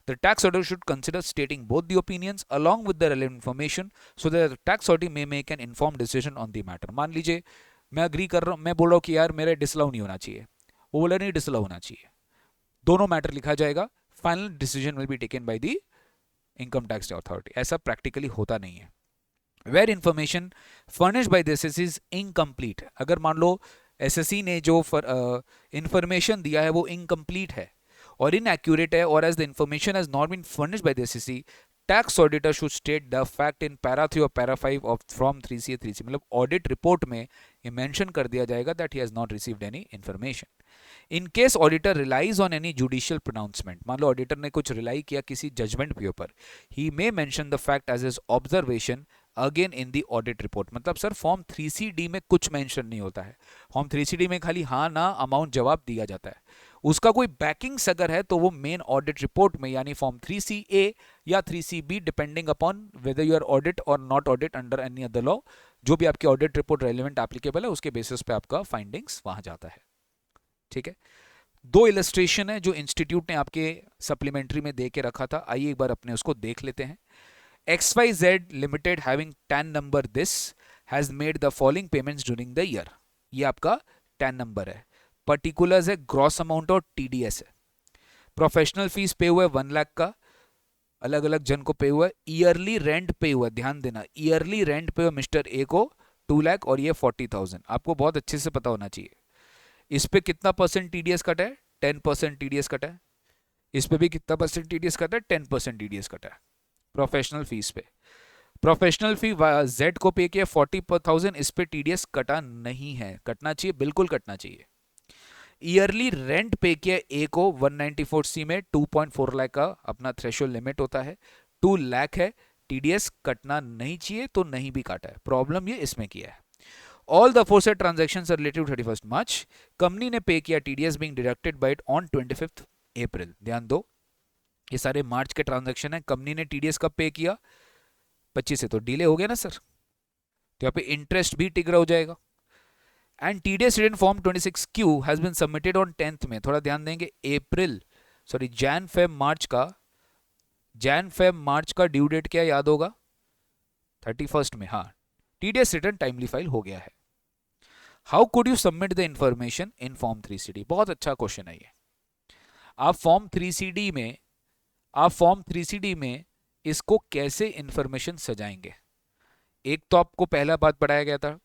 [SPEAKER 1] The tax auditor should consider stating both the opinions along with the relevant information so that the tax authority may make an informed decision on the matter. मान लीजिए मैं agree कर रहा हूँ, मैं बोल रहा हूँ कि यार मेरा disallow नहीं होना चाहिए, वो बोला नहीं disallow होना चाहिए, दोनों मैटर लिखा जाएगा, final decision will be taken by the income tax authority. ऐसा प्रैक्टिकली होता नहीं है. Where information furnished by the assessee is incomplete, अगर मान लो एसएससी ने जो इंफॉर्मेशन दिया है वो इनकम्प्लीट है और इनएक्यूरेट है, और as the information has not been furnished by the assessee, tax auditor should state the fact in para 3 और para 5 of from 3CA 3C. मतलब ऑडिट रिपोर्ट में ये मेंशन कर दिया जाएगा that he has not received any information. In case auditor relies on any judicial pronouncement, मान लो ऑडिटर ने कुछ रिलाई किया किसी जजमेंट के ऊपर, he may mention the fact as his observation again in the audit report. मतलब सर फॉर्म 3CD में कुछ मेंशन नहीं होता है, फॉर्म 3CD में खाली हाँ ना अमाउंट जवाब दिया जाता है, उसका कोई बैकिंग्स अगर है तो वो मेन ऑडिट रिपोर्ट में यानी फॉर्म 3CA या 3CB depending upon whether you are audit और not audit under any other law, जो भी आपकी ऑडिट रिपोर्ट रेलिवेंट एप्लीकेबल है उसके बेसिस पे आपका फाइंडिंग्स वहां जाता है. ठीक है, दो इलस्ट्रेशन है जो इंस्टीट्यूट ने आपके सप्लीमेंट्री में दे के रखा था, आइए एक बार अपने उसको देख लेते हैं. XYZ Limited having TAN number this has made the following payments during the year. ये आपका TAN नंबर है, पर्टिकुलर्स है, ग्रॉस अमाउंट और TDS है. प्रोफेशनल फीस पे हुआ है 1 लाख का, अलग अलग जन को पे हुआ है. ईयरली रेंट पे हुआ है, ध्यान देना, ईयरली रेंट पे हुआ मिस्टर ए को 2 लाख और ये 40,000. आपको बहुत अच्छे से पता होना चाहिए. इस पे कितना परसेंट TDS कटा है? 10% TDS कटा है. इस पे भी कितना परसेंट TDS कटा है? 10% TDS कटा है प्रोफेशनल फीस पे. प्रोफेशनल फी जेड को पे किया 40,000, इस पे TDS कटा नहीं है, कटना चाहिए, बिल्कुल कटना चाहिए. ईयरली रेंट पे किया ए को 194C में 2.4 लाख का अपना थ्रेशोल्ड लिमिट होता है, 2 लाख है, TDS कटना नहीं चाहिए तो नहीं भी काटा है. प्रॉब्लम ये इसमें किया है. All the aforesaid transactions are related to 31st March. Company ने पे किया TDS being deducted by it on 25th April. ध्यान दो, ये सारे मार्च के ट्रांजैक्शन है. कंपनी ने TDS कब पे किया? 25 से, तो डिले हो गया ना सर, तो यहाँ पे इंटरेस्ट भी टिगरा हो जाएगा. And TDS return form 26Q has been submitted on 10th में. थोड़ा ध्यान देंगे, जैन फेब मार्च का ड्यू डेट क्या याद होगा? 31st में. हाँ, TDS रिटर्न टाइमली फाइल हो गया है. How could you submit the information in form 3CD? बहुत अच्छा क्वेश्चन है ये. आप फॉर्म 3CD में इसको कैसे इंफॉर्मेशन सजाएंगे? एक तो आपको पहला बात पढ़ाया गया था,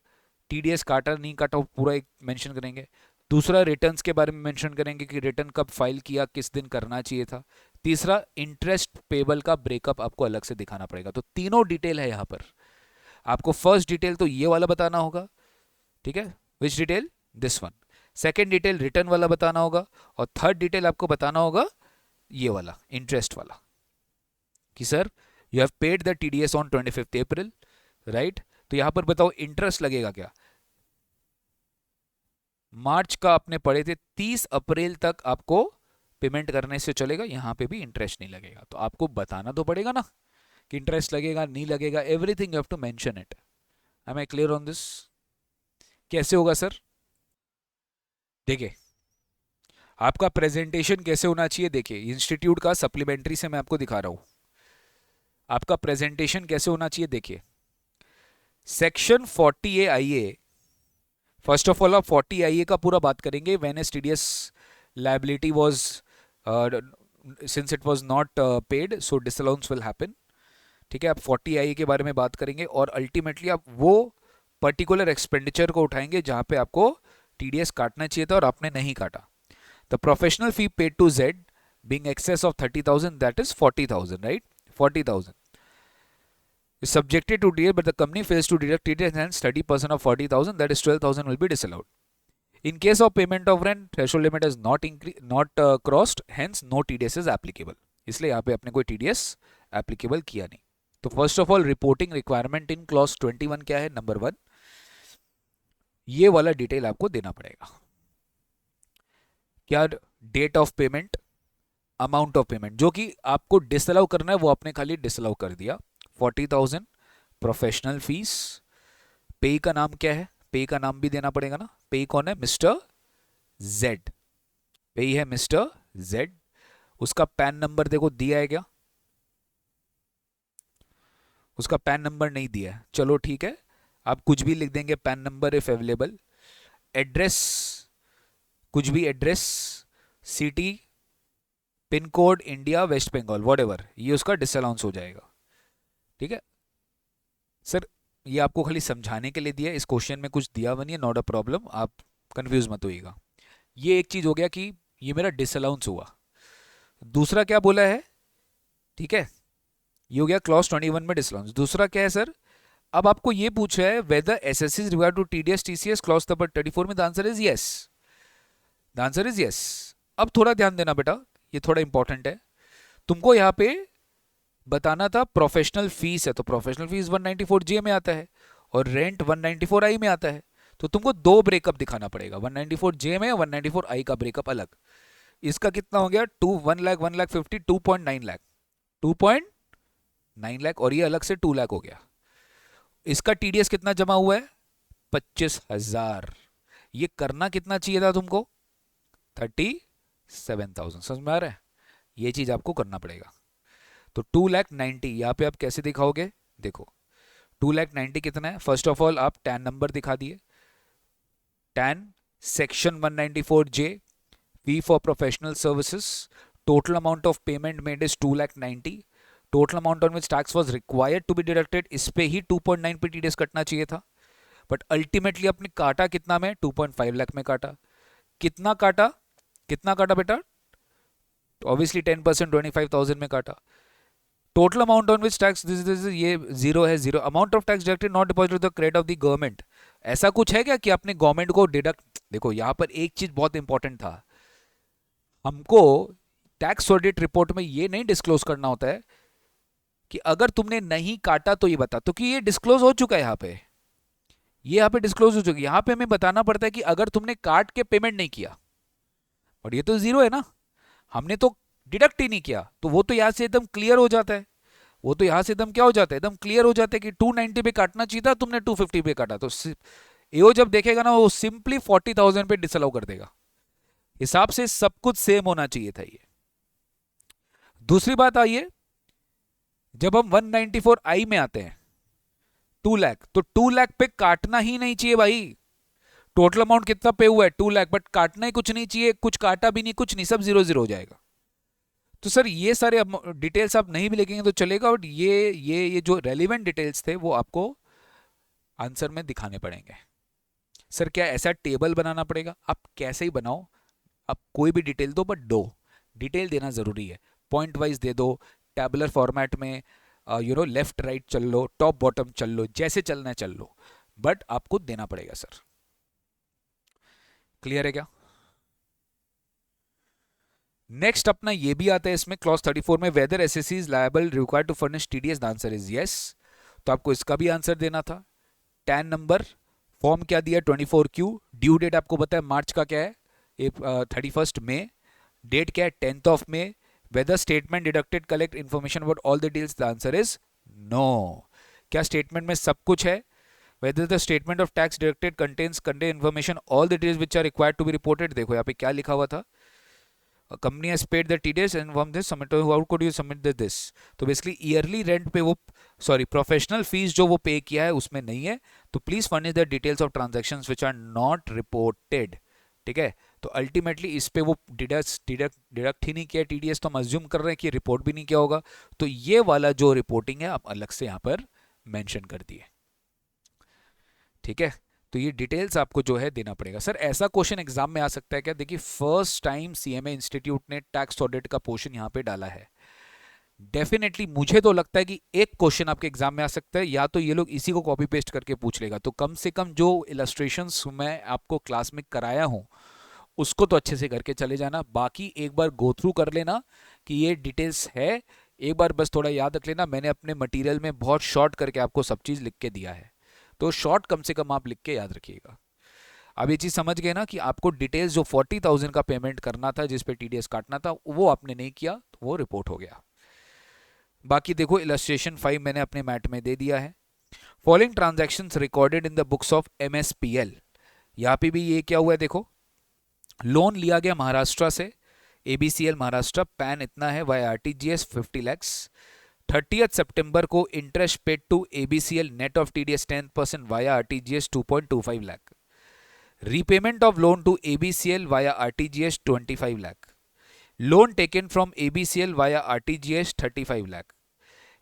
[SPEAKER 1] TDS काटा नहीं काटा पूरा एक मेंशन करेंगे. दूसरा रिटर्न्स के बारे में मेंशन करेंगे कि रिटर्न कब फाइल किया, किस दिन करना चाहिए था. तीसरा इंटरेस्ट पेबल का ब्रेकअप आपको अलग से दिखाना पड़ेगा. तो तीनों डिटेल है यहाँ पर. आपको फर्स्ट डिटेल तो ये वाला बताना होगा, ठीक है, which detail? This one. Second detail return वाला बताना होगा, और थर्ड डिटेल आपको बताना होगा ये वाला इंटरेस्ट वाला, कि sir you have paid the TDS on 25th April, right. तो यहां पर बताओ इंटरेस्ट लगेगा क्या? मार्च का आपने पढ़े थे, 30 अप्रैल तक आपको पेमेंट करने से चलेगा, यहां पे भी इंटरेस्ट नहीं लगेगा. तो आपको बताना तो पड़ेगा ना कि इंटरेस्ट लगेगा नहीं लगेगा, everything you have to mention it. Am I clear on this? कैसे होगा सर? देखिए आपका प्रेजेंटेशन कैसे होना चाहिए. देखिए इंस्टीट्यूट का सप्लीमेंट्री से मैं आपको दिखा रहा हूं, आपका प्रेजेंटेशन कैसे होना चाहिए. देखिए section 40A IA, first of all आप 40IA का पूरा बात करेंगे. When S TDS liability was, since it was not paid, so disallowance will happen. ठीक है, आप 40IA के बारे में बात करेंगे और अल्टीमेटली आप वो पर्टिकुलर एक्सपेंडिचर को उठाएंगे जहां पे आपको टीडीएस काटना चाहिए था और आपने नहीं काटा. The professional fee paid to Z being excess of 30,000, that is 40,000, right? 40,000 is subjected to TDS, but the company fails to deduct TDS, hence 30% of 40,000, that is 12,000, will be disallowed. In case of payment of rent, threshold limit is not crossed, hence no TDS is applicable. इसलिए यहाँ पे अपने कोई TDS applicable किया नहीं. तो first of all reporting requirement in clause 21 क्या है? नंबर 1, ये वाला डिटेल आपको देना पड़ेगा. क्या? Date of payment, amount of payment. जो कि आपको डिसअलाउ करना है वो आपने खाली डिसअलाउ कर दिया. 40,000 प्रोफेशनल फीस. पे का नाम क्या है? पे का नाम भी देना पड़ेगा ना. पे कौन है? Mister Z. पे है मिस्टर जेड. उसका पैन नंबर देखो दिया है क्या? उसका पैन नंबर नहीं दिया है. चलो ठीक है, आप कुछ भी लिख देंगे, PAN number if available. Address, कुछ भी address, city, pin code, India, West Bengal, whatever, ये उसका डिसअलाउंस हो जाएगा. ठीक है सर, ये आपको खाली समझाने के लिए दिया. इस क्वेश्चन में कुछ दिया हुआ नहीं है, नॉट अ प्रॉब्लम, आप कंफ्यूज मत होइएगा. ये एक चीज हो गया कि ये मेरा डिसअलाउंस हुआ. दूसरा क्या बोला है? ठीक है, ये हो गया क्लॉज 21 में डिसअलाउंस. दूसरा क्या है सर? अब आपको ये पूछ रहा है whether assessee is regard to TDS TCS clause number 34 में. The answer is yes. The answer is yes. अब थोड़ा ध्यान देना बेटा, ये थोड़ा इंपॉर्टेंट है. तुमको यहाँ पे बताना था प्रोफेशनल फीस है, तो प्रोफेशनल फीस 194J में आता है और रेंट 194I में आता है. तो तुमको दो ब्रेकअप दिखाना पड़ेगा, 194J में, 194I का ब्रेकअप अलग. इसका कितना हो गया? 1 लाख 1,50,000, 2.9 लाख, 2.9 लाख, और ये अलग से 2 लाख हो गया. इसका टीडीएस कितना जमा हुआ है? 25,000. ये करना कितना चाहिए था तुमको? 37,000. समझ में आ रहा है? ये चीज आपको करना पड़ेगा. तो 2,90,000 यहाँ पे आप कैसे दिखाओगे? देखो 2,90,000 कितना है? फर्स्ट ऑफ ऑल आप टैन नंबर दिखा दिए. TAN section 194J, fee for professional services, total amount of payment made is 2,90,000. Total amount on which tax was required to be deducted, इस पे ही 2.9 पे टीडीएस कटना चाहिए था. बट अल्टीमेटली अपने काटा कितना में? 2.5 लाख में काटा. कितना काटा? कितना काटा बेटा? ऑब्वियसली 10% 25,000 में काटा. Total amount on which tax, this ये जीरो है. Zero. Amount of tax deducted not deposited the credit of the government. ऐसा कुछ है क्या कि आपने गवर्नमेंट को डिडक्ट? देखो यहां पर एक चीज बहुत इंपॉर्टेंट था, हमको टैक्स ऑडिट रिपोर्ट में ये नहीं डिस्क्लोज करना होता है कि अगर तुमने नहीं काटा तो ये बता, तो कि ये डिस्क्लोज हो चुका है यहाँ पे, ये यहाँ पे डिस्क्लोज हो चुका है. यहाँ पे हमें बताना पड़ता है कि अगर तुमने काट के पेमेंट नहीं किया, और ये तो जीरो है ना, हमने तो डिडक्ट ही नहीं किया, तो वो तो यहाँ से एकदम क्लियर हो जाता है. वो तो यहाँ से एकदम क्या हो जाता है? एकदम क्लियर हो जाता है कि 290 पे काटना चाहिए था, तुमने 250 पे काटा. तो एओ जब देखेगा ना, वो सिंपली 40,000 पे डिसअलाउ कर देगा. हिसाब से सब कुछ सेम होना चाहिए था ये. दूसरी बात आइए, जब हम 194I में आते हैं 2 लाख, तो 2 लाख पे काटना ही नहीं चाहिए भाई. टोटल अमाउंट कितना पे हुआ है? 2 लाख, बट काटना ही कुछ नहीं चाहिए. कुछ काटा भी नहीं, कुछ नहीं, सब जीरो जीरो हो जाएगा. तो सर ये सारे डिटेल्स आप नहीं भी लिखेंगे तो चलेगा, बट ये जो रेलिवेंट डिटेल्स थे वो आपको आंसर में दिखाने पड़ेंगे. सर क्या ऐसा टेबल बनाना पड़ेगा? आप कैसे ही बनाओ, आप कोई भी डिटेल दो, बट दो डिटेल देना जरूरी है. पॉइंट वाइज दे दो, टैबुलर फॉर्मेट में, लेफ्ट राइट चल लो, टॉप बॉटम चल लो, जैसे चलना है चल लो, बट आपको देना पड़ेगा सर. क्लियर है क्या? नेक्स्ट अपना ये भी आता है इसमें क्लॉज 34 में, whether assessee is liable required to furnish TDS. The answer is yes. तो आपको इसका भी आंसर देना था. टैन नंबर, फॉर्म क्या दिया? 24Q. ड्यू डेट आपको पता है मार्च का क्या है? 31 मई. डेट क्या है? 10th of May. Whether statement deducted collect information about all the details. The answer is no. क्या स्टेटमेंट में सब कुछ है? Whether the statement of tax deducted contain information all the details which are required to be reported. देखो यहाँ पे क्या लिखा हुआ था? Company has paid the TDS and from this submit, how could you submit this. तो बेसिकली ईयरली रेंट पे वो, सॉरी प्रोफेशनल फीस जो वो पे किया है उसमें नहीं है, तो please furnish the details of transactions which are not reported. ठीक है, तो अल्टीमेटली इस पे वो डिडक्ट ही नहीं किया टीडीएस, तो हम अज्यूम कर रहे हैं कि रिपोर्ट भी नहीं किया होगा, तो ये वाला जो रिपोर्टिंग है आप अलग से यहाँ पर मेंशन कर दिए। ठीक है, तो ये डिटेल्स आपको जो है देना पड़ेगा। सर ऐसा क्वेश्चन एग्जाम में आ सकता है क्या? देखिए फर्स्ट टाइम सीएमए इंस्टीट्यूट ने टैक्स ऑडिट का पोर्शन यहाँ पे डाला है, डेफिनेटली मुझे तो लगता है कि एक क्वेश्चन आपके एग्जाम में आ सकता है, या तो ये लोग इसी को कॉपी पेस्ट करके पूछ लेगा, तो कम से कम जो इलस्ट्रेशंस मैं आपको क्लास में कराया हूँ उसको तो अच्छे से करके चले जाना, बाकी एक बार गो थ्रू कर लेना कि ये डिटेल्स है, एक बार बस थोड़ा याद रख लेना, मैंने अपने मटेरियल में बहुत शॉर्ट करके आपको सब चीज़ लिख के दिया है, तो शॉर्ट कम से कम आप लिख के याद रखिएगा। अब ये चीज़ समझ गए ना कि आपको डिटेल्स जो 40,000 का पेमेंट करना था जिस पे टीडीएस काटना था वो आपने नहीं किया, तो वो रिपोर्ट हो गया। बाकी देखो इलस्ट्रेशन 5 मैंने अपने मैट में दे दिया है। Following transactions recorded in the books of MSPL, यहाँ पे भी ये क्या हुआ है देखो, लोन लिया गया महाराष्ट्र से, एबीसीएल महाराष्ट्र, पैन इतना है, वाई आरटीजीएस 50 लैक्स। 30 सितंबर को interest paid to ABCL net of TDS 10% via RTGS 2.25 lakh. Repayment of loan to ABCL via RTGS 25 lakh. Loan taken from ABCL via RTGS 35 lakh.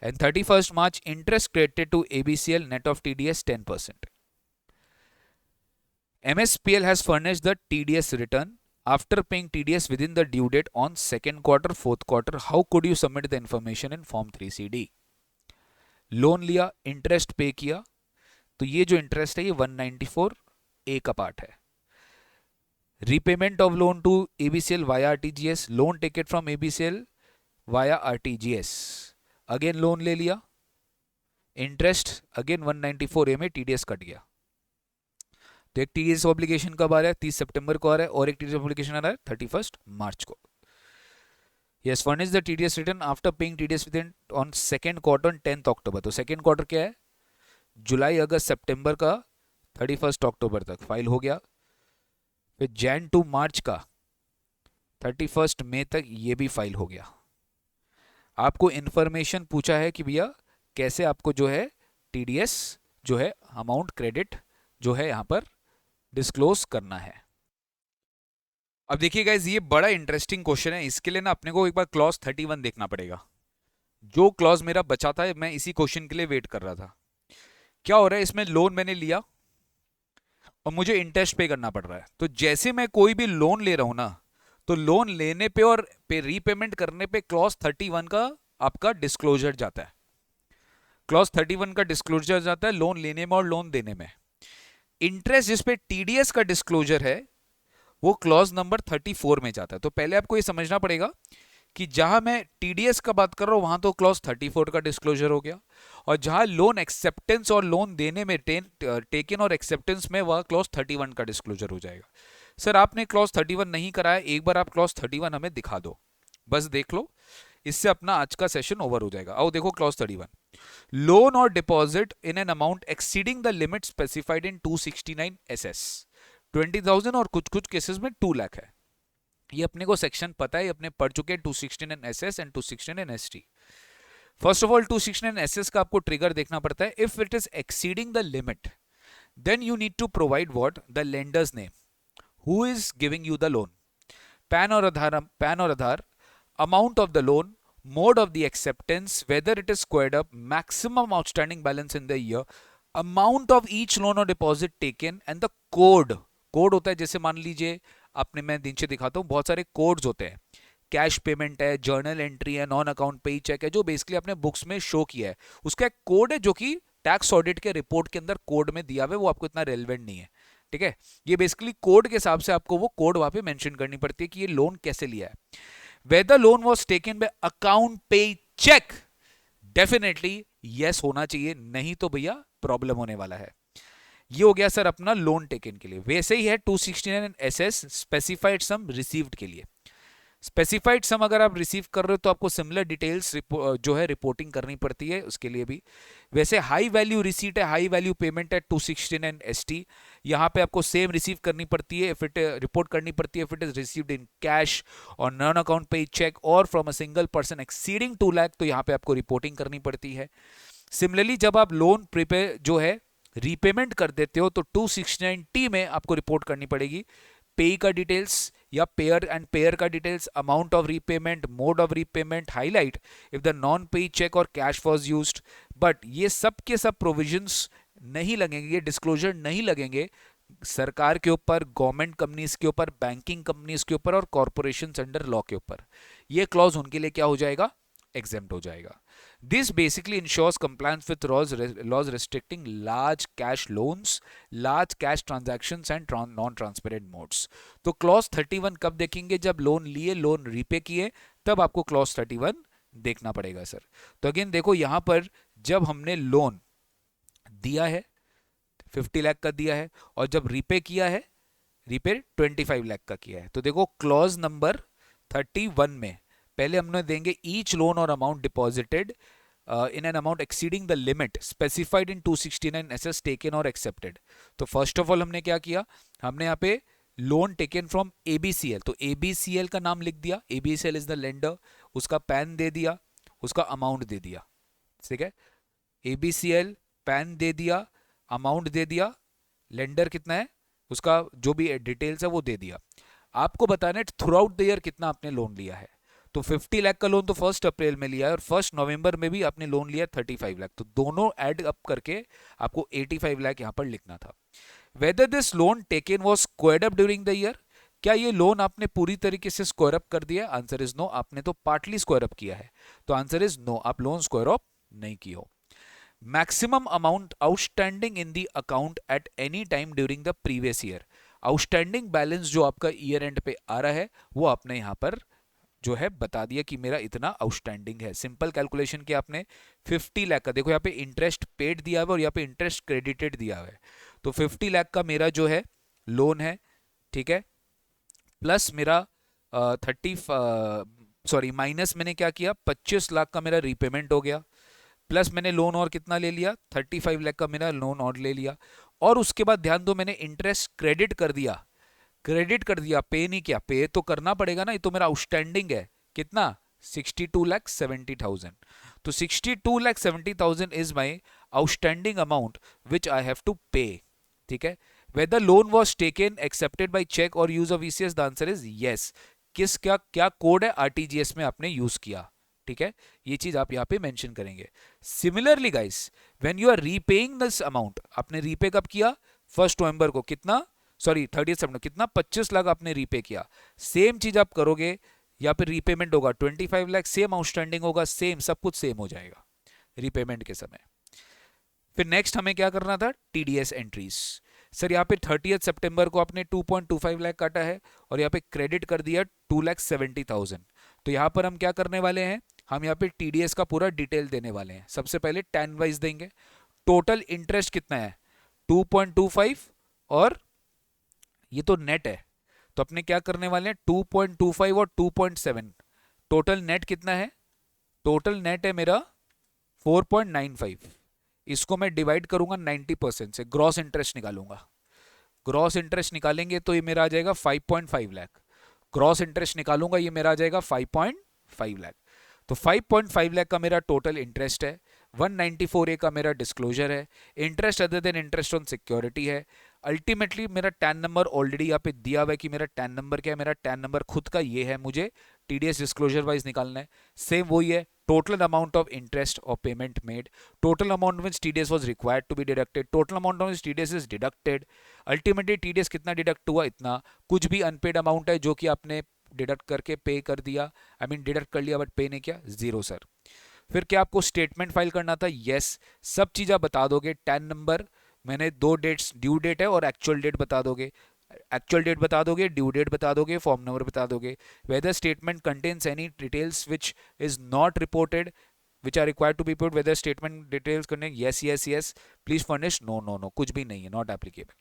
[SPEAKER 1] And 31st March interest credited to ABCL net of TDS 10%. MSPL has furnished the TDS return after paying TDS within the due date on second quarter, fourth quarter. How could you submit the information in Form 3CD? Loan लिया, इंटरेस्ट पे किया, तो ये जो इंटरेस्ट है ये 194A का पार्ट है। Repayment of loan to ABCL via RTGS, loan taken from ABCL via RTGS, again loan ले लिया, इंटरेस्ट अगेन 194A में टीडीएस कट गया। तो एक टीडीएस ऑब्लिगेशन कब आ रहा है? 30 सितंबर को आ रहा है, और एक टीडीएस ऑब्लिगेशन आ रहा है 31 मार्च को। Yes, furnish the TDS return after paying TDS within on second quarter 10 अक्टूबर। तो सेकंड क्वार्टर क्या है? जुलाई अगस्त सितंबर का 31 अक्टूबर तक फाइल हो गया, फिर जैन टू मार्च का 31 मई तक ये भी फाइल हो गया। आपको इंफॉर्मेशन पूछा है कि भैया कैसे आपको जो है टीडीएस जो है अमाउंट क्रेडिट जो है यहां पर डिस्क्लोज करना है। अब देखिए गाइस ये बड़ा इंटरेस्टिंग क्वेश्चन है, इसके लिए ना अपने को एक बार क्लॉज 31 देखना पड़ेगा। जो क्लॉज मेरा बचा था मैं इसी क्वेश्चन के लिए वेट कर रहा था। क्या हो रहा है इसमें, लोन मैंने लिया और मुझे इंटरेस्ट पे करना पड़ रहा है, तो जैसे मैं कोई भी लोन ले रहा हूं ना, तो लोन लेने पे और पे रीपेमेंट करने पे क्लॉज 31 का आपका डिस्क्लोजर जाता है। क्लॉज 31 का डिस्क्लोजर जाता है लोन लेने में और लोन देने में। इंटरेस्ट जिस पे टीडीएस का डिस्क्लोजर है वो क्लॉज नंबर 34 में जाता है। तो पहले आपको ये समझना पड़ेगा कि जहां मैं टीडीएस का बात कर रहा हूं वहां तो क्लॉज 34 का डिस्क्लोजर हो गया, और जहां लोन एक्सेप्टेंस और लोन देने में टेकन और एक्सेप्टेंस में वह क्लॉज 31 का डिस्क्लोजर हो जाएगा। सर आपने क्लॉज 31 नहीं कराया, एक बार आप क्लॉज 31 हमें दिखा दो, बस देख लो, इससे अपना आज का सेशन ओवर हो जाएगा। आओ देखो क्लॉज 31, लोन और deposit in an amount exceeding the limit specified in 269 SS 20,000 और कुछ कुछ केसेस में 2 लाख है। ये अपने को सेक्शन पता है, अपने पढ़ चुके हैं 269 SS and 269 ST। First of all 269 SS का आपको ट्रिगर देखना पड़ता है। If it is exceeding the limit then you need to provide what, the lender's name, who is giving you the loan, PAN और Aadhaar, amount of the loan, mode of the acceptance, whether it is squared up, maximum outstanding balance in the year, amount of each loan or deposit taken, and the code होता है, जैसे मान लीजिए आपने, मैं नीचे दिखाता हूँ, बहुत सारे कोड्स होते हैं, कैश पेमेंट है, जर्नल एंट्री है, नॉन अकाउंट पे चेक है, जो बेसिकली आपने बुक्स में शो किया है, उसका एक कोड है जो कि टैक्स ऑडिट के रिपोर्ट के अंदर कोड में दिया हुआ है, वो आपको इतना रेलेवेंट नहीं है। ठीक है, ये बेसिकली कोड के हिसाब से आपको वो कोड वहां पे मेंशन करनी पड़ती है कि ये लोन कैसे लिया है। Whether loan was taken by account pay check, definitely yes होना चाहिए, नहीं तो भैया प्रॉब्लम होने वाला है। ये हो गया सर अपना लोन टेकन के लिए। वैसे ही है 269 SS स्पेसिफाइड सम रिसीव्ड के लिए। स्पेसिफाइड सम अगर आप रिसीव कर रहे हो तो आपको सिमिलर डिटेल्स जो है रिपोर्टिंग करनी पड़ती है उसके लिए भी। वैसे हाई वैल्यू रिसीट है, हाई वैल्यू पेमेंट है 269 ST, यहाँ पे आपको सेम रिसीव करनी पड़ती है, इफ इट रिपोर्ट करनी पड़ती है, if it is received in cash और नॉन अकाउंट पे चेक और from a single person exceeding 2 lakh, तो यहाँ पे आपको रिपोर्टिंग करनी पड़ती है। सिमिलरली जब आप लोन प्रिपेयर जो है रीपेमेंट कर देते हो तो 269T में आपको रिपोर्ट करनी पड़ेगी पे का डिटेल्स या पेयर एंड पेयर का details, amount of repayment, mode of repayment, highlight if the non पे चेक और कैश वाज यूज्ड। बट ये सब के सब प्रोविजंस नहीं लगेंगे, ये डिस्क्लोजर नहीं लगेंगे सरकार के ऊपर, गवर्नमेंट कंपनीज के ऊपर, बैंकिंग कंपनीज के ऊपर और कॉर्पोरेशन अंडर लॉ के ऊपर। ये क्लॉज उनके लिए क्या हो जाएगा, एग्जेम्प्ट हो जाएगा। This basically ensures compliance with laws restricting large cash loans, large cash transactions and non-transparent modes. तो क्लॉज 31 कब देखेंगे, जब लोन लिए, लोन रीपे किए, तब आपको क्लॉज 31 देखना पड़ेगा सर। तो अगेन देखो यहां पर जब हमने लोन दिया है 50 लाख का दिया है और जब रीपे किया है, रीपे 25 लाख का किया है, तो देखो क्लॉज नंबर 31 में पहले हमने देंगे ईच लोन और amount deposited in an amount exceeding the limit specified in 269 SS taken or accepted। तो फर्स्ट ऑफ ऑल हमने क्या किया, हमने यहाँ पे लोन टेकन फ्रॉम ABCL, तो ABCL का नाम लिख दिया, ABCL इज द लेंडर, उसका पैन दे दिया, उसका अमाउंट दे दिया, ठीक है, ABCL पैन दे दिया, अमाउंट दे दिया, लेंडर कितना है उसका जो भी डिटेल्स है वो दे दिया। आपको बताना है थ्रू आउट द ईयर कितना आपने लोन लिया है। तो 50 लाख का लोन तो 1 अप्रैल में लिया है और 1 नवंबर में भी आपने लोन लिया 35 लाख, तो दोनों ऐड अप करके आपको 85 लाख यहां पर लिखना था। Whether this loan taken was squared up during the year, क्या ये लोन आपने पूरी तरीके से स्क्वायर अप कर दिया, आंसर इज नो, आपने तो पार्टली स्क्वायर अप किया है, तो आंसर इज नो, आप लोन स्क्वायर अप नहीं किए हो। Maximum amount outstanding in the account at any time during the previous year, outstanding balance जो आपका ईयर एंड पे आ रहा है वो आपने यहां पर जो है बता दिया कि मेरा इतना आउटस्टैंडिंग है। सिंपल कैलकुलेशन किया आपने 50 लाख का, देखो यहाँ पे इंटरेस्ट पेड दिया हुआ और यहाँ पे इंटरेस्ट क्रेडिटेड दिया हुआ है, तो 50 लाख का मेरा जो है लोन है, ठीक है, प्लस मेरा 30 सॉरी माइनस मैंने क्या किया 25 लाख का मेरा रीपेमेंट हो गया, प्लस मैंने लोन और कितना ले लिया 35 लाख का मेरा लोन और ले लिया, और उसके बाद ध्यान दो मैंने इंटरेस्ट क्रेडिट कर दिया, क्रेडिट कर दिया, पे नहीं किया, पे तो करना पड़ेगा ना, ये तो मेरा आउटस्टैंडिंग है कितना 62,70,000, तो 62,70,000 is my outstanding amount which I have to pay, ठीक है। Whether loan was taken accepted by cheque और use of ECS, the answer is yes, किस क्या क्या कोड है RTGS में आपने यूज किया, ठीक है, ये चीज आप यहाँ पे मेंशन करेंगे। Similarly guys when you are repaying this amount, आपने रीपे कब किया 1 नवंबर को, कितना सॉरी 30 सितंबर कितना 25 लाख आपने रीपे किया, सेम चीज आप करोगे, या फिर रीपेमेंट होगा 25 लाख, सेम आउटस्टैंडिंग होगा, सेम सब कुछ सेम हो जाएगा रीपेमेंट के समय। फिर नेक्स्ट हमें क्या करना था, TDS एंट्रीज। सर यहाँ पे 30 सितंबर को आपने 2.25 लाख काटा है और यहाँ पे क्रेडिट कर दिया 2,70,000, तो यहाँ पर हम क्या करने वाले हैं, हम यहाँ पे TDS का पूरा डिटेल देने वाले हैं। सबसे पहले 10 वाइज देंगे, टोटल इंटरेस्ट कितना है 2.25 और ये तो नेट है, तो अपने क्या करने वाले हैं 2.25 और 2.7, टोटल नेट कितना है, टोटल नेट है मेरा 4.95, इसको मैं डिवाइड करूंगा 90% से, ग्रॉस इंटरेस्ट निकालूंगा, ग्रॉस इंटरेस्ट निकालेंगे तो ये मेरा आ जाएगा 5.5 लाख, ग्रॉस इंटरेस्ट निकालूंगा ये मेरा आ जाएगा 5.5 लाख, तो 5.5 लाख का मेरा टोटल इंटरेस्ट है, 194A का मेरा डिस्क्लोजर है, interest other than interest on security है। अल्टीमेटली मेरा टैन नंबर ऑलरेडी यहाँ पे दिया हुआ है कि मेरा टैन नंबर क्या है, मेरा टैन नंबर खुद का ये है, मुझे TDS डिस्क्लोजर वाइज निकालना है, सेम वही है, टोटल अमाउंट ऑफ इंटरेस्ट और payment made, total amount which TDS was required to be deducted, total amount of TDS is deducted, ultimately TDS कितना डिडक्ट हुआ इतना, कुछ भी अनपेड अमाउंट है जो कि आपने डिडक्ट करके पे कर दिया, आई मीन डिडक्ट कर लिया बट पे नहीं किया, जीरो सर। फिर क्या आपको स्टेटमेंट फाइल करना था, यस, सब चीज आप बता दोगे, टैन नंबर मैंने 2 डेट्स, ड्यू डेट है और एक्चुअल डेट बता दोगे, एक्चुअल डेट बता दोगे, ड्यू डेट बता दोगे, फॉर्म नंबर बता दोगे, whether statement contains any details which is not reported which are required to be put, whether statement details करने yes yes yes, please furnish no no no, कुछ भी नहीं है, नॉट एप्लीकेबल।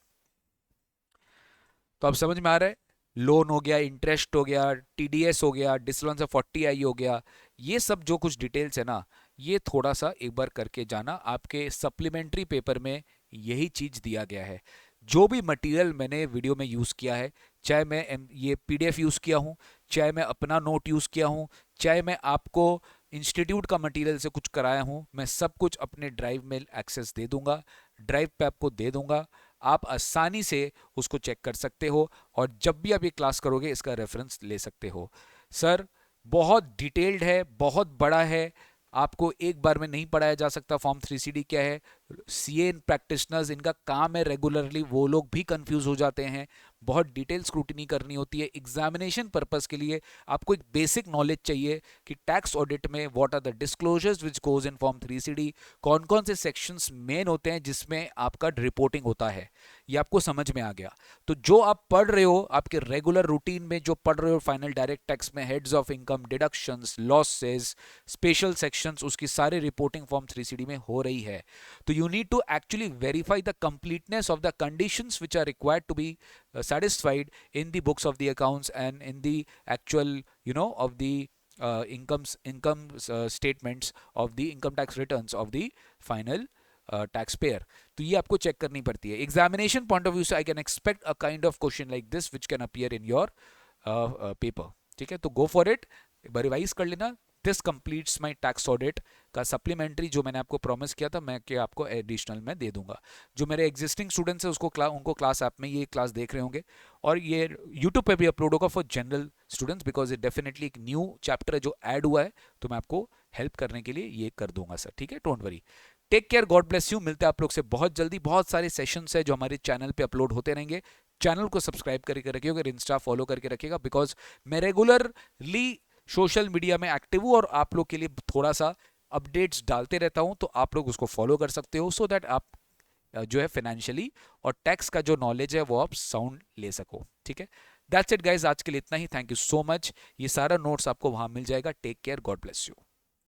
[SPEAKER 1] तो अब समझ में आ रहा है, लोन हो गया, इंटरेस्ट हो गया, टीडीएस हो गया, डिसलोन से 40i हो गया, ये सब जो कुछ डिटेल्स है ना, ये थोड़ा सा एक बार करके जाना। आपके सप्लीमेंट्री पेपर में यही चीज दिया गया है। जो भी मटेरियल मैंने वीडियो में यूज किया है, चाहे मैं ये पीडीएफ यूज किया हूँ, चाहे मैं अपना नोट यूज किया हूँ, चाहे मैं आपको इंस्टीट्यूट का मटेरियल से कुछ कराया हूँ, मैं सब कुछ अपने ड्राइव में एक्सेस दे दूंगा, ड्राइव पे आपको दे दूंगा। आप आसानी से उसको चेक कर सकते हो और जब भी आप ये क्लास करोगे इसका रेफरेंस ले सकते हो। सर बहुत डिटेल्ड है, बहुत बड़ा है, आपको एक बार में नहीं पढ़ाया जा सकता फॉर्म 3CD क्या है। सीए प्रैक्टिशनर्स, इनका काम है रेगुलरली, वो लोग भी कंफ्यूज हो जाते हैं, बहुत डिटेल स्क्रूटनी करनी होती है। एग्जामिनेशन पर्पस के लिए आपको एक बेसिक नॉलेज चाहिए कि टैक्स ऑडिट में what are the disclosures which goes in form 3CD, कौन कौन से सेक्शंस मेन होते हैं जिसमें आपका रिपोर्टिंग होता है, ये आपको समझ में आ गया। तो जो आप पढ़ रहे हो, आपके रेगुलर रूटीन में जो पढ़ रहे हो फाइनल डायरेक्ट टैक्स में, heads of income, deductions, losses, special sections, उसकी सारी रिपोर्टिंग फॉर्म 3CD में हो रही है। तो you need to actually verify the completeness of the conditions which are required to be satisfied in the books of the accounts and in the actual, of the income statements of the income tax returns of the final tax payer. तो ये आपको चेक करनी पड़ती है। एग्जामिनेशन पॉइंट ऑफ व्यू से I can expect a kind of question like this which can appear in your paper. ठीक है, तो गो फॉर इट, एक बार रिवाइज कर लेना। This completes my tax audit का सप्लीमेंट्री जो मैंने आपको प्रॉमिस किया था, मैं कि आपको एडिशनल में दे दूंगा। जो मेरे एग्जिस्टिंग स्टूडेंट्स हैं उनको क्लास ऐप में ये क्लास देख रहे होंगे, और ये यूट्यूब पे भी अपलोड होगा फॉर जनरल स्टूडेंट्स, बिकॉज ये डेफिनेटली एक न्यू चैप्टर है जो ऐड हुआ है, तो मैं आपको हेल्प करने के लिए ये कर दूंगा सर। ठीक है, don't worry, take care, God bless you. मिलते हैं आप लोग से बहुत जल्दी। बहुत सारे सेशंस है जो हमारे चैनल पे अपलोड होते रहेंगे। चैनल को सब्सक्राइब करके रखिएगा, इंस्टा फॉलो करके रखिएगा, बिकॉज मैं रेगुलरली सोशल मीडिया में एक्टिव हूँ और आप लोग के लिए थोड़ा सा अपडेट्स डालते रहता हूँ, तो आप लोग उसको फॉलो कर सकते हो, सो दैट आप जो है फाइनेंशियली और टैक्स का जो नॉलेज है वो आप साउंड ले सको। ठीक है, दैट्स इट गाइज, आज के लिए इतना ही। Thank you so much. ये सारा नोट्स आपको वहां मिल जाएगा। Take care, God bless you.